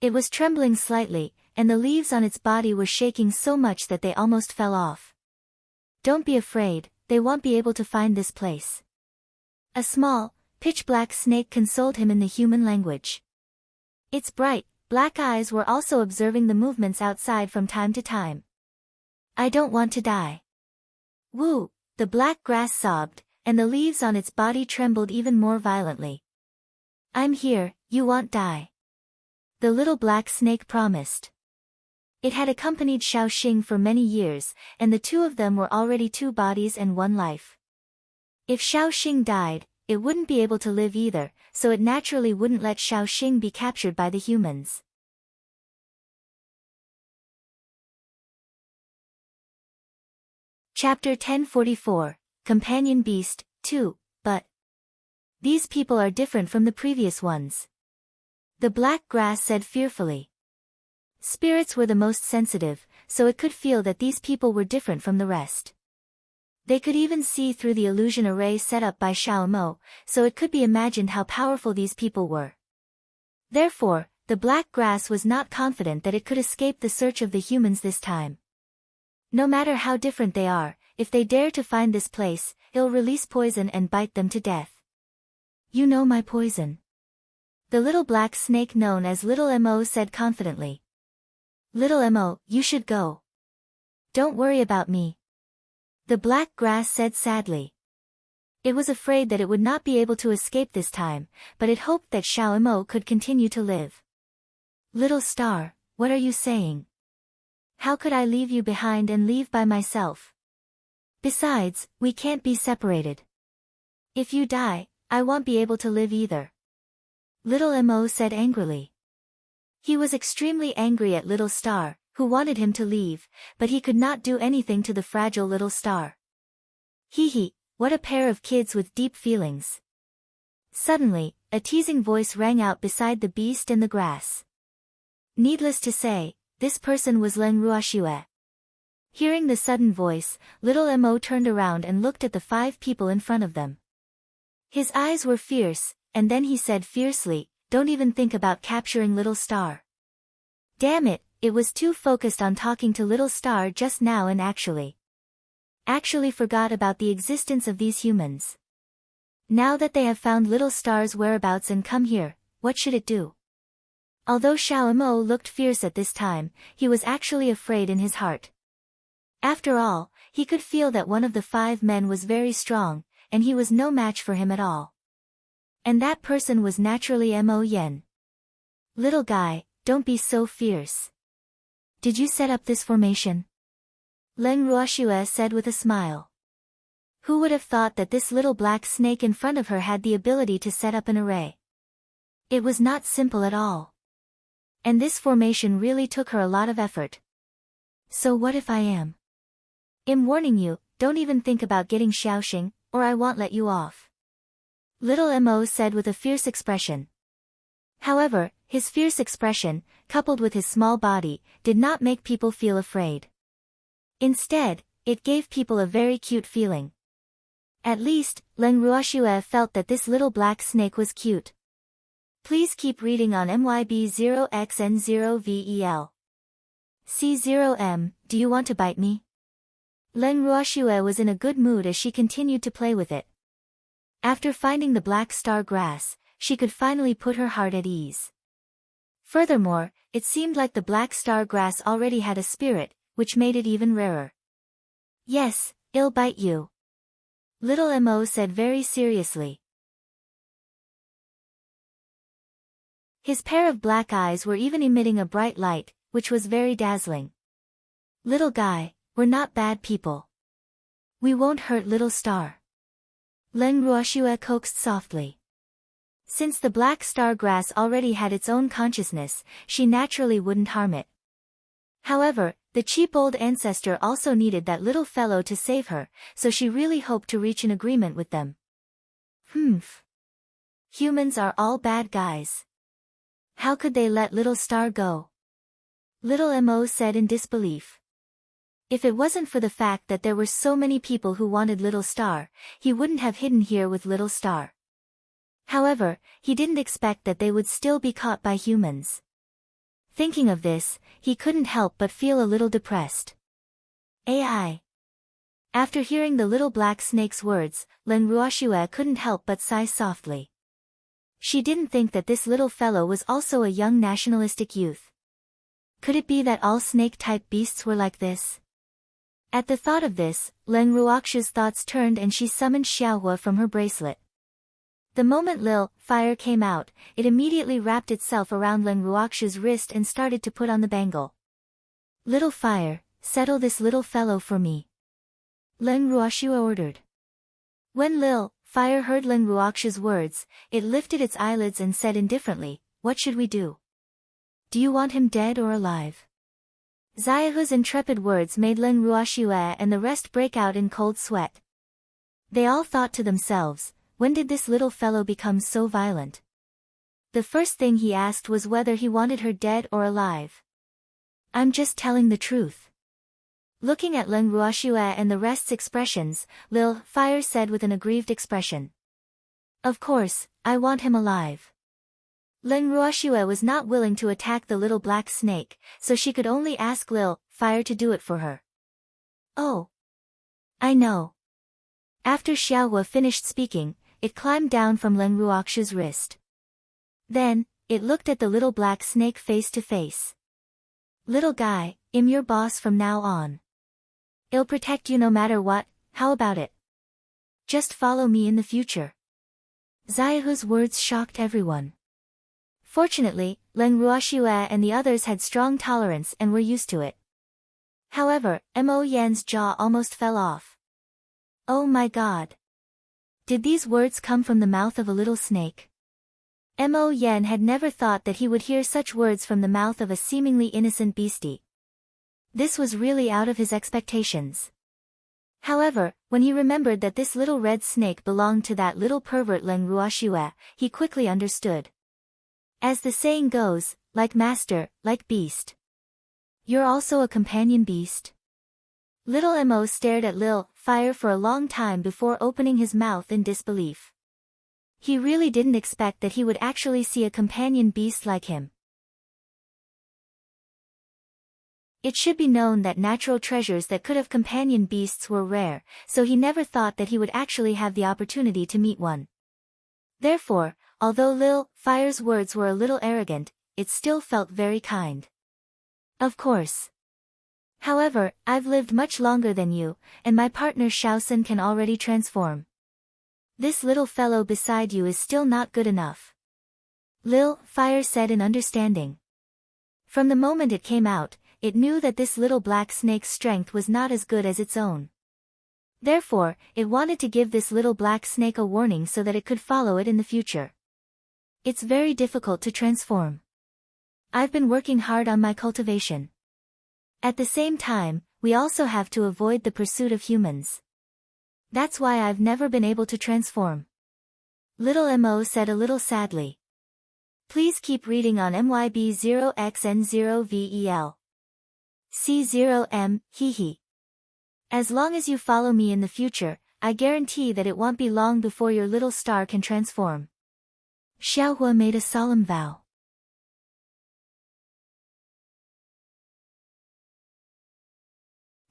It was trembling slightly, and the leaves on its body were shaking so much that they almost fell off. don't be afraid, they won't be able to find this place. A small, pitch-black snake consoled him in the human language. Its bright, black eyes were also observing the movements outside from time to time. I don't want to die. Woo, the black grass sobbed, and the leaves on its body trembled even more violently. I'm here, you won't die. The little black snake promised. It had accompanied Xiaoxing for many years, and the two of them were already two bodies and one life. If Xiaoxing died, it wouldn't be able to live either, so it naturally wouldn't let Xiaoxing be captured by the humans. Chapter 1044, Companion Beast, 2, but these people are different from the previous ones. The black grass said fearfully. Spirits were the most sensitive, so it could feel that these people were different from the rest. They could even see through the illusion array set up by Xiaomo, so it could be imagined how powerful these people were. Therefore, the black grass was not confident that it could escape the search of the humans this time. No matter how different they are, if they dare to find this place, it'll release poison and bite them to death. You know my poison. The little black snake known as Little Mo said confidently. Little Mo, you should go. Don't worry about me. The black grass said sadly. It was afraid that it would not be able to escape this time, but it hoped that Xiaomo could continue to live. Little star, what are you saying? How could I leave you behind and leave by myself? Besides, we can't be separated. If you die, I won't be able to live either. Little Mo said angrily. He was extremely angry at Little Star, who wanted him to leave, but he could not do anything to the fragile little star. Hee hee, what a pair of kids with deep feelings. Suddenly, a teasing voice rang out beside the beast and the grass. Needless to say, this person was Leng Ruoxue. Hearing the sudden voice, Little Mo turned around and looked at the 5 people in front of them. His eyes were fierce, and then he said fiercely, don't even think about capturing Little Star. Damn it, it was too focused on talking to Little Star just now and actually forgot about the existence of these humans. Now that they have found Little Star's whereabouts and come here, what should it do? Although Xiaomo looked fierce at this time, he was actually afraid in his heart. After all, he could feel that one of the 5 men was very strong, and he was no match for him at all. And that person was naturally Mo Yen. Little guy, don't be so fierce. Did you set up this formation? Leng Ruoxue said with a smile. Who would have thought that this little black snake in front of her had the ability to set up an array? It was not simple at all. And this formation really took her a lot of effort. So what if I am? I'm warning you, don't even think about getting Xiaoxing, or I won't let you off. Little Mo said with a fierce expression. However, his fierce expression, coupled with his small body, did not make people feel afraid. Instead, it gave people a very cute feeling. At least, Leng Ruoxue felt that this little black snake was cute. Please keep reading on MYB0XN0VEL. C0M, do you want to bite me? Leng Ruoxue was in a good mood as she continued to play with it. After finding the black star grass, she could finally put her heart at ease. Furthermore, it seemed like the black star grass already had a spirit, which made it even rarer. Yes, it'll bite you. Little Mo said very seriously. His pair of black eyes were even emitting a bright light, which was very dazzling. Little guy, we're not bad people. We won't hurt Little Star. Leng Ruoxue coaxed softly. Since the black star grass already had its own consciousness, she naturally wouldn't harm it. However, the cheap old ancestor also needed that little fellow to save her, so she really hoped to reach an agreement with them. Humans are all bad guys. How could they let Little Star go? Little Mo said in disbelief. If it wasn't for the fact that there were so many people who wanted Little Star, he wouldn't have hidden here with Little Star. However, he didn't expect that they would still be caught by humans. Thinking of this, he couldn't help but feel a little depressed. AI. After hearing the little black snake's words, Len Ruoxue couldn't help but sigh softly. She didn't think that this little fellow was also a young nationalistic youth. Could it be that all snake-type beasts were like this? At the thought of this, Len Ruoxue's thoughts turned and she summoned Xiaohua from her bracelet. The moment Lil Fire came out, it immediately wrapped itself around Len Ruoxue's wrist and started to put on the bangle. Little Fire, settle this little fellow for me, Len Ruoxue ordered. When Lil Fire heard Len Ruoxue's words, it lifted its eyelids and said indifferently, "What should we do? Do you want him dead or alive?" Xiaohua's intrepid words made Len Ruoxue and the rest break out in cold sweat. They all thought to themselves, when did this little fellow become so violent? The first thing he asked was whether he wanted her dead or alive. "I'm just telling the truth." Looking at Len Ruoxue and the rest's expressions, Lil Fire said with an aggrieved expression, "Of course, I want him alive." Len Ruoxue was not willing to attack the little black snake, so she could only ask Lil Fire to do it for her. "Oh, I know." After Xiaohua finished speaking, it climbed down from Len Ruoxue's wrist. Then, it looked at the little black snake face to face. "Little guy, I'm your boss from now on. I'll protect you no matter what, how about it? Just follow me in the future." Xiaohua's words shocked everyone. Fortunately, Len Ruoxue and the others had strong tolerance and were used to it. However, Mo Yan's jaw almost fell off. Oh my god! Did these words come from the mouth of a little snake? Mo Yan had never thought that he would hear such words from the mouth of a seemingly innocent beastie. This was really out of his expectations. However, when he remembered that this little red snake belonged to that little pervert Len Ruoxue, he quickly understood. As the saying goes, like master, like beast. You're also a companion beast? Little Mo stared at Lil Fire for a long time before opening his mouth in disbelief. He really didn't expect that he would actually see a companion beast like him. It should be known that natural treasures that could have companion beasts were rare, so he never thought that he would actually have the opportunity to meet one. Therefore, although Lil Fire's words were a little arrogant, it still felt very kind. Of course. However, I've lived much longer than you, and my partner Shaosun can already transform. This little fellow beside you is still not good enough. Lil Fire said in understanding. From the moment it came out, it knew that this little black snake's strength was not as good as its own. Therefore, it wanted to give this little black snake a warning so that it could follow it in the future. It's very difficult to transform. I've been working hard on my cultivation. At the same time, we also have to avoid the pursuit of humans. That's why I've never been able to transform. Little Mo said a little sadly. Please keep reading on MYB0XN0VEL. C0M, hee. As long as you follow me in the future, I guarantee that it won't be long before your little star can transform. Xiaohua made a solemn vow.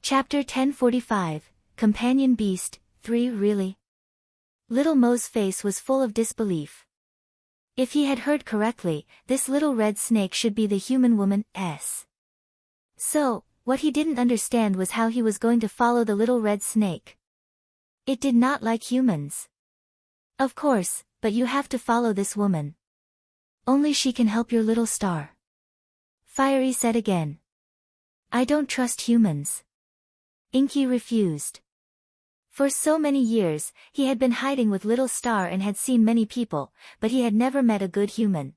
Chapter 1045, Companion Beast, 3 Really? Little Mo's face was full of disbelief. If he had heard correctly, this little red snake should be the human woman, S. So, what he didn't understand was how he was going to follow the little red snake. It did not like humans. Of course, but you have to follow this woman. Only she can help your little star. Fiery said again. I don't trust humans. Inky refused. For so many years, he had been hiding with Little Star and had seen many people, but he had never met a good human.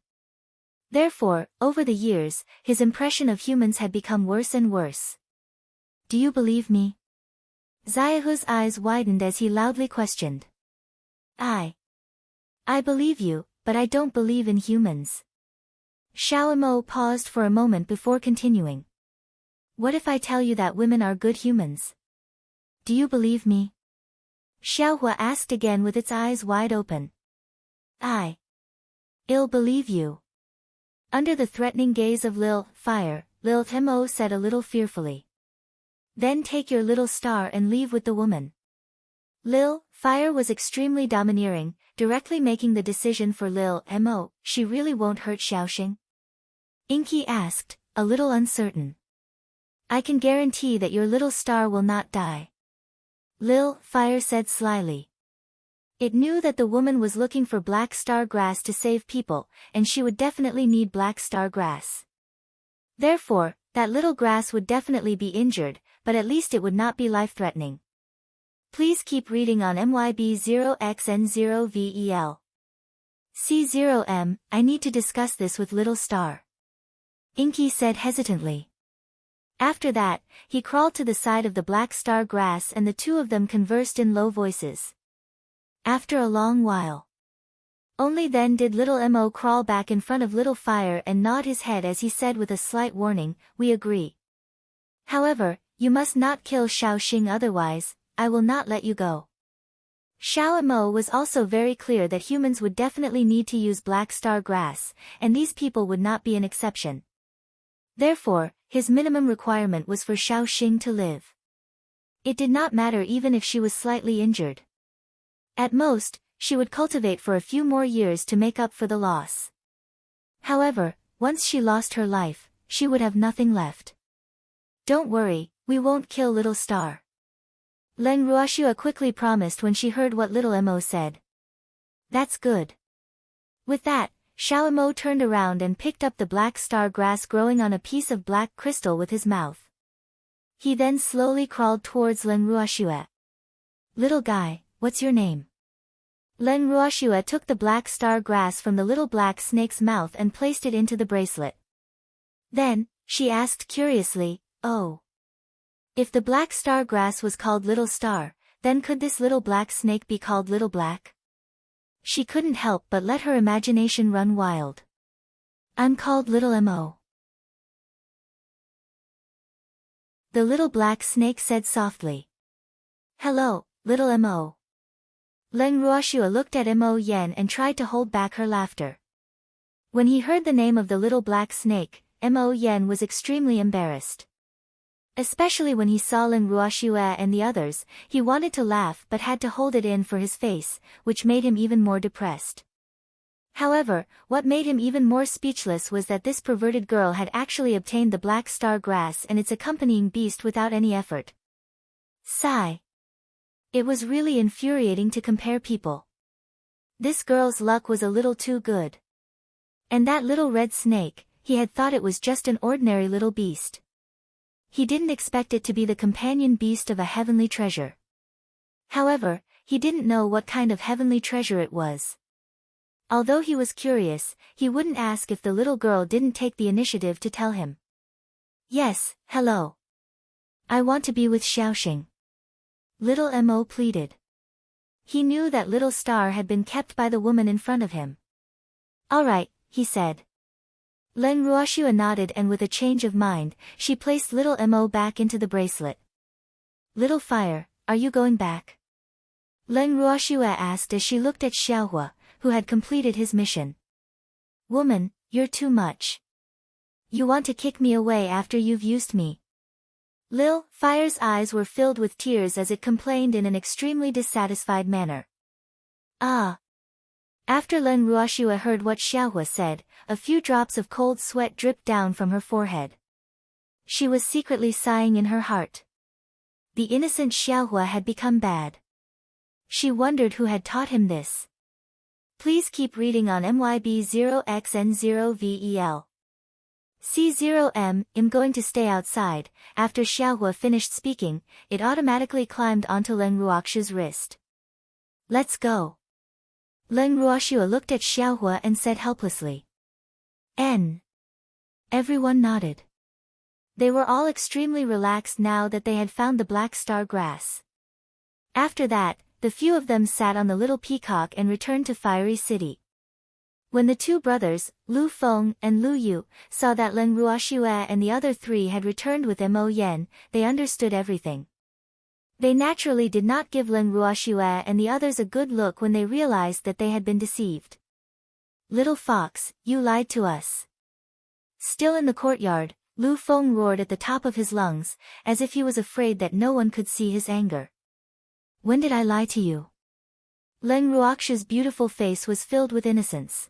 Therefore, over the years, his impression of humans had become worse and worse. Do you believe me? Xiaohua's eyes widened as he loudly questioned. I believe you, but I don't believe in humans. Xiaomo paused for a moment before continuing. What if I tell you that women are good humans? Do you believe me? Xiaohua asked again with its eyes wide open. I'll believe you. Under the threatening gaze of Lil Fire, Lil Mo said a little fearfully. Then take your little star and leave with the woman. Lil Fire was extremely domineering, directly making the decision for Lil Mo. She really won't hurt Xiaoxing? Inky asked, a little uncertain. I can guarantee that your little star will not die. Lil Fire said slyly. It knew that the woman was looking for black star grass to save people, and she would definitely need black star grass. Therefore, that little grass would definitely be injured, but at least it would not be life-threatening. Please keep reading on MYB0XN0VEL. C0M, I need to discuss this with little star. Inky said hesitantly. After that, he crawled to the side of the black star grass and the two of them conversed in low voices. After a long while. Only then did little Mo crawl back in front of little Fire and nod his head as he said with a slight warning, we agree. However, you must not kill Xiaoxing, otherwise, I will not let you go. Xiao Mo was also very clear that humans would definitely need to use black star grass, and these people would not be an exception. Therefore, his minimum requirement was for Xiaoxing to live. It did not matter even if she was slightly injured. At most, she would cultivate for a few more years to make up for the loss. However, once she lost her life, she would have nothing left. Don't worry, we won't kill little star. Leng Ruoxua quickly promised when she heard what little Mo said. That's good. With that, Xiao Mo turned around and picked up the black star grass growing on a piece of black crystal with his mouth. He then slowly crawled towards Leng Ruoxua. Little guy, what's your name? Leng Ruoxua took the black star grass from the little black snake's mouth and placed it into the bracelet. Then, she asked curiously, oh. If the black star grass was called Little Star, then could this little black snake be called Little Black? She couldn't help but let her imagination run wild. I'm called Little Mo. The little black snake said softly. Hello, Little Mo. Leng Ruoxua looked at Mo Yen and tried to hold back her laughter. When he heard the name of the little black snake, Mo Yen was extremely embarrassed. Especially when he saw Leng Ruoxua and the others, he wanted to laugh but had to hold it in for his face, which made him even more depressed. However, what made him even more speechless was that this perverted girl had actually obtained the black star grass and its accompanying beast without any effort. Sigh. It was really infuriating to compare people. This girl's luck was a little too good. And that little red snake, he had thought it was just an ordinary little beast. He didn't expect it to be the companion beast of a heavenly treasure. However, he didn't know what kind of heavenly treasure it was. Although he was curious, he wouldn't ask if the little girl didn't take the initiative to tell him. Yes, hello. I want to be with Xiaoxing. Little Mo pleaded. He knew that little star had been kept by the woman in front of him. All right, he said. Leng Ruoxua nodded and with a change of mind, she placed little Mo back into the bracelet. Little Fire, are you going back? Leng Ruoxua asked as she looked at Xiaohua, who had completed his mission. Woman, you're too much. You want to kick me away after you've used me. Lil Fire's eyes were filled with tears as it complained in an extremely dissatisfied manner. Ah. After Leng Ruoxua heard what Xiaohua said, a few drops of cold sweat dripped down from her forehead. She was secretly sighing in her heart. The innocent Xiaohua had become bad. She wondered who had taught him this. Please keep reading on MYB0XN0VEL. C0M, I'm going to stay outside. After Xiaohua finished speaking, it automatically climbed onto Leng Ruoxua's wrist. Let's go. Leng Ruoxua looked at Xiaohua and said helplessly. N. Everyone nodded. They were all extremely relaxed now that they had found the black star grass. After that, the few of them sat on the little peacock and returned to Fiery City. When the two brothers, Lu Feng and Lu Yu, saw that Leng Ruoxua and the other three had returned with Mo Yen, they understood everything. They naturally did not give Leng Ruoxua and the others a good look when they realized that they had been deceived. Little fox, you lied to us. Still in the courtyard, Lu Feng roared at the top of his lungs, as if he was afraid that no one could see his anger. When did I lie to you? Leng Ruox's beautiful face was filled with innocence.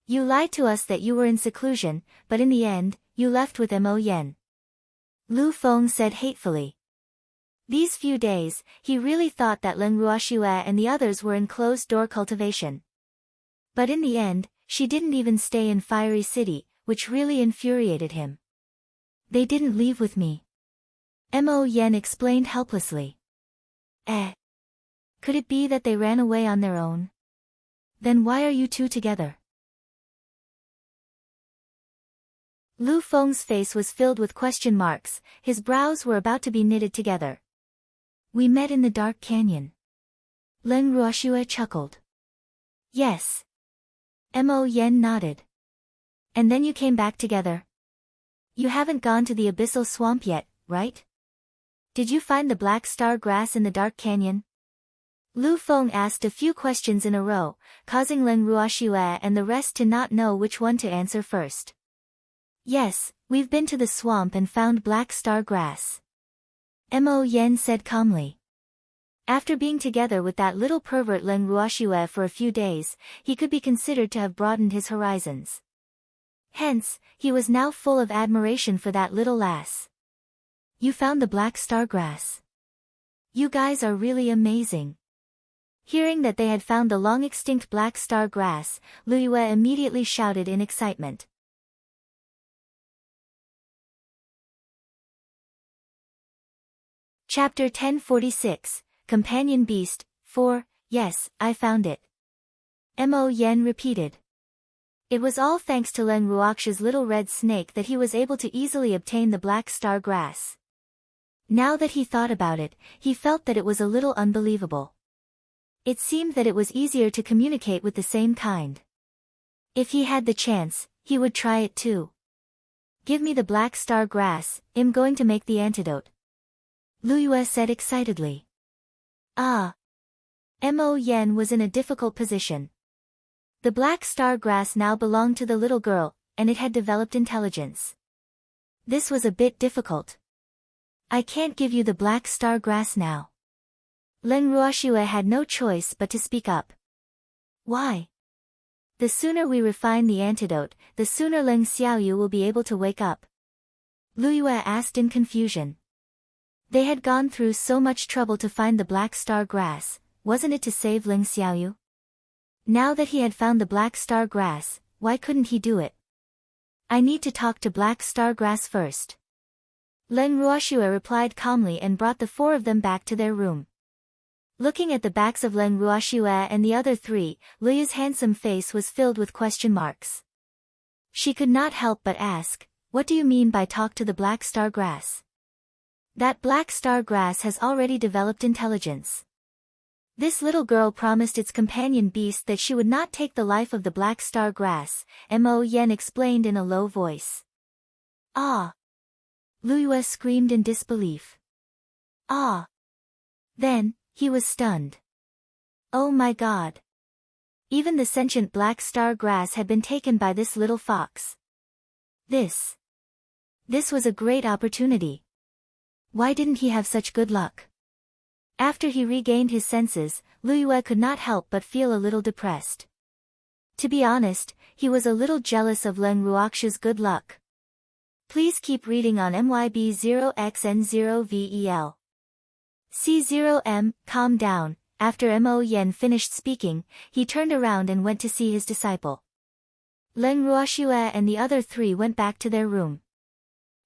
You lied to us that you were in seclusion, but in the end, you left with Mo Yen. Lu Feng said hatefully. These few days, he really thought that Leng Ruoxue and the others were in closed-door cultivation. But in the end, she didn't even stay in Fiery City, which really infuriated him. They didn't leave with me. Mo Yen explained helplessly. Could it be that they ran away on their own? Then why are you two together? Lu Feng's face was filled with question marks, his brows were about to be knitted together. We met in the dark canyon. Leng Ruoxue chuckled. Yes. Mo Yen nodded. And then you came back together. You haven't gone to the abyssal swamp yet, right? Did you find the black star grass in the dark canyon? Lu Feng asked a few questions in a row, causing Leng Ruoxue and the rest to not know which one to answer first. Yes, we've been to the swamp and found black star grass. Mo Yen said calmly. After being together with that little pervert Leng Ruoxue for a few days, he could be considered to have broadened his horizons. Hence, he was now full of admiration for that little lass. You found the black star grass. You guys are really amazing. Hearing that they had found the long-extinct black star grass, Lu Yue immediately shouted in excitement. Chapter 1046, Companion Beast, 4, Yes, I found it. Mo Yen repeated. It was all thanks to Leng Ruox's little red snake that he was able to easily obtain the black star grass. Now that he thought about it, he felt that it was a little unbelievable. It seemed that it was easier to communicate with the same kind. If he had the chance, he would try it too. Give me the black star grass, I'm going to make the antidote. Lu Yue said excitedly. Mo Yen was in a difficult position. The black star grass now belonged to the little girl, and it had developed intelligence. This was a bit difficult. I can't give you the black star grass now. Leng Ruoxue had no choice but to speak up. Why? The sooner we refine the antidote, the sooner Leng Xiaoyu will be able to wake up. Lu Yue asked in confusion. They had gone through so much trouble to find the black star grass, wasn't it to save Leng Xiaoyu? Now that he had found the black star grass, why couldn't he do it? I need to talk to black star grass first. Leng Ruoxue replied calmly and brought the four of them back to their room. Looking at the backs of Leng Ruoxue and the other three, Lu Yu's handsome face was filled with question marks. She could not help but ask, what do you mean by talk to the black star grass? That black star grass has already developed intelligence. This little girl promised its companion beast that she would not take the life of the black star grass, Mo Yen explained in a low voice. Ah! Lu Yue screamed in disbelief. Ah! Then, he was stunned. Oh my god! Even the sentient black star grass had been taken by this little fox. This was a great opportunity. Why didn't he have such good luck? After he regained his senses, Lu Yue could not help but feel a little depressed. To be honest, he was a little jealous of Leng Ruox's good luck. Please keep reading on MYB0XN0VEL. C0M, calm down. After Mo Yen finished speaking, he turned around and went to see his disciple. Leng Ruoxue and the other three went back to their room.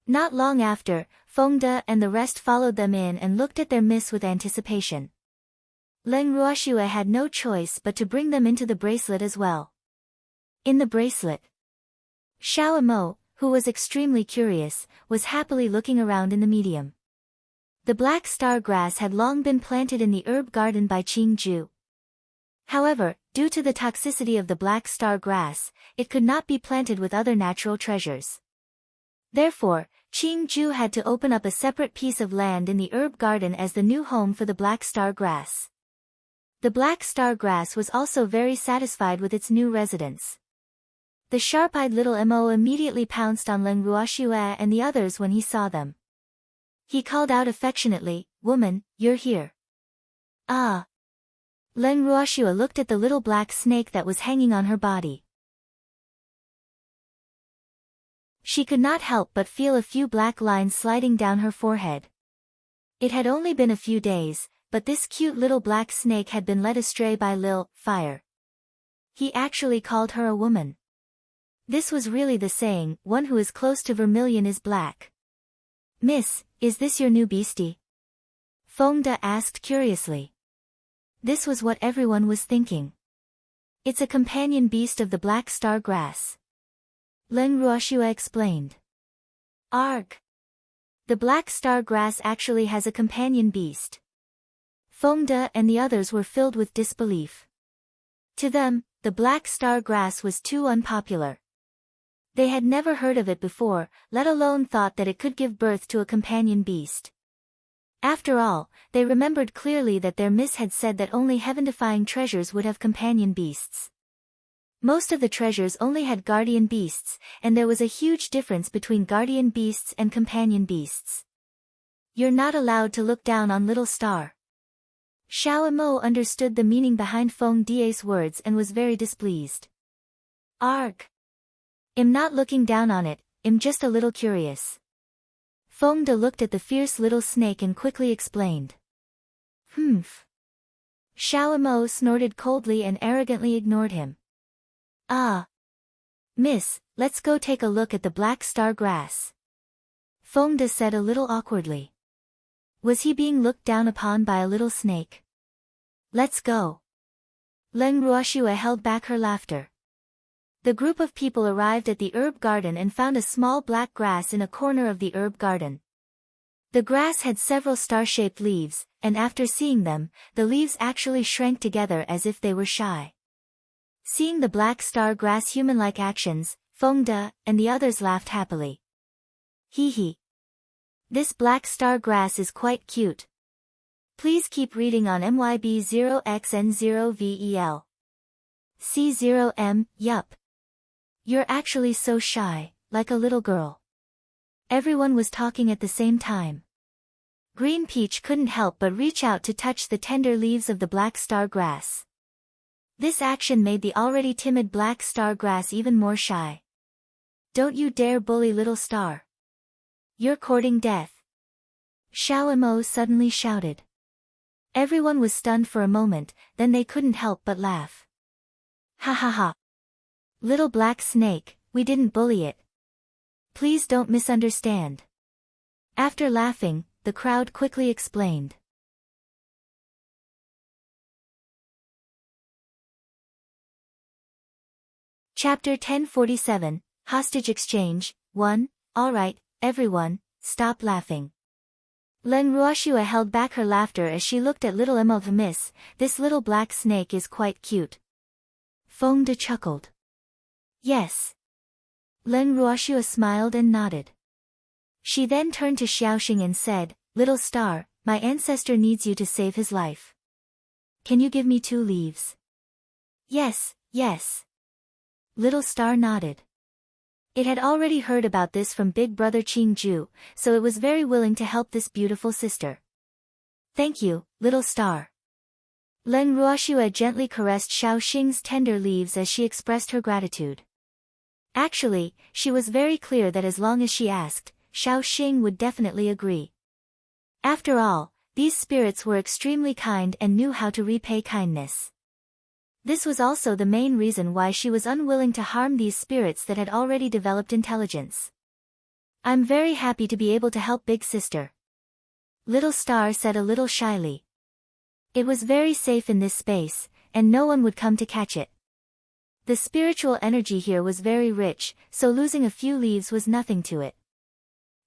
Not long after, Feng De and the rest followed them in and looked at their miss with anticipation. Leng Ruoxue had no choice but to bring them into the bracelet as well. In the bracelet, Xiao Mo, who was extremely curious, was happily looking around in the medium. The black star grass had long been planted in the herb garden by Qing Ju. However, due to the toxicity of the black star grass, it could not be planted with other natural treasures. Therefore, Qing Ju had to open up a separate piece of land in the herb garden as the new home for the black star grass. The black star grass was also very satisfied with its new residence. The sharp-eyed little Mo immediately pounced on Leng Ruoxue and the others when he saw them. He called out affectionately, "Woman, you're here." Ah! Leng Ruoxue looked at the little black snake that was hanging on her body. She could not help but feel a few black lines sliding down her forehead. It had only been a few days, but this cute little black snake had been led astray by Lil Fire. He actually called her a woman. This was really the saying, one who is close to vermilion is black. "Miss, is this your new beastie?" Feng De asked curiously. This was what everyone was thinking. It's a companion beast of the black star grass. Leng Ruoxue explained. Arg! The black star grass actually has a companion beast. Feng De and the others were filled with disbelief. To them, the black star grass was too unpopular. They had never heard of it before, let alone thought that it could give birth to a companion beast. After all, they remembered clearly that their miss had said that only heaven-defying treasures would have companion beasts. Most of the treasures only had guardian beasts, and there was a huge difference between guardian beasts and companion beasts. You're not allowed to look down on little star. Xiao Mo understood the meaning behind Feng De's words and was very displeased. Arg! I'm not looking down on it, I'm just a little curious. Feng De looked at the fierce little snake and quickly explained. Humph. Xiao Mo snorted coldly and arrogantly ignored him. Ah. Miss, let's go take a look at the black star grass. Feng De said a little awkwardly. Was he being looked down upon by a little snake? Let's go. Leng Ruoxue held back her laughter. The group of people arrived at the herb garden and found a small black grass in a corner of the herb garden. The grass had several star-shaped leaves, and after seeing them, the leaves actually shrank together as if they were shy. Seeing the black star grass human-like actions, Feng De and the others laughed happily. Hee hee. This black star grass is quite cute. Please keep reading on MYB0XN0VEL. C0M, yup. You're actually so shy, like a little girl. Everyone was talking at the same time. Green Peach couldn't help but reach out to touch the tender leaves of the black star grass. This action made the already timid black star grass even more shy. Don't you dare bully little star. You're courting death. Xiao Mo suddenly shouted. Everyone was stunned for a moment, then they couldn't help but laugh. Ha ha ha. Little black snake, we didn't bully it. Please don't misunderstand. After laughing, the crowd quickly explained. Chapter 1047, Hostage Exchange, 1, Alright, everyone, stop laughing. Leng Ruoxue held back her laughter as she looked at little Emma. Miss, this little black snake is quite cute. Feng De chuckled. Yes. Leng Ruoxue smiled and nodded. She then turned to Xiaoxing and said, Little star, my ancestor needs you to save his life. Can you give me 2 leaves? Yes, yes. Little star nodded. It had already heard about this from big brother Qingju, so it was very willing to help this beautiful sister. Thank you, little star. Leng Ruoxue gently caressed Xiaoxing's tender leaves as she expressed her gratitude. Actually, she was very clear that as long as she asked, Xiaoxing would definitely agree. After all, these spirits were extremely kind and knew how to repay kindness. This was also the main reason why she was unwilling to harm these spirits that had already developed intelligence. I'm very happy to be able to help big sister. Little star said a little shyly. It was very safe in this space, and no one would come to catch it. The spiritual energy here was very rich, so losing a few leaves was nothing to it.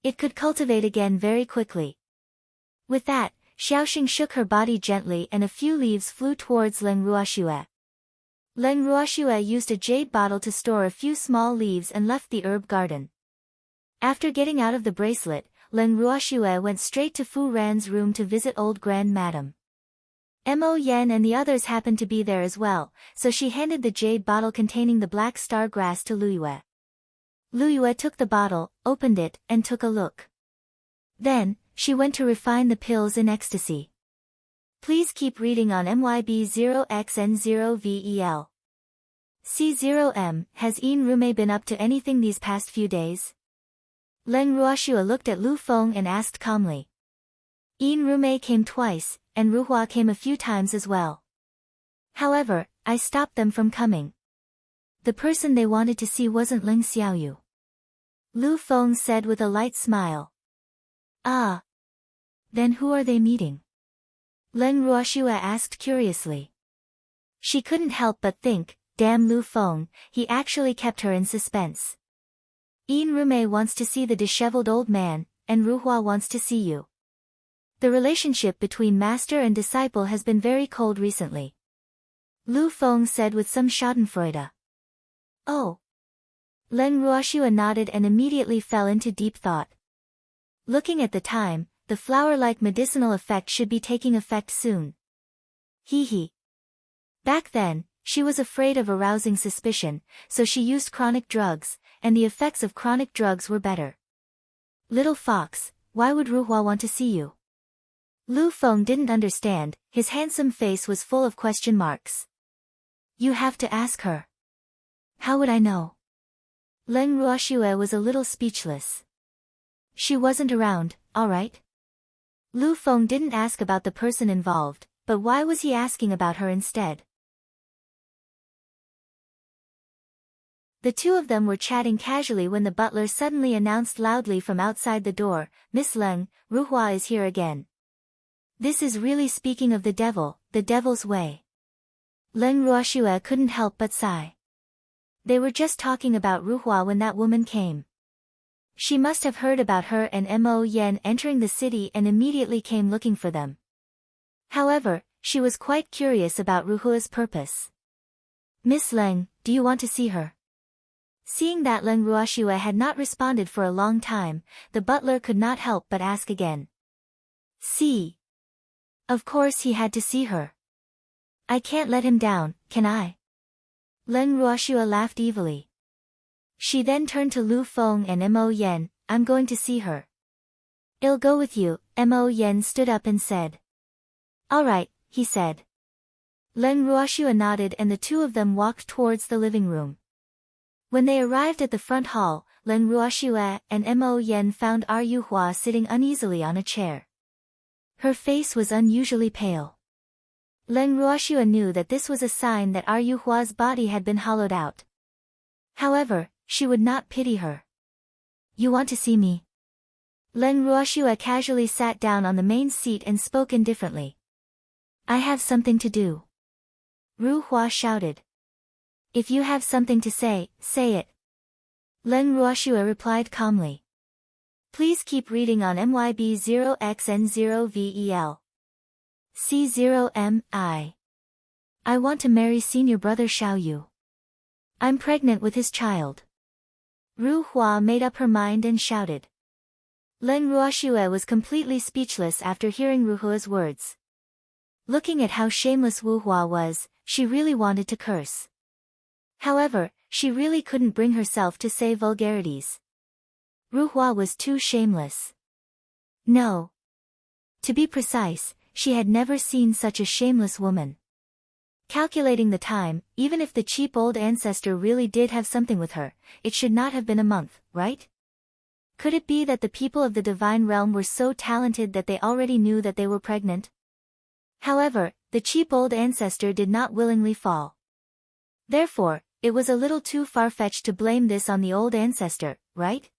It could cultivate again very quickly. With that, Xiaoxing shook her body gently and a few leaves flew towards Leng Ruoxue. Leng Ruoxue used a jade bottle to store a few small leaves and left the herb garden. After getting out of the bracelet, Leng Ruoxue went straight to Fu Ran's room to visit old Grand Madam. Mo Yen and the others happened to be there as well, so she handed the jade bottle containing the black star grass to Luyue. Luyue took the bottle, opened it, and took a look. Then, she went to refine the pills in ecstasy. Please keep reading on MYB0XN0VEL. C0M, has Rume been up to anything these past few days? Leng Ruoxue looked at Lu Feng and asked calmly. Rume came twice, and Ruhua came a few times as well. However, I stopped them from coming. The person they wanted to see wasn't Leng Xiaoyu. Lu Feng said with a light smile. Ah. Then who are they meeting? Leng Ruoxue asked curiously. She couldn't help but think, damn Lu Feng, he actually kept her in suspense. Rume wants to see the disheveled old man, and Ruhua wants to see you. The relationship between master and disciple has been very cold recently. Lu Feng said with some schadenfreude. Oh. Leng Ruoxue nodded and immediately fell into deep thought. Looking at the time, the flower-like medicinal effect should be taking effect soon. Hee. Back then, she was afraid of arousing suspicion, so she used chronic drugs, and the effects of chronic drugs were better. Little fox, why would Ruhua want to see you? Lu Feng didn't understand, his handsome face was full of question marks. You have to ask her. How would I know? Leng Ruoxue was a little speechless. She wasn't around, all right? Lu Feng didn't ask about the person involved, but why was he asking about her instead? The two of them were chatting casually when the butler suddenly announced loudly from outside the door, Miss Leng, Ruhua is here again. This is really speaking of the devil's way. Leng Ruoxue couldn't help but sigh. They were just talking about Ruhua when that woman came. She must have heard about her and Mo Yen entering the city and immediately came looking for them. However, she was quite curious about Ruhua's purpose. Miss Leng, do you want to see her? Seeing that Leng Ruoxue had not responded for a long time, the butler could not help but ask again. See. Of course he had to see her. I can't let him down, can I? Leng Ruoxue laughed evilly. She then turned to Lu Feng and Mo Yen, I'm going to see her. I'll go with you, Mo Yen stood up and said. All right, he said. Leng Ruoxue nodded and the two of them walked towards the living room. When they arrived at the front hall, Leng Ruoxue and Mo Yen found Yuhua sitting uneasily on a chair. Her face was unusually pale. Leng Ruoxue knew that this was a sign that Yuhua's body had been hollowed out. However, she would not pity her. You want to see me? Leng Ruoxue casually sat down on the main seat and spoke indifferently. I have something to do. Ruhua shouted. If you have something to say, say it. Leng Ruoxue replied calmly. Please keep reading on MYB0XN0VEL. C0MI. I want to marry senior brother Xiaoyu. I'm pregnant with his child. Ruhua made up her mind and shouted. Leng Ruoxue was completely speechless after hearing Ruhua's words. Looking at how shameless Ruhua was, she really wanted to curse. However, she really couldn't bring herself to say vulgarities. Ruhua was too shameless. No. To be precise, she had never seen such a shameless woman. Calculating the time, even if the cheap old ancestor really did have something with her, it should not have been a month, right? Could it be that the people of the divine realm were so talented that they already knew that they were pregnant? However, the cheap old ancestor did not willingly fall. Therefore, it was a little too far-fetched to blame this on the old ancestor, right?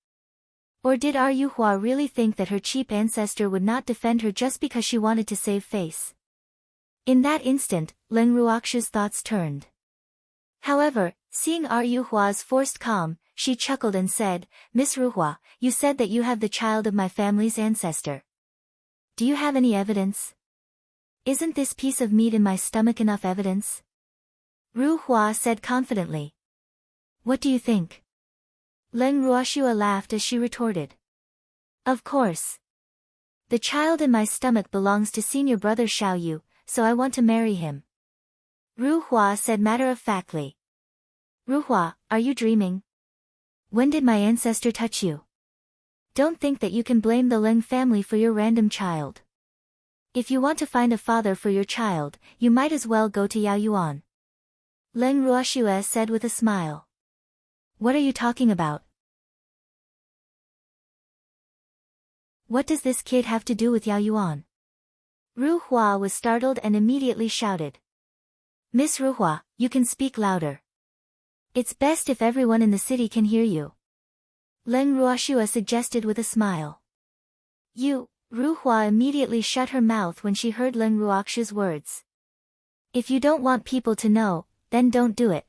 Or did Yuhua really think that her cheap ancestor would not defend her just because she wanted to save face? In that instant, Leng Ruoxue's thoughts turned. However, seeing Yuhua's forced calm, she chuckled and said, Miss Ruhua, you said that you have the child of my family's ancestor. Do you have any evidence? Isn't this piece of meat in my stomach enough evidence? Ruhua said confidently. What do you think? Leng Ruoxue laughed as she retorted. Of course. The child in my stomach belongs to senior brother Xiaoyu, so I want to marry him. Ru Hua said matter-of-factly. Ru Hua, are you dreaming? When did my ancestor touch you? Don't think that you can blame the Leng family for your random child. If you want to find a father for your child, you might as well go to Yaoyuan. Leng Ruoxue said with a smile. What are you talking about? What does this kid have to do with Yaoyuan? Ru Hua was startled and immediately shouted. Miss Ru Hua, you can speak louder. It's best if everyone in the city can hear you. Leng Ruoxue suggested with a smile. Ru Hua immediately shut her mouth when she heard Leng Ruoxue's words. If you don't want people to know, then don't do it.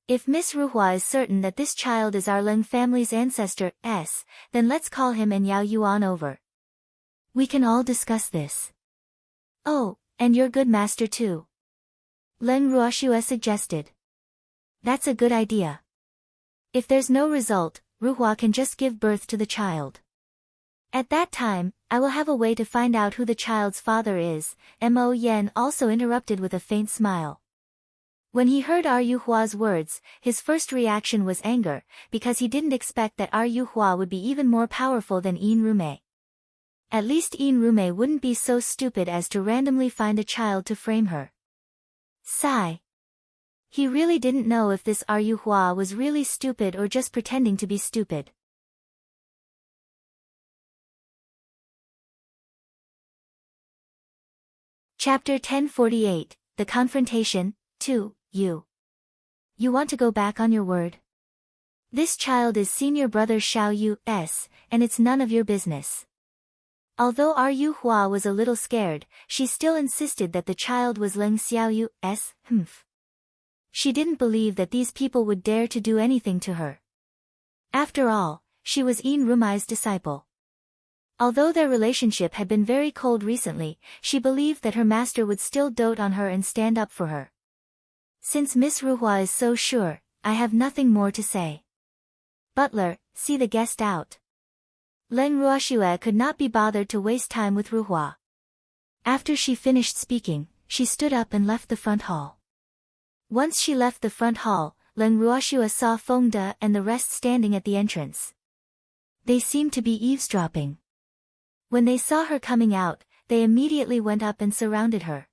If Miss Ru Hua is certain that this child is our Leng family's ancestor, then let's call him and Yaoyuan over. We can all discuss this. Oh, and your good master too. Leng Ruoxue suggested. That's a good idea. If there's no result, Ru Hua can just give birth to the child. At that time, I will have a way to find out who the child's father is. Mo Yen also interrupted with a faint smile. When he heard Ru Hua's words, his first reaction was anger, because he didn't expect that Ru Hua would be even more powerful than Yin Rume. At least Yin Rume wouldn't be so stupid as to randomly find a child to frame her. Sigh. He really didn't know if this Ru Hua was really stupid or just pretending to be stupid. Chapter 1048, The Confrontation, 2, You want to go back on your word? This child is senior brother Xiao Yu's, and it's none of your business. Although Ru Hua was a little scared, she still insisted that the child was Leng Xiaoyu's. She didn't believe that these people would dare to do anything to her. After all, she was Yin Rumai's disciple. Although their relationship had been very cold recently, she believed that her master would still dote on her and stand up for her. Since Miss Ru Hua is so sure, I have nothing more to say. Butler, see the guest out. Leng Ruoxue could not be bothered to waste time with Ru Hua. After she finished speaking, she stood up and left the front hall. Once she left the front hall, Leng Ruoxue saw Feng De and the rest standing at the entrance. They seemed to be eavesdropping. When they saw her coming out, they immediately went up and surrounded her.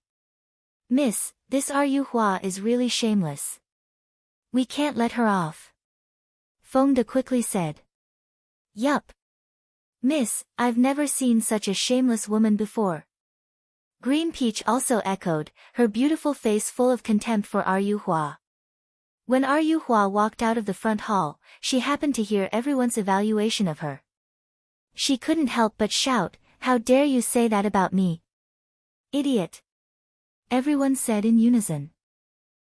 Miss, this Ru Hua is really shameless. We can't let her off. Feng De quickly said. Yup. Miss, I've never seen such a shameless woman before. Green Peach also echoed, her beautiful face full of contempt for Ru Hua. When Ru Hua walked out of the front hall, she happened to hear everyone's evaluation of her. She couldn't help but shout, how dare you say that about me? Idiot! Everyone said in unison.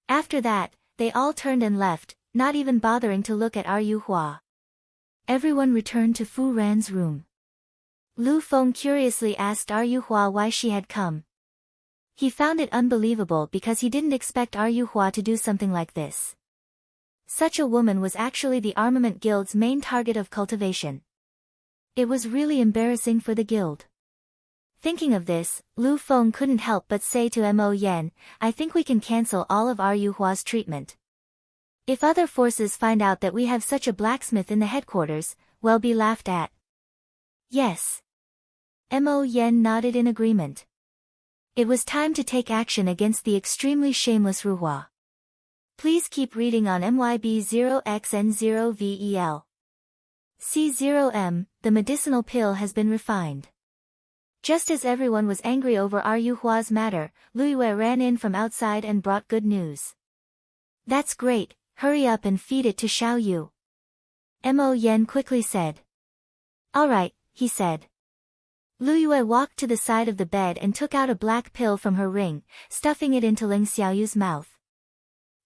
After that, they all turned and left, not even bothering to look at Ru Hua. Everyone returned to Fu Ran's room. Lu Feng curiously asked Ru Hua why she had come. He found it unbelievable because he didn't expect Ru Hua to do something like this. Such a woman was actually the Armament Guild's main target of cultivation. It was really embarrassing for the guild. Thinking of this, Lu Feng couldn't help but say to Mo Yen, I think we can cancel all of Ru Hua's treatment. If other forces find out that we have such a blacksmith in the headquarters, we'll be laughed at. Yes. Mo Yen nodded in agreement. It was time to take action against the extremely shameless Ru Hua. Please keep reading on MYB0XN0VEL. C0M, the medicinal pill has been refined. Just as everyone was angry over Ru Hua's matter, Lu Yue ran in from outside and brought good news. That's great, hurry up and feed it to Xiao Yu. Mo Yen quickly said. Alright, he said. Lu Yue walked to the side of the bed and took out a black pill from her ring, stuffing it into Leng Xiaoyu's mouth.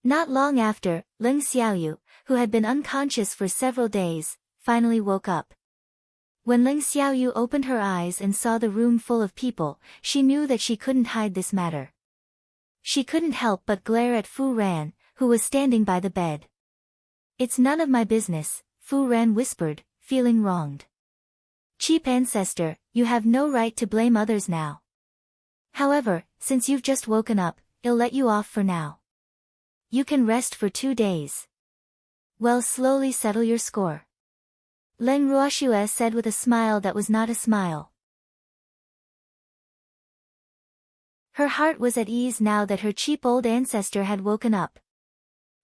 Not long after, Leng Xiaoyu, who had been unconscious for several days, finally woke up. When Leng Xiaoyu opened her eyes and saw the room full of people, she knew that she couldn't hide this matter. She couldn't help but glare at Fu Ran, who was standing by the bed. It's none of my business, Fu Ran whispered, feeling wronged. Cheap ancestor, you have no right to blame others now. However, since you've just woken up, I'll let you off for now. You can rest for 2 days. Well, slowly settle your score. Leng Ruoxue said with a smile that was not a smile. Her heart was at ease now that her cheap old ancestor had woken up.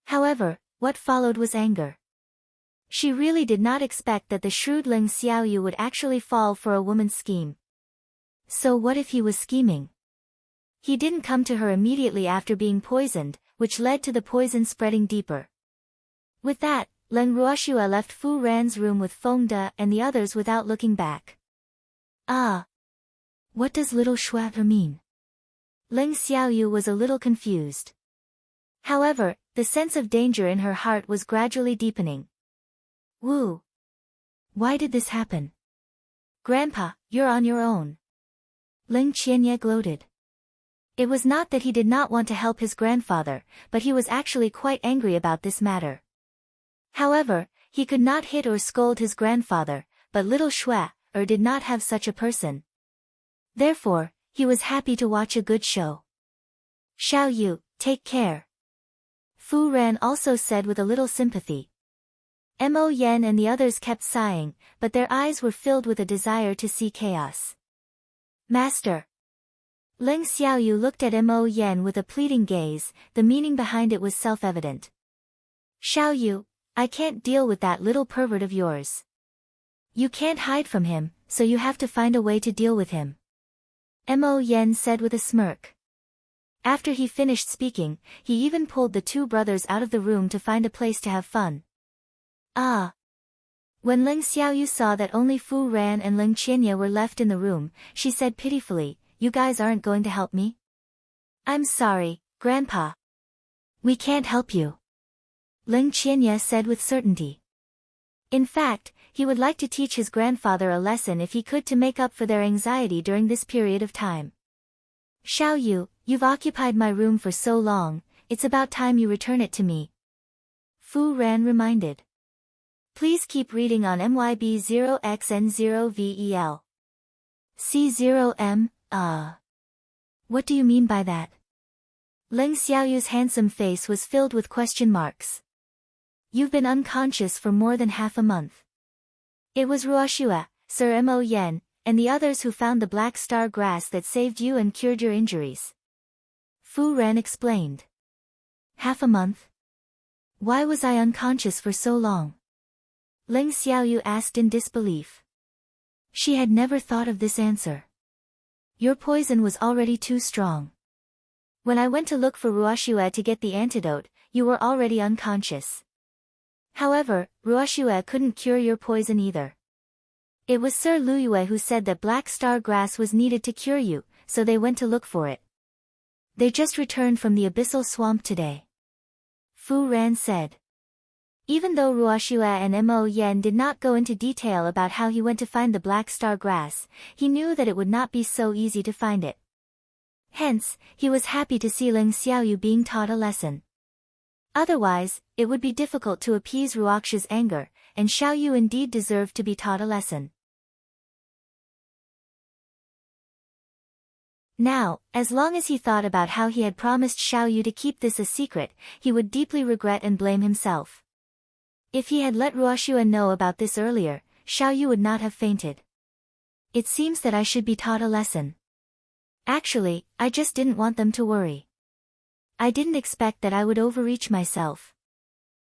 However, what followed was anger. She really did not expect that the shrewd Ling Xiaoyu would actually fall for a woman's scheme. So what if he was scheming? He didn't come to her immediately after being poisoned, which led to the poison spreading deeper. With that, Leng Ruoxue left Fu Ran's room with Feng De and the others without looking back. Ah! What does little Shui mean? Ling Xiaoyu was a little confused. However, the sense of danger in her heart was gradually deepening. Wu! Why did this happen? Grandpa, you're on your own. Ling Qianye gloated. It was not that he did not want to help his grandfather, but he was actually quite angry about this matter. However, he could not hit or scold his grandfather, but little Shui did not have such a person. Therefore, he was happy to watch a good show. Xiao Yu, take care. Fu Ran also said with a little sympathy. Mo Yen and the others kept sighing, but their eyes were filled with a desire to see chaos. Master. Ling Xiaoyu looked at Mo Yen with a pleading gaze, the meaning behind it was self-evident. Xiao Yu, I can't deal with that little pervert of yours. You can't hide from him, so you have to find a way to deal with him. Mo Yen said with a smirk. After he finished speaking, he even pulled the 2 brothers out of the room to find a place to have fun. Ah! When Ling Xiaoyu saw that only Fu Ran and Ling Qianye were left in the room, she said pitifully, You guys aren't going to help me? I'm sorry, Grandpa. We can't help you. Ling Qianye said with certainty. In fact, he would like to teach his grandfather a lesson if he could to make up for their anxiety during this period of time. Xiao Yu, you've occupied my room for so long, it's about time you return it to me. Fu Ran reminded. Please keep reading on MYB0XN0VEL. C0M, What do you mean by that? Ling Xiaoyu's handsome face was filled with question marks. You've been unconscious for more than half a month. It was Ruoxue, Sir Mo Yen, and the others who found the black star grass that saved you and cured your injuries. Fu Ran explained. Half a month? Why was I unconscious for so long? Ling Xiaoyu asked in disbelief. She had never thought of this answer. Your poison was already too strong. When I went to look for Ruoxue to get the antidote, you were already unconscious. However, Ruoxue couldn't cure your poison either. It was Sir Luyue who said that black star grass was needed to cure you, so they went to look for it. They just returned from the abyssal swamp today. Fu Ran said. Even though Ruoxue and Mo Yen did not go into detail about how he went to find the black star grass, he knew that it would not be so easy to find it. Hence, he was happy to see Ling Xiaoyu being taught a lesson. Otherwise, it would be difficult to appease Ruoxue's anger, and Xiao Yu indeed deserved to be taught a lesson. Now, as long as he thought about how he had promised Xiao Yu to keep this a secret, he would deeply regret and blame himself. If he had let Ruoxue know about this earlier, Xiao Yu would not have fainted. It seems that I should be taught a lesson. Actually, I just didn't want them to worry. I didn't expect that I would overreach myself.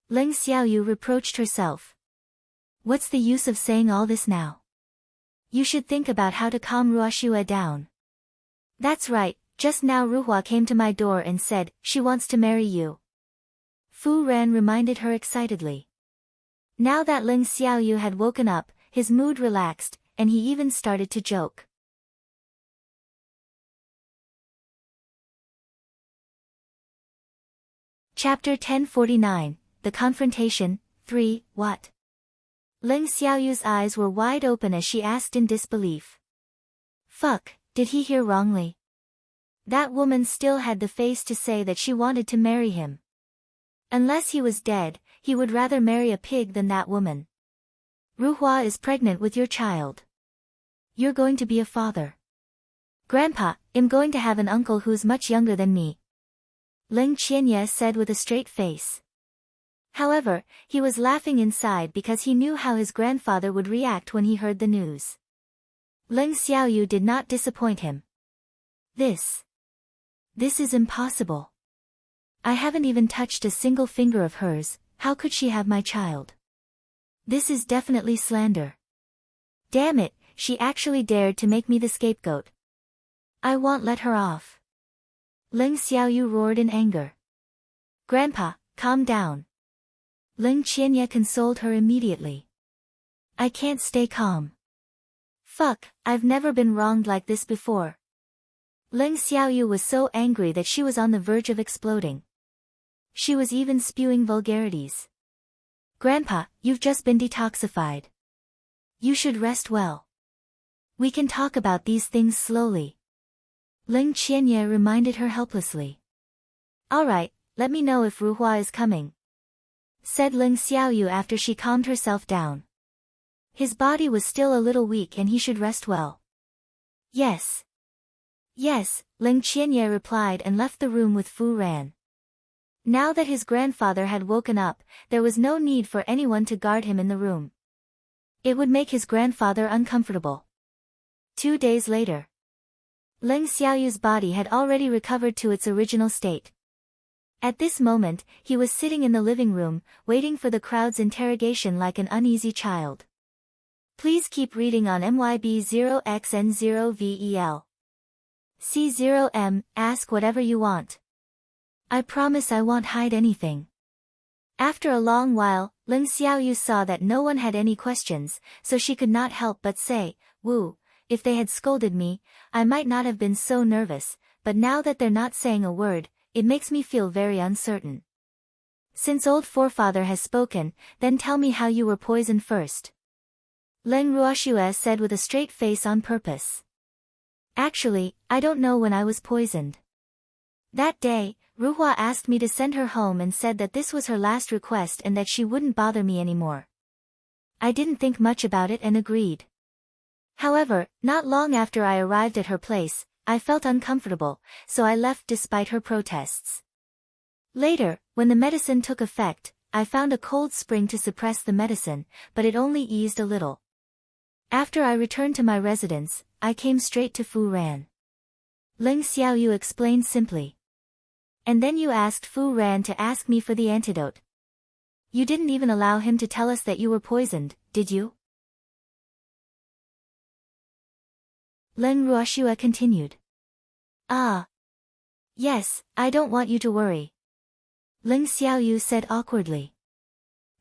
Ling Xiaoyu reproached herself. What's the use of saying all this now? You should think about how to calm Ruoxue down. That's right, just now Ruhua came to my door and said, she wants to marry you. Fu Ran reminded her excitedly. Now that Ling Xiaoyu had woken up, his mood relaxed, and he even started to joke. Chapter 1049, The Confrontation, 3, What? Ling Xiaoyu's eyes were wide open as she asked in disbelief. Fuck, did he hear wrongly? That woman still had the face to say that she wanted to marry him. Unless he was dead, he would rather marry a pig than that woman. Ruhua is pregnant with your child. You're going to be a father. Grandpa, I'm going to have an uncle who's much younger than me. Ling Qianye said with a straight face. However, he was laughing inside because he knew how his grandfather would react when he heard the news. Ling Xiaoyu did not disappoint him. This is impossible. I haven't even touched a single finger of hers, how could she have my child? This is definitely slander. Damn it, she actually dared to make me the scapegoat. I won't let her off. Ling Xiaoyu roared in anger. Grandpa, calm down. Ling Qianye consoled her immediately. I can't stay calm. Fuck, I've never been wronged like this before. Ling Xiaoyu was so angry that she was on the verge of exploding. She was even spewing vulgarities. Grandpa, you've just been detoxified. You should rest well. We can talk about these things slowly. Ling Qianye reminded her helplessly. Alright, let me know if Ruhua is coming, said Ling Xiaoyu after she calmed herself down. His body was still a little weak and he should rest well. Yes. Yes, Ling Qianye replied and left the room with Fu Ran. Now that his grandfather had woken up, there was no need for anyone to guard him in the room. It would make his grandfather uncomfortable. 2 days later. Ling Xiaoyu's body had already recovered to its original state. At this moment, he was sitting in the living room, waiting for the crowd's interrogation like an uneasy child. Please keep reading on MYB0XN0VEL. C0M, ask whatever you want. I promise I won't hide anything. After a long while, Ling Xiaoyu saw that no one had any questions, so she could not help but say, Wu, if they had scolded me, I might not have been so nervous, but now that they're not saying a word, it makes me feel very uncertain. Since old forefather has spoken, then tell me how you were poisoned first. Leng Ruoxue said with a straight face on purpose. Actually, I don't know when I was poisoned. That day, Ruhua asked me to send her home and said that this was her last request and that she wouldn't bother me anymore. I didn't think much about it and agreed. However, not long after I arrived at her place, I felt uncomfortable, so I left despite her protests. Later, when the medicine took effect, I found a cold spring to suppress the medicine, but it only eased a little. After I returned to my residence, I came straight to Fu Ran. Ling Xiaoyu explained simply. And then you asked Fu Ran to ask me for the antidote. You didn't even allow him to tell us that you were poisoned, did you? Leng Ruoxue continued. Ah. Yes, I don't want you to worry. Ling Xiaoyu said awkwardly.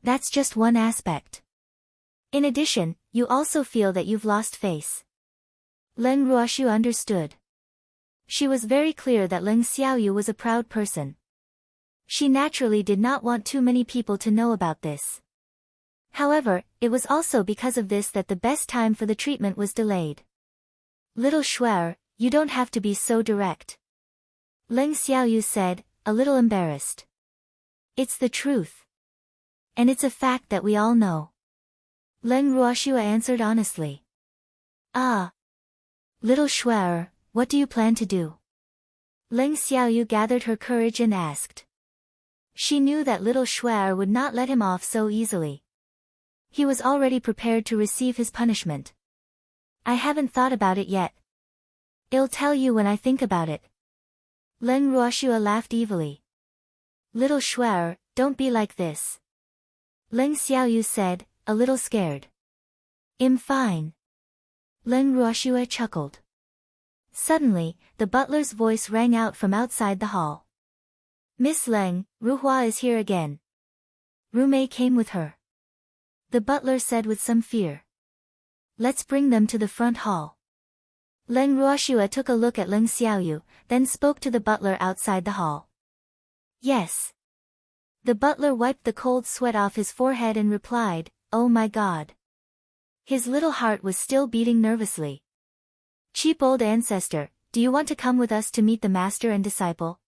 That's just one aspect. In addition, you also feel that you've lost face. Leng Ruoxue understood. She was very clear that Ling Xiaoyu was a proud person. She naturally did not want too many people to know about this. However, it was also because of this that the best time for the treatment was delayed. Little Shuer, you don't have to be so direct. Ling Xiaoyu said, a little embarrassed. It's the truth. And it's a fact that we all know. Leng Ruoxue answered honestly. Ah. Little Shuer, what do you plan to do? Ling Xiaoyu gathered her courage and asked. She knew that little Shuer would not let him off so easily. He was already prepared to receive his punishment. I haven't thought about it yet. I'll tell you when I think about it. Leng Ruoxue laughed evilly. Little Shuer, don't be like this. Ling Xiaoyu said, a little scared. I'm fine. Leng Ruoxue chuckled. Suddenly, the butler's voice rang out from outside the hall. Miss Leng, Ruhua is here again. Rumei came with her. The butler said with some fear. Let's bring them to the front hall. Leng Ruoxue took a look at Ling Xiaoyu, then spoke to the butler outside the hall. Yes. The butler wiped the cold sweat off his forehead and replied, oh my God. His little heart was still beating nervously. Cheap old ancestor, do you want to come with us to meet the master and disciple?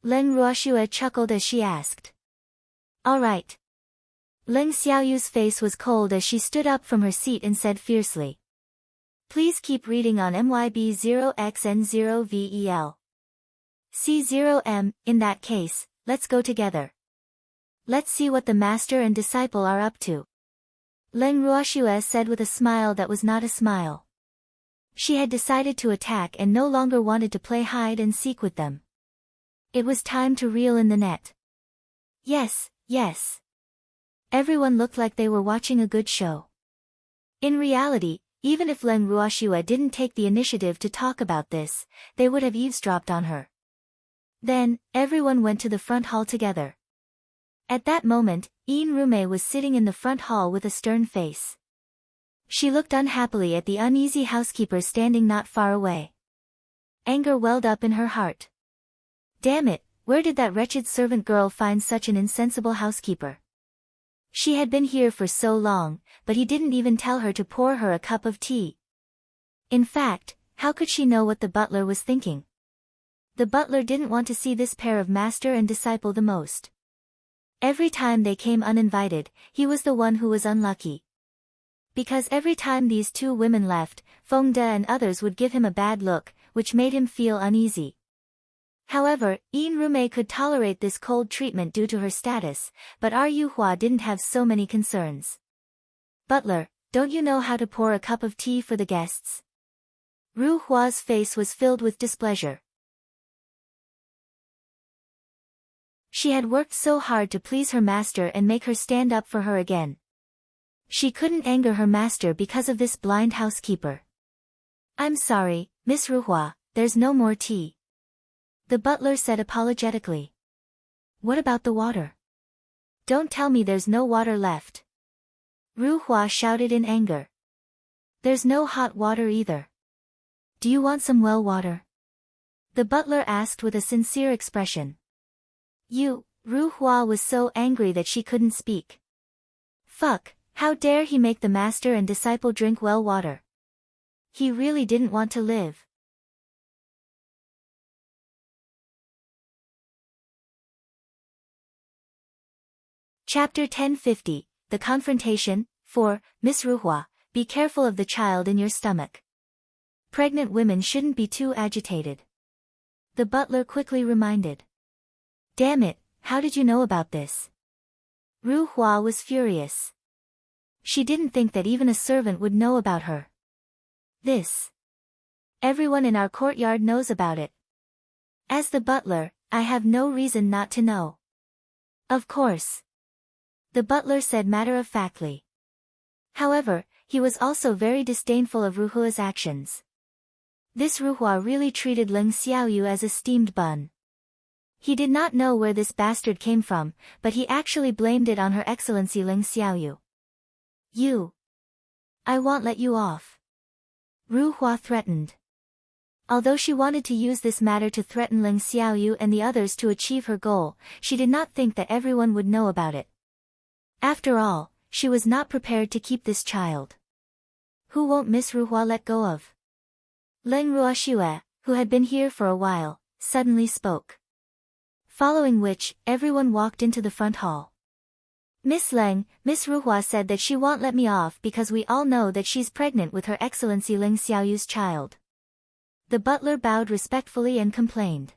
Leng Ruoxue chuckled as she asked. All right. Ling Xiaoyu's face was cold as she stood up from her seat and said fiercely. Please keep reading on MYB0XN0VEL. C0M, in that case, let's go together. Let's see what the master and disciple are up to. Leng Ruoxue said with a smile that was not a smile. She had decided to attack and no longer wanted to play hide and seek with them. It was time to reel in the net. Yes, yes. Everyone looked like they were watching a good show. In reality, even if Leng Ruoxue didn't take the initiative to talk about this, they would have eavesdropped on her. Then, everyone went to the front hall together. At that moment, Yin Rume was sitting in the front hall with a stern face. She looked unhappily at the uneasy housekeeper standing not far away. Anger welled up in her heart. Damn it, where did that wretched servant girl find such an insensible housekeeper? She had been here for so long, but he didn't even tell her to pour her a cup of tea. In fact, how could she know what the butler was thinking? The butler didn't want to see this pair of master and disciple the most. Every time they came uninvited, he was the one who was unlucky. Because every time these two women left, Feng De and others would give him a bad look, which made him feel uneasy. However, Yin Rume could tolerate this cold treatment due to her status, but Yuhua didn't have so many concerns. Butler, don't you know how to pour a cup of tea for the guests? Ru Hua's face was filled with displeasure. She had worked so hard to please her master and make her stand up for her again. She couldn't anger her master because of this blind housekeeper. I'm sorry, Miss Ruhua, there's no more tea. The butler said apologetically. What about the water? Don't tell me there's no water left. Ru Hua shouted in anger. There's no hot water either. Do you want some well water? The butler asked with a sincere expression. Ru Hua was so angry that she couldn't speak. Fuck, how dare he make the master and disciple drink well water? He really didn't want to live. Chapter 1050, The Confrontation, 4, Miss Ruhua, be careful of the child in your stomach. Pregnant women shouldn't be too agitated. The butler quickly reminded. Damn it, how did you know about this? Ru Hua was furious. She didn't think that even a servant would know about her. This. Everyone in our courtyard knows about it. As the butler, I have no reason not to know. Of course. The butler said matter-of-factly. However, he was also very disdainful of Ru Hua's actions. This Ru Hua really treated Leng Xiaoyu as a steamed bun. He did not know where this bastard came from, but he actually blamed it on Her Excellency Leng Xiaoyu. I won't let you off. Ru Hua threatened. Although she wanted to use this matter to threaten Leng Xiaoyu and the others to achieve her goal, she did not think that everyone would know about it. After all, she was not prepared to keep this child. Who won't Miss Ru Hua let go of? Leng Ruoxue, who had been here for a while, suddenly spoke. Following which, everyone walked into the front hall. Miss Leng, Miss Ru Hua said that she won't let me off because we all know that she's pregnant with Her Excellency Leng Xiaoyu's child. The butler bowed respectfully and complained.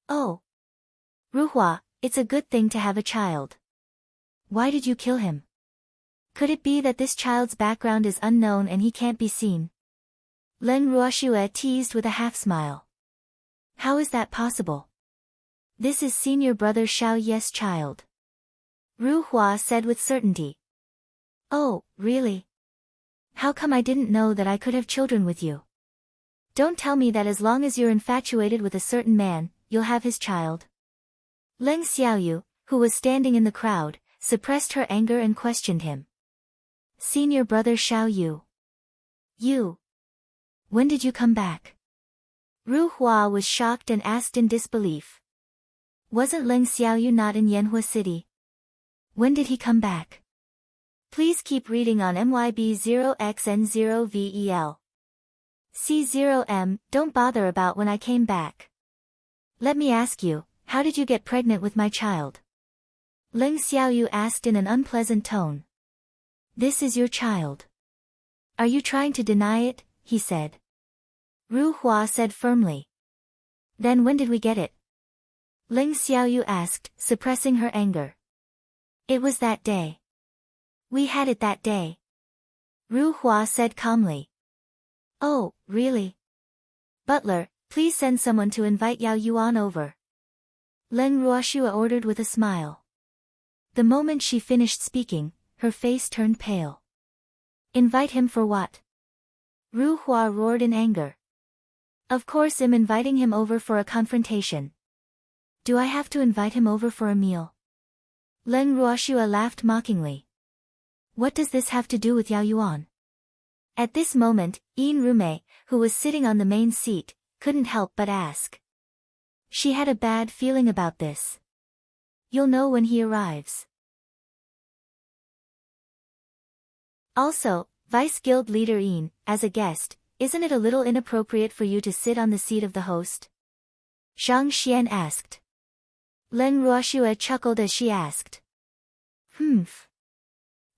Oh. Ru Hua, it's a good thing to have a child. Why did you kill him? Could it be that this child's background is unknown and he can't be seen? Leng Ruoxue teased with a half-smile. How is that possible? This is senior brother Xiao Ye's child. Ru Hua said with certainty. Oh, really? How come I didn't know that I could have children with you? Don't tell me that as long as you're infatuated with a certain man, you'll have his child. Leng Xiaoyu, who was standing in the crowd, suppressed her anger and questioned him. Senior brother Xiao Yu. When did you come back? Ru Hua was shocked and asked in disbelief. Wasn't Leng Xiaoyu not in Yanhua City? When did he come back? Please keep reading on MYB0XN0VEL. C0M, don't bother about when I came back. Let me ask you, how did you get pregnant with my child? Leng Xiaoyu asked in an unpleasant tone. This is your child. Are you trying to deny it? he said. Ru Hua said firmly. Then when did we get it? Ling Xiaoyu asked, suppressing her anger. It was that day. We had it that day. Ru Hua said calmly. Oh, really? Butler, please send someone to invite Yao Yuan over. Len Ruoxua ordered with a smile. The moment she finished speaking, her face turned pale. Invite him for what? Ru Hua roared in anger. Of course I'm inviting him over for a confrontation. Do I have to invite him over for a meal? Len Ruoxua laughed mockingly. What does this have to do with Yao Yuan? At this moment, Yin Rume, who was sitting on the main seat, couldn't help but ask. She had a bad feeling about this. You'll know when he arrives. Also, Vice Guild Leader Yin, as a guest, isn't it a little inappropriate for you to sit on the seat of the host? Zhang Xian asked. Len Ruoxua chuckled as she asked.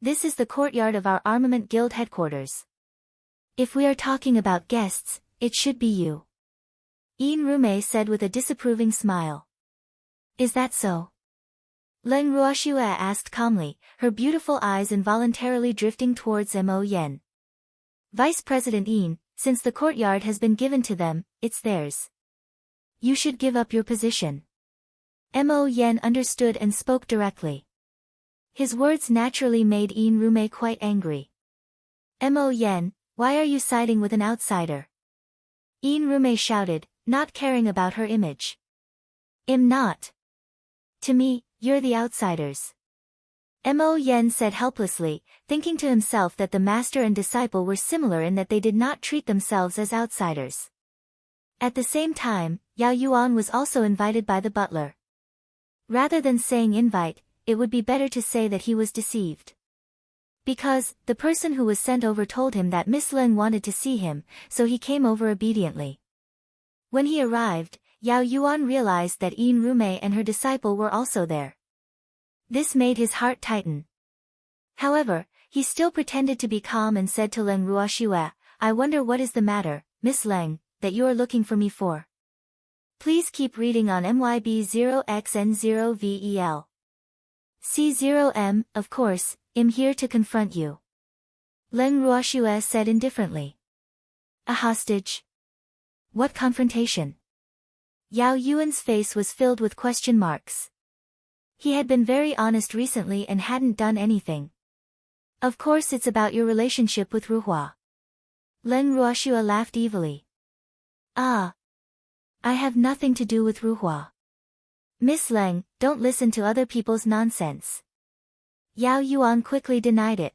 This is the courtyard of our Armament Guild headquarters. If we are talking about guests, it should be you. Yin Rume said with a disapproving smile. Is that so? Len Ruoxua asked calmly, her beautiful eyes involuntarily drifting towards Mo Yen. Vice President Yin, since the courtyard has been given to them, it's theirs. You should give up your position. Mo Yen understood and spoke directly. His words naturally made Yin Rume quite angry. Mo Yen, why are you siding with an outsider? Yin Rume shouted, not caring about her image. I'm not. To me, you're the outsiders. Mo Yen said helplessly, thinking to himself that the master and disciple were similar in that they did not treat themselves as outsiders. At the same time, Yao Yuan was also invited by the butler. Rather than saying invite, it would be better to say that he was deceived. Because, the person who was sent over told him that Miss Leng wanted to see him, so he came over obediently. When he arrived, Yao Yuan realized that Yin Rume and her disciple were also there. This made his heart tighten. However, he still pretended to be calm and said to Leng Ruoxua, I wonder what is the matter, Miss Leng, that you are looking for me for. Please keep reading on MYB0XN0VEL. C0M, of course, I'm here to confront you. Leng Ruoxua said indifferently. A hostage? What confrontation? Yao Yuan's face was filled with question marks. He had been very honest recently and hadn't done anything. Of course it's about your relationship with Ruhua. Leng Ruoxua laughed evilly. Ah. I have nothing to do with Ruhua. Miss Leng, don't listen to other people's nonsense. Yao Yuan quickly denied it.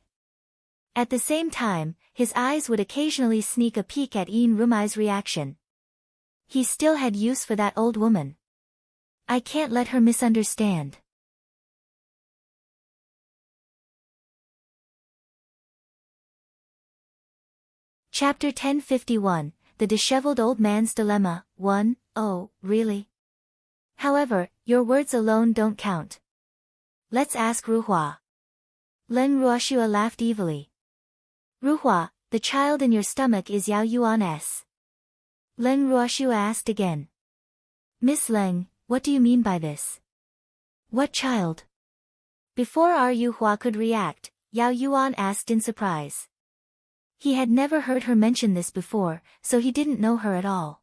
At the same time, his eyes would occasionally sneak a peek at Yin Rumai's reaction. He still had use for that old woman. I can't let her misunderstand. Chapter 1051, The Disheveled Old Man's Dilemma, 1, Oh, really? However, your words alone don't count. Let's ask Ruhua. Leng Ruoxua laughed evilly. Ruhua, the child in your stomach is Yao Yuan's. Leng Ruoxua asked again. Miss Leng, what do you mean by this? What child? Before Ruhua could react, Yao Yuan asked in surprise. He had never heard her mention this before, so he didn't know her at all.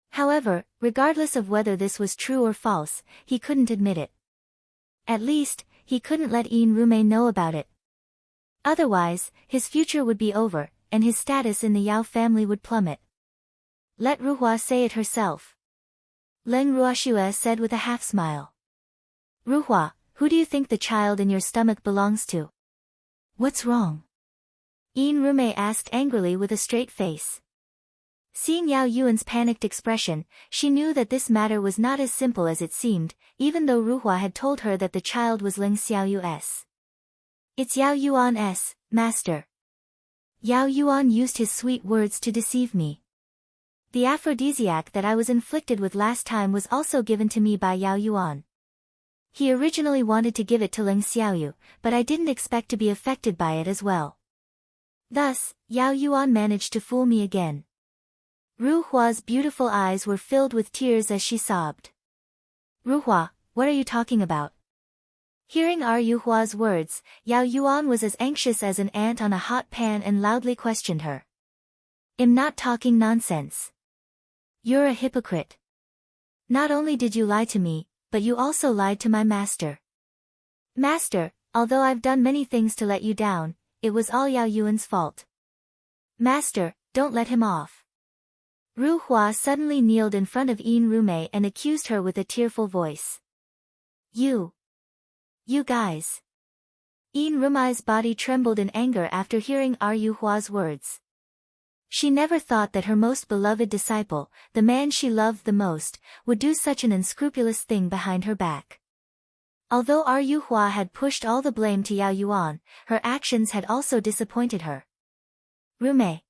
However, regardless of whether this was true or false, he couldn't admit it. At least, he couldn't let Yin Rume know about it. Otherwise, his future would be over, and his status in the Yao family would plummet. Let Ruhua say it herself. Leng Ruoxua said with a half-smile. Ruhua, who do you think the child in your stomach belongs to? What's wrong? Yin Rume asked angrily with a straight face. Seeing Yao Yuan's panicked expression, she knew that this matter was not as simple as it seemed, even though Ruhua had told her that the child was Ling Xiaoyu's. It's Yao Yuan's, master. Yao Yuan used his sweet words to deceive me. The aphrodisiac that I was inflicted with last time was also given to me by Yao Yuan. He originally wanted to give it to Ling Xiaoyu, but I didn't expect to be affected by it as well. Thus, Yao Yuan managed to fool me again. Ru Hua's beautiful eyes were filled with tears as she sobbed. Ru Hua, what are you talking about? Hearing Ru Hua's words, Yao Yuan was as anxious as an ant on a hot pan and loudly questioned her. I'm not talking nonsense. You're a hypocrite. Not only did you lie to me, but you also lied to my master. Master, although I've done many things to let you down, it was all Yao Yuan's fault. Master, don't let him off. Ru Hua suddenly kneeled in front of Yin Rumei and accused her with a tearful voice. You guys. Yin Rumei's body trembled in anger after hearing Ru Hua's words. She never thought that her most beloved disciple, the man she loved the most, would do such an unscrupulous thing behind her back. Although Ru Hua had pushed all the blame to Yao Yuan, her actions had also disappointed her. Rumei.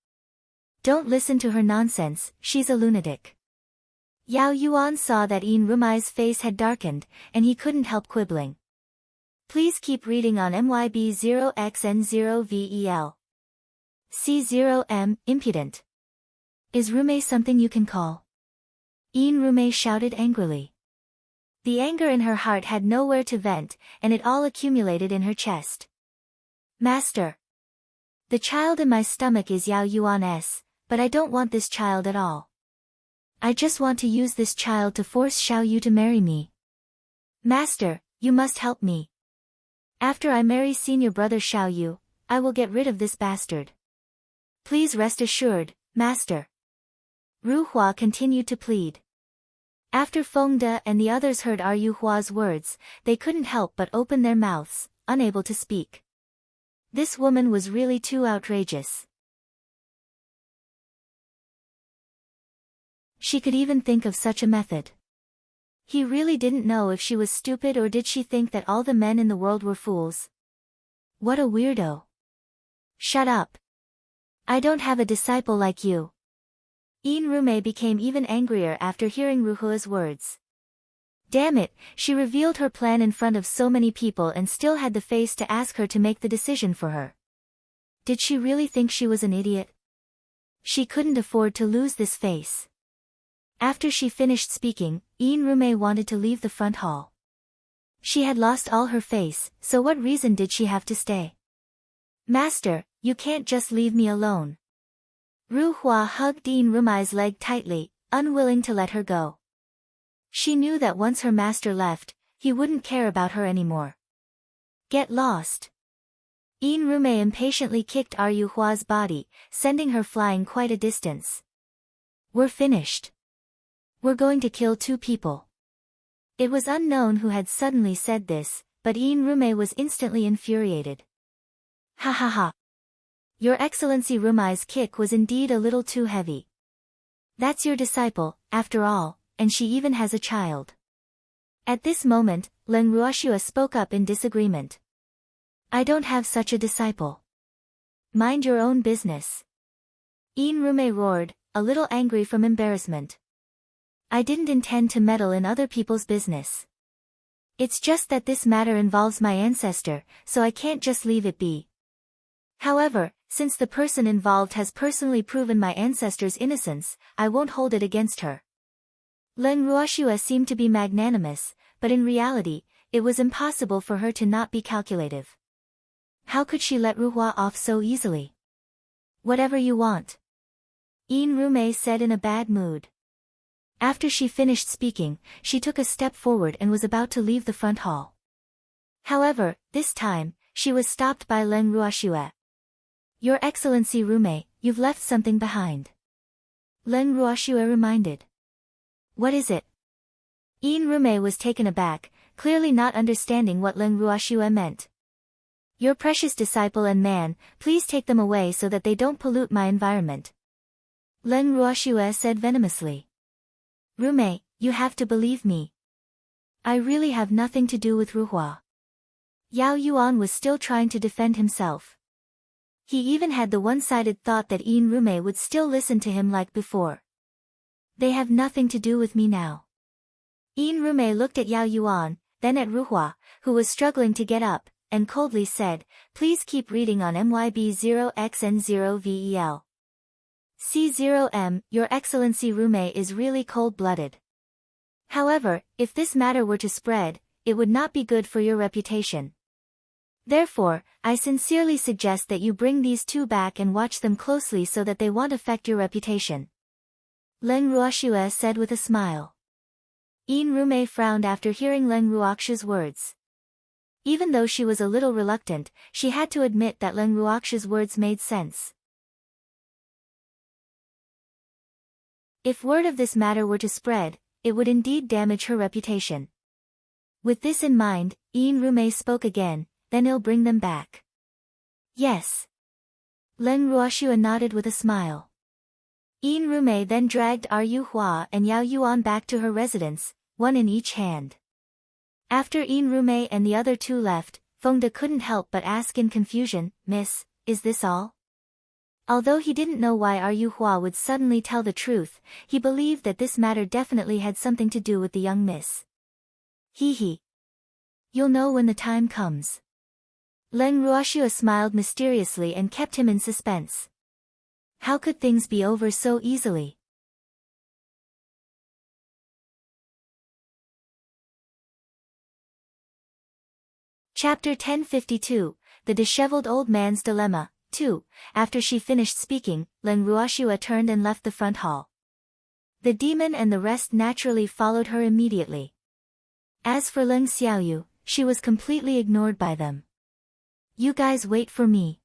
Don't listen to her nonsense, she's a lunatic. Yao Yuan saw that Yin Rumei's face had darkened, and he couldn't help quibbling. Please keep reading on MYB0XN0VEL. C0M, impudent. Is Rumei something you can call? Yin Rumei shouted angrily. The anger in her heart had nowhere to vent, and it all accumulated in her chest. Master. The child in my stomach is Yao Yuan's, but I don't want this child at all. I just want to use this child to force Xiao Yu to marry me. Master, you must help me. After I marry senior brother Xiao Yu, I will get rid of this bastard. Please rest assured, Master. Ru Hua continued to plead. After Feng De and the others heard Ru Hua's words, they couldn't help but open their mouths, unable to speak. This woman was really too outrageous. She could even think of such a method. He really didn't know if she was stupid or did she think that all the men in the world were fools. What a weirdo. Shut up. I don't have a disciple like you. Yin Rumei became even angrier after hearing Ru Hua's words. Damn it, she revealed her plan in front of so many people and still had the face to ask her to make the decision for her. Did she really think she was an idiot? She couldn't afford to lose this face. After she finished speaking, Yin Rumei wanted to leave the front hall. She had lost all her face, so what reason did she have to stay? Master, you can't just leave me alone. Ru Hua hugged Yin Rumei's leg tightly, unwilling to let her go. She knew that once her master left, he wouldn't care about her anymore. Get lost. Yin Rumei impatiently kicked Ru Hua's body, sending her flying quite a distance. We're finished. We're going to kill 2 people. It was unknown who had suddenly said this, but Yin Rumei was instantly infuriated. Ha ha ha. Your Excellency Rumei's kick was indeed a little too heavy. That's your disciple, after all, and she even has a child. At this moment, Leng Ruoxua spoke up in disagreement. I don't have such a disciple. Mind your own business. Yin Rumei roared, a little angry from embarrassment. I didn't intend to meddle in other people's business. It's just that this matter involves my ancestor, so I can't just leave it be. However, since the person involved has personally proven my ancestor's innocence, I won't hold it against her. Leng Ruoxua seemed to be magnanimous, but in reality, it was impossible for her to not be calculative. How could she let Ru Hua off so easily? Whatever you want. Yin Rumei said in a bad mood. After she finished speaking, she took a step forward and was about to leave the front hall. However, this time, she was stopped by Leng Ruoxua. Your Excellency Rumei, you've left something behind. Leng Ruoxua reminded. What is it? Yin Rumei was taken aback, clearly not understanding what Leng Ruoxua meant. Your precious disciple and man, please take them away so that they don't pollute my environment. Leng Ruoxua said venomously. Rumei, you have to believe me. I really have nothing to do with Ru Hua. Yao Yuan was still trying to defend himself. He even had the one-sided thought that Yin Rumei would still listen to him like before. They have nothing to do with me now. Yin Rumei looked at Yao Yuan, then at Ru Hua, who was struggling to get up, and coldly said, "Please keep reading on MYB0XN0VEL. C0M, Your Excellency Rume is really cold-blooded. However, if this matter were to spread, it would not be good for your reputation. Therefore, I sincerely suggest that you bring these two back and watch them closely so that they won't affect your reputation." Leng Ruoxue said with a smile. Yin Rume frowned after hearing Leng Ruoxue's words. Even though she was a little reluctant, she had to admit that Leng Ruoxue's words made sense. If word of this matter were to spread, it would indeed damage her reputation. With this in mind, Yin Rume spoke again, "Then he'll bring them back." "Yes." Leng Ruoxue nodded with a smile. Yin Rume then dragged Ru Hua and Yao Yuan back to her residence, one in each hand. After Yin Rume and the other two left, Fengde couldn't help but ask in confusion, "Miss, is this all?" Although he didn't know why Ru Hua would suddenly tell the truth, he believed that this matter definitely had something to do with the young miss. He. "You'll know when the time comes." Leng Ruoxue smiled mysteriously and kept him in suspense. How could things be over so easily? Chapter 1052, The Disheveled Old Man's Dilemma, 2. After she finished speaking, Leng Ruoxue turned and left the front hall. The demon and the rest naturally followed her immediately. As for Leng Xiaoyu, she was completely ignored by them. "You guys wait for me."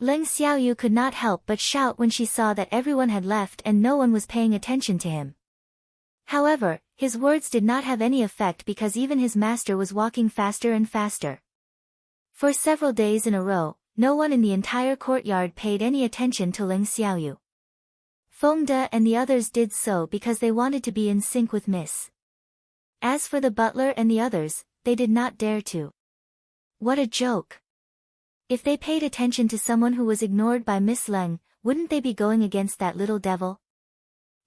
Leng Xiaoyu could not help but shout when she saw that everyone had left and no one was paying attention to him. However, his words did not have any effect because even his master was walking faster and faster. For several days in a row, no one in the entire courtyard paid any attention to Leng Xiaoyu. Fengde and the others did so because they wanted to be in sync with Miss. As for the butler and the others, they did not dare to. What a joke! If they paid attention to someone who was ignored by Miss Leng, wouldn't they be going against that little devil?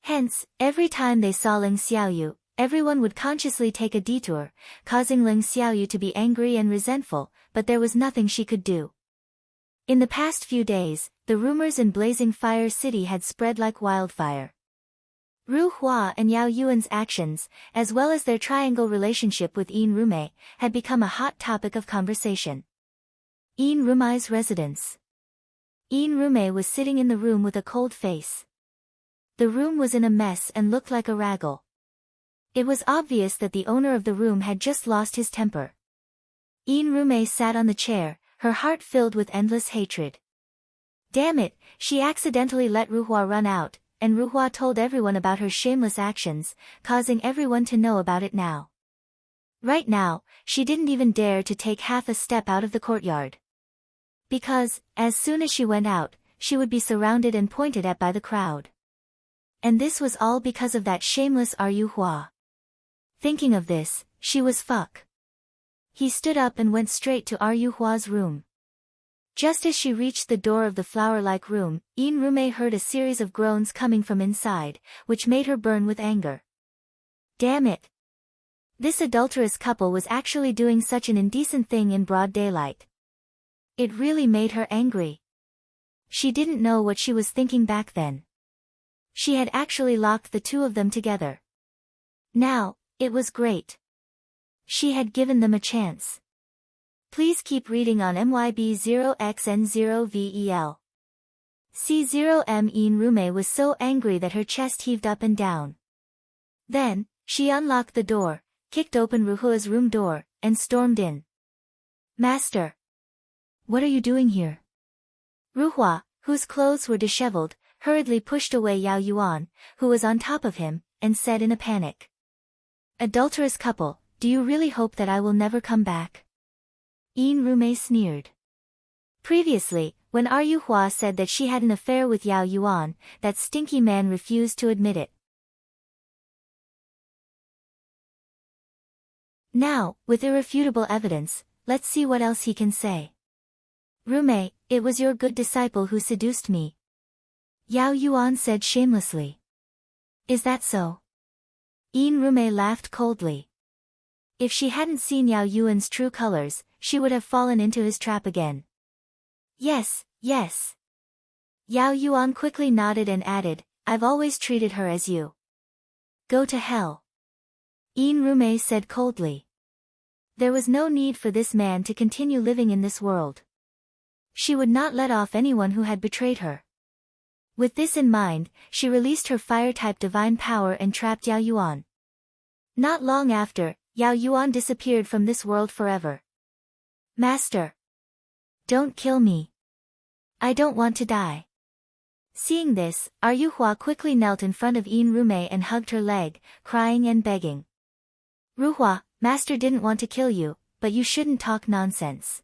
Hence, every time they saw Leng Xiaoyu, everyone would consciously take a detour, causing Leng Xiaoyu to be angry and resentful, but there was nothing she could do. In the past few days, the rumors in Blazing Fire City had spread like wildfire. Ru Hua and Yao Yuan's actions, as well as their triangle relationship with Yin Rume, had become a hot topic of conversation. Yin Rume's residence. Yin Rume was sitting in the room with a cold face. The room was in a mess and looked like a raggle. It was obvious that the owner of the room had just lost his temper. Yin Rume sat on the chair, her heart filled with endless hatred. Damn it, she accidentally let Ru Hua run out, and Ru Hua told everyone about her shameless actions, causing everyone to know about it now. Right now, she didn't even dare to take half a step out of the courtyard. Because, as soon as she went out, she would be surrounded and pointed at by the crowd. And this was all because of that shameless Ru Hua. Thinking of this, she was fuck. He stood up and went straight to Ru Hua's room. Just as she reached the door of the flower-like room, Yin Rume heard a series of groans coming from inside, which made her burn with anger. Damn it! This adulterous couple was actually doing such an indecent thing in broad daylight. It really made her angry. She didn't know what she was thinking back then. She had actually locked the two of them together. Now, it was great. She had given them a chance. Please keep reading on MYB0XN0VEL. C0M. Yin Rume was so angry that her chest heaved up and down. Then, she unlocked the door, kicked open Ru Hua's room door, and stormed in. "Master! What are you doing here?" Ru Hua, whose clothes were disheveled, hurriedly pushed away Yao Yuan, who was on top of him, and said in a panic. "Adulterous couple, do you really hope that I will never come back?" Yin Rume sneered. Previously, when Ru Hua said that she had an affair with Yao Yuan, that stinky man refused to admit it. Now, with irrefutable evidence, let's see what else he can say. "Rume, it was your good disciple who seduced me," Yao Yuan said shamelessly. "Is that so?" Yin Rume laughed coldly. If she hadn't seen Yao Yuan's true colors, she would have fallen into his trap again. Yes, yes. Yao Yuan quickly nodded and added, I've always treated her as you. Go to hell. Rume said coldly. There was no need for this man to continue living in this world. She would not let off anyone who had betrayed her. With this in mind, she released her fire-type divine power and trapped Yao Yuan. Not long after, Yao Yuan disappeared from this world forever. Master! Don't kill me. I don't want to die. Seeing this, Ruhua quickly knelt in front of Rume and hugged her leg, crying and begging. Ruhua, Master didn't want to kill you, but you shouldn't talk nonsense.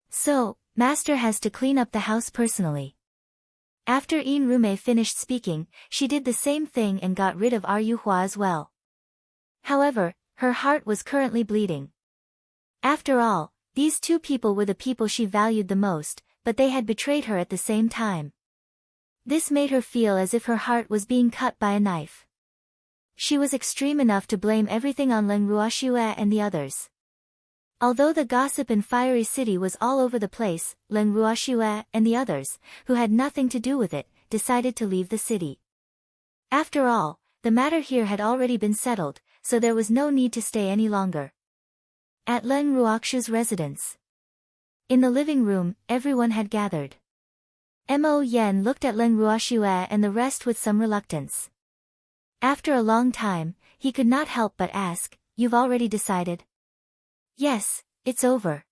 So, Master has to clean up the house personally. After Rume finished speaking, she did the same thing and got rid of Ruhua as well. However, her heart was currently bleeding. After all, these two people were the people she valued the most, but they had betrayed her at the same time. This made her feel as if her heart was being cut by a knife. She was extreme enough to blame everything on Leng Ruoxue and the others. Although the gossip in Fiery City was all over the place, Leng Ruoxue and the others, who had nothing to do with it, decided to leave the city. After all, the matter here had already been settled, so there was no need to stay any longer. At Leng Ruoxue's residence. In the living room, everyone had gathered. Mo Yen looked at Leng Ruoxue and the rest with some reluctance. After a long time, he could not help but ask, You've already decided? Yes, it's over.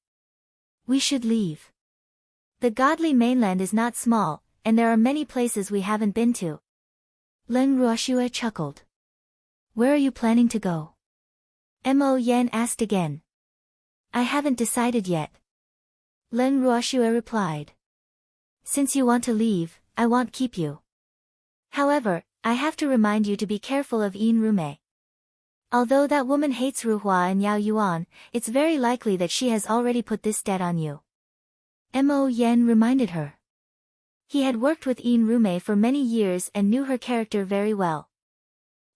We should leave. The godly mainland is not small, and there are many places we haven't been to. Leng Ruoxue chuckled. Where are you planning to go? Mo Yen asked again. I haven't decided yet. Leng Ruoxue replied. Since you want to leave, I won't keep you. However, I have to remind you to be careful of Rume. Although that woman hates Ruhua and Yao Yuan, it's very likely that she has already put this debt on you. Mo Yen reminded her. He had worked with Rume for many years and knew her character very well.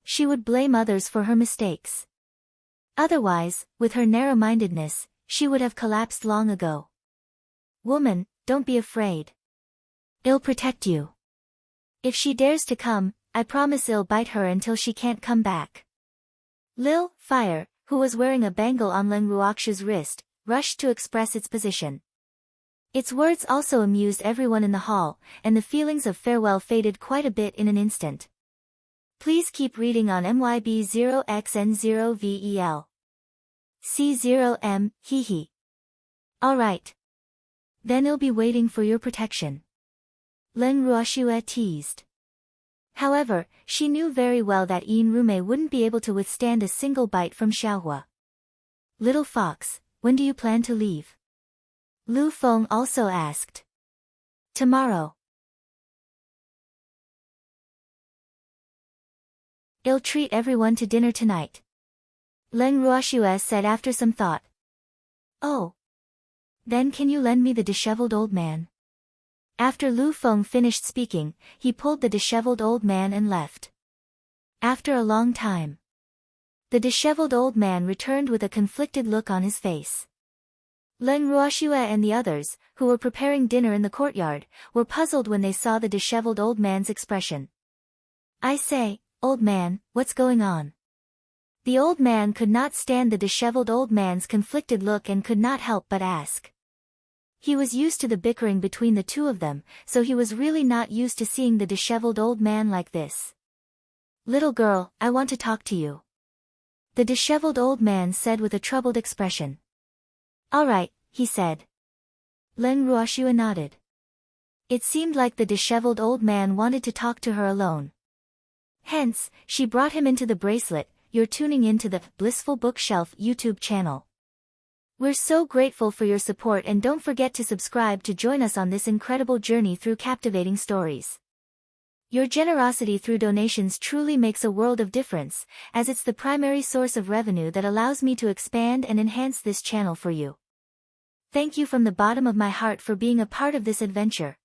She would blame others for her mistakes. Otherwise, with her narrow-mindedness, she would have collapsed long ago. Woman, don't be afraid. I'll protect you. If she dares to come, I promise I'll bite her until she can't come back. Lil, Fire, who was wearing a bangle on Leng Ruoxue's wrist, rushed to express its position. Its words also amused everyone in the hall, and the feelings of farewell faded quite a bit in an instant. Please keep reading on MYB0XN0VEL. C0M, hehe. Alright. Then I'll be waiting for your protection. Leng Ruoxue teased. However, she knew very well that Rume wouldn't be able to withstand a single bite from Xiaohua. Little fox, when do you plan to leave? Lu Feng also asked. Tomorrow. I'll treat everyone to dinner tonight. Leng Ruoxue said after some thought. Oh. Then can you lend me the disheveled old man? After Lu Feng finished speaking, he pulled the disheveled old man and left. After a long time, the disheveled old man returned with a conflicted look on his face. Leng Ruoxue and the others, who were preparing dinner in the courtyard, were puzzled when they saw the disheveled old man's expression. I say, old man, what's going on? The old man could not stand the disheveled old man's conflicted look and could not help but ask. He was used to the bickering between the two of them, so he was really not used to seeing the disheveled old man like this. Little girl, I want to talk to you. The disheveled old man said with a troubled expression. All right, he said. Leng Ruoxue nodded. It seemed like the disheveled old man wanted to talk to her alone. Hence, she brought him into the bracelet. You're tuning into the Blissful Bookshelf YouTube channel. We're so grateful for your support, and don't forget to subscribe to join us on this incredible journey through captivating stories. Your generosity through donations truly makes a world of difference, as it's the primary source of revenue that allows me to expand and enhance this channel for you. Thank you from the bottom of my heart for being a part of this adventure.